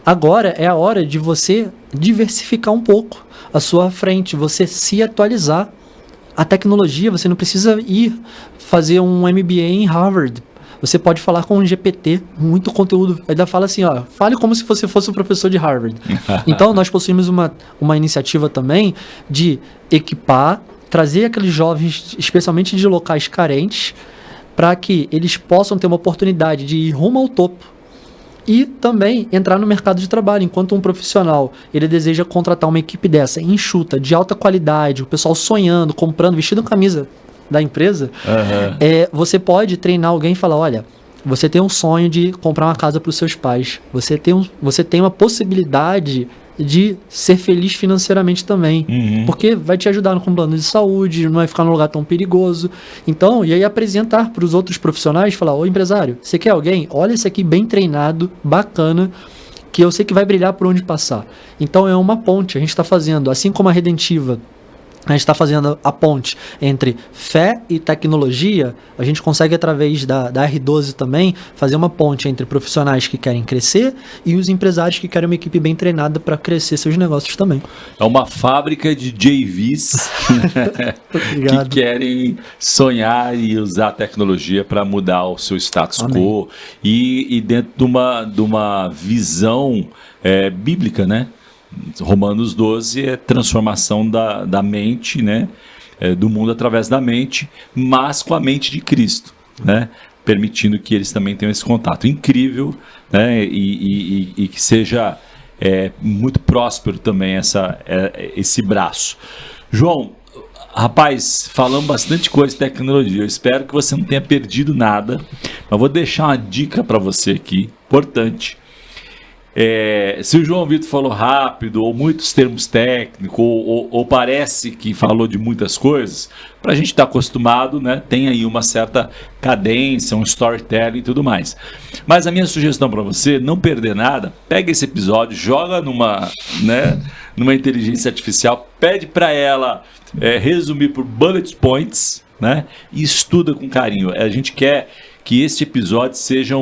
agora é a hora de você diversificar um pouco a sua frente, você se atualizar. A tecnologia, você não precisa ir fazer um MBA em Harvard. Você pode falar com um GPT, muito conteúdo. Ainda fala assim, ó, fale como se você fosse um professor de Harvard. Então, nós possuímos uma iniciativa também de equipar, trazer aqueles jovens, especialmente de locais carentes, para que eles possam ter uma oportunidade de ir rumo ao topo e também entrar no mercado de trabalho. Enquanto um profissional ele deseja contratar uma equipe dessa, enxuta, de alta qualidade, o pessoal sonhando, comprando, vestindo camisa da empresa, você pode treinar alguém e falar, olha, você tem um sonho de comprar uma casa para os seus pais, você tem uma possibilidade de ser feliz financeiramente também, porque vai te ajudar com plano de saúde, não vai ficar num lugar tão perigoso. Então, e aí apresentar para os outros profissionais, falar, ô empresário, você quer alguém? Olha esse aqui bem treinado, bacana, que eu sei que vai brilhar por onde passar. Então é uma ponte, a gente está fazendo, assim como a Redentiva, a gente está fazendo a ponte entre fé e tecnologia, a gente consegue, através da R12 também, fazer uma ponte entre profissionais que querem crescer e os empresários que querem uma equipe bem treinada para crescer seus negócios também. É uma fábrica de JVs que querem sonhar e usar a tecnologia para mudar o seu status quo e dentro de uma visão bíblica, né? Romanos 12 é transformação da mente, né? Do mundo através da mente, mas com a mente de Cristo, né? Permitindo que eles também tenham esse contato incrível, né? E que seja muito próspero também esse braço. João, rapaz, falamos bastante coisa de tecnologia, eu espero que você não tenha perdido nada, mas vou deixar uma dica para você aqui, importante. Se o João Vitor falou rápido, ou muitos termos técnicos, ou parece que falou de muitas coisas, para a gente estar acostumado, né, tem aí uma certa cadência, um storytelling e tudo mais. Mas a minha sugestão para você, não perder nada, pega esse episódio, joga numa inteligência artificial, pede para ela resumir por bullet points, né, e estuda com carinho. A gente quer que este episódio seja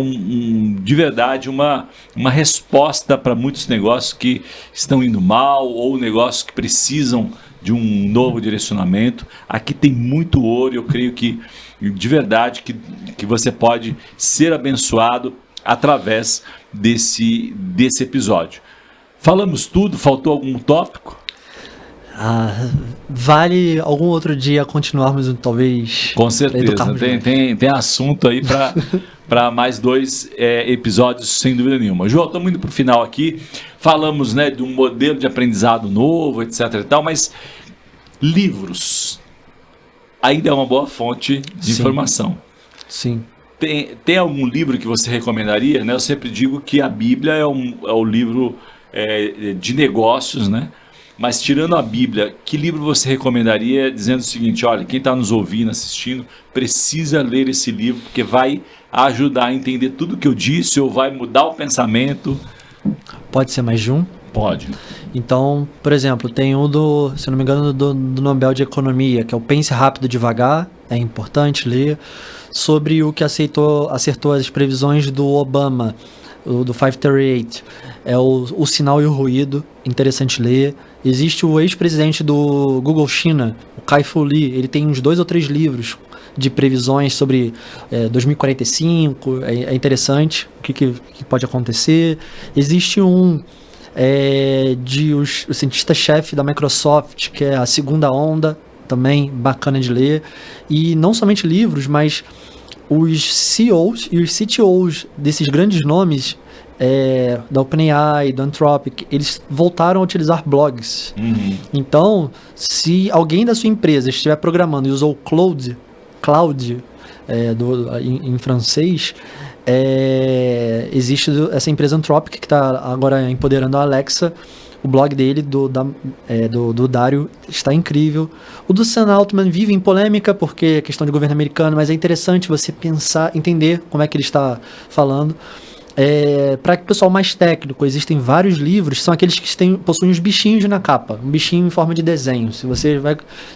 de verdade uma resposta para muitos negócios que estão indo mal ou negócios que precisam de um novo direcionamento. Aqui tem muito ouro e eu creio que, de verdade, que você pode ser abençoado através desse episódio. Falamos tudo? Faltou algum tópico? Vale algum outro dia continuarmos, talvez. Com certeza, tem assunto aí para mais 2 episódios, sem dúvida nenhuma. João, estamos indo para o final aqui. Falamos, né, de um modelo de aprendizado novo, etc. e tal, mas livros. ainda é uma boa fonte de Sim. informação. Sim. Tem algum livro que você recomendaria? Né? Eu sempre digo que a Bíblia é o livro de negócios, né? Mas tirando a Bíblia, que livro você recomendaria dizendo o seguinte, olha, quem está nos ouvindo, assistindo, precisa ler esse livro, porque vai ajudar a entender tudo que eu disse ou vai mudar o pensamento? Pode ser mais de um? Pode. Então, por exemplo, tem um se eu não me engano, do Nobel de Economia, que é o Pense Rápido Devagar, é importante ler, sobre o que acertou as previsões do Obama, do 538, é o Sinal e o Ruído, interessante ler. Existe o ex-presidente do Google China, o Kai-Fu Lee, ele tem uns 2 ou 3 livros de previsões sobre 2045, é interessante o que pode acontecer. Existe o cientista-chefe da Microsoft, que é a Segunda Onda, também bacana de ler. E não somente livros, mas os CEOs e os CTOs desses grandes nomes, da OpenAI, do Anthropic, eles voltaram a utilizar blogs. Uhum. Então, se alguém da sua empresa estiver programando e usou Cloud em francês, existe essa empresa Anthropic que está agora empoderando a Alexa. O blog dele, do Dário, está incrível. O do Sam Altman vive em polêmica porque é questão de governo americano, mas é interessante você pensar, entender como é que ele está falando. Para o pessoal mais técnico, existem vários livros, são aqueles que possuem os bichinhos na capa, um bichinho em forma de desenho.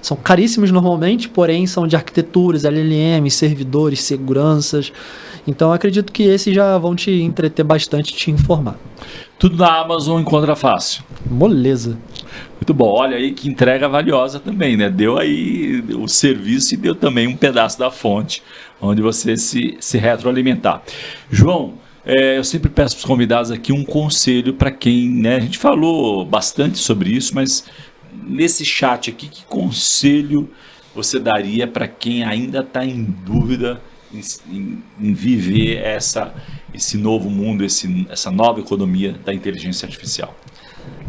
São caríssimos normalmente, porém são de arquiteturas, LLM, servidores, seguranças. Então acredito que esses já vão te entreter bastante e te informar. Tudo na Amazon encontra fácil. Moleza. Muito bom, olha aí que entrega valiosa também, né? Deu aí o serviço e deu também um pedaço da fonte, onde você se retroalimentar. João, eu sempre peço para os convidados aqui um conselho para quem, né? A gente falou bastante sobre isso, mas nesse chat aqui, que conselho você daria para quem ainda está em dúvida em viver esse novo mundo, essa nova economia da inteligência artificial?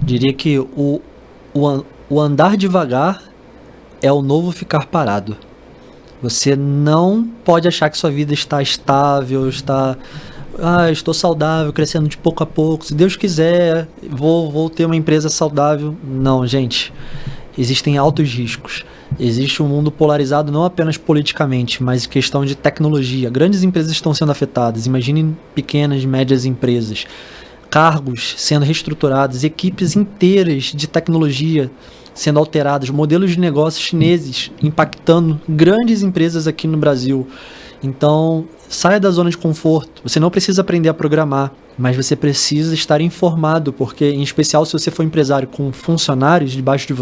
Diria que o andar devagar é o novo ficar parado. Você não pode achar que sua vida está estável, estou saudável, crescendo de pouco a pouco. Se Deus quiser, vou ter uma empresa saudável. Não, gente. Existem altos riscos. Existe um mundo polarizado não apenas politicamente, mas em questão de tecnologia. Grandes empresas estão sendo afetadas. Imaginem pequenas e médias empresas. Cargos sendo reestruturados, equipes inteiras de tecnologia sendo alteradas, modelos de negócios chineses impactando grandes empresas aqui no Brasil. Então, saia da zona de conforto. Você não precisa aprender a programar, mas você precisa estar informado, porque, em especial, se você for empresário com funcionários debaixo de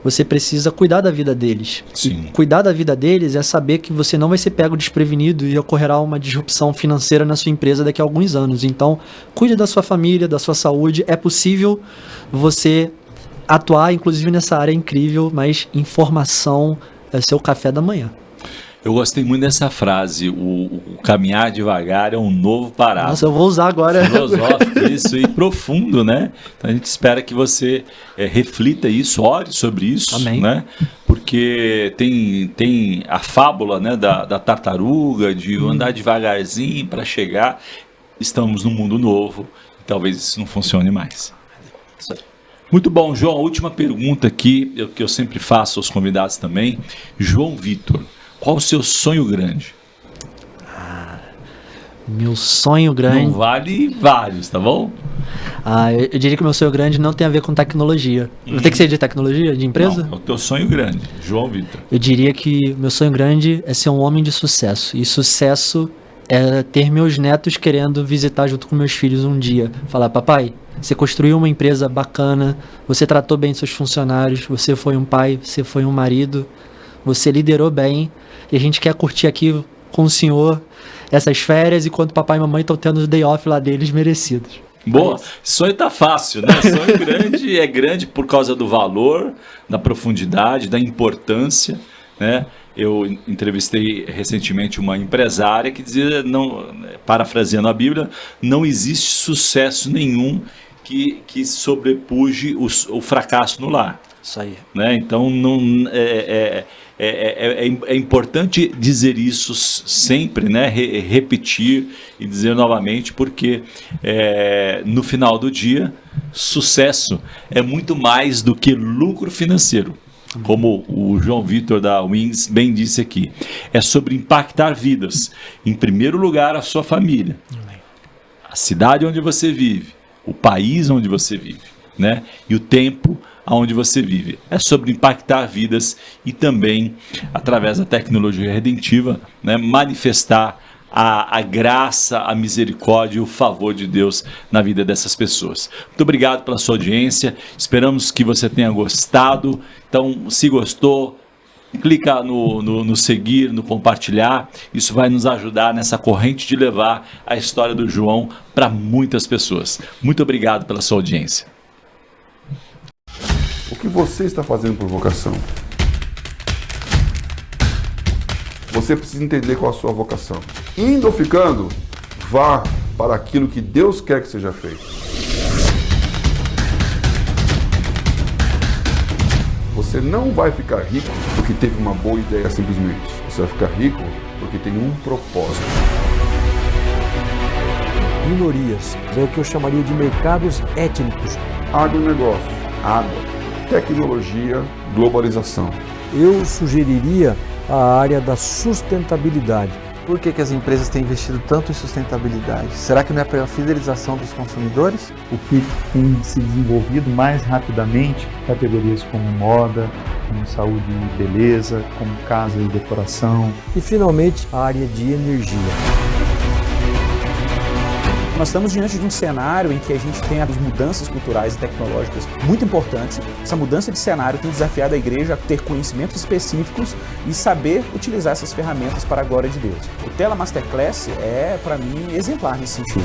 você precisa cuidar da vida deles. Sim. E cuidar da vida deles é saber que você não vai ser pego desprevenido e ocorrerá uma disrupção financeira na sua empresa daqui a alguns anos. Então, cuide da sua família, da sua saúde. É possível você atuar, inclusive, nessa área incrível, mas informação é seu café da manhã. Eu gostei muito dessa frase, o caminhar devagar é um novo parar. Nossa, eu vou usar agora. Filosófico isso e profundo, né? Então a gente espera que você reflita isso, ore sobre isso. Amém. Né? Porque tem a fábula, né, da tartaruga, de andar devagarzinho para chegar. Estamos num mundo novo, talvez isso não funcione mais. Isso aí. Muito bom, João. A última pergunta aqui, que eu sempre faço aos convidados também. João Vitor, qual o seu sonho grande? Meu sonho grande... Não vale vários, tá bom? Eu diria que o meu sonho grande não tem a ver com tecnologia. Tem que ser de tecnologia, de empresa? Não, é o teu sonho grande, João Vitor. Eu diria que meu sonho grande é ser um homem de sucesso. E sucesso é ter meus netos querendo visitar junto com meus filhos um dia. Falar, papai, você construiu uma empresa bacana, você tratou bem seus funcionários, você foi um pai, você foi um marido, você liderou bem, e a gente quer curtir aqui com o senhor essas férias, enquanto papai e mamãe estão tendo os day off lá deles merecidos. Boa, sonho tá fácil, né? Sonho grande é grande por causa do valor, da profundidade, da importância, né? Eu entrevistei recentemente uma empresária que dizia, parafraseando a Bíblia, não existe sucesso nenhum que sobrepuje o fracasso no lar. Isso aí. Né? Então, é importante dizer isso sempre, né? Repetir e dizer novamente, porque no final do dia, sucesso é muito mais do que lucro financeiro. Como o João Vitor da Wings bem disse aqui. É sobre impactar vidas. Em primeiro lugar, a sua família. A cidade onde você vive. O país onde você vive. Né? E o tempo onde você vive. É sobre impactar vidas e também, através da tecnologia redentiva, né, manifestar a graça, a misericórdia e o favor de Deus na vida dessas pessoas. Muito obrigado pela sua audiência. Esperamos que você tenha gostado. Então, se gostou, clica no seguir, no compartilhar. Isso vai nos ajudar nessa corrente de levar a história do João para muitas pessoas. Muito obrigado pela sua audiência. O que você está fazendo por vocação? Você precisa entender qual a sua vocação. Indo ou ficando, vá para aquilo que Deus quer que seja feito. Você não vai ficar rico porque teve uma boa ideia simplesmente. Você vai ficar rico porque tem um propósito. Minorias, é o que eu chamaria de mercados étnicos. Agronegócio, água, tecnologia, globalização. Eu sugeriria a área da sustentabilidade. Por que as empresas têm investido tanto em sustentabilidade? Será que não é pela fidelização dos consumidores? O que tem se desenvolvido mais rapidamente, categorias como moda, como saúde e beleza, como casa e decoração. E, finalmente, a área de energia. Nós estamos diante de um cenário em que a gente tem as mudanças culturais e tecnológicas muito importantes. Essa mudança de cenário tem desafiado a igreja a ter conhecimentos específicos e saber utilizar essas ferramentas para a glória de Deus. O Tela Masterclass é, para mim, exemplar nesse sentido.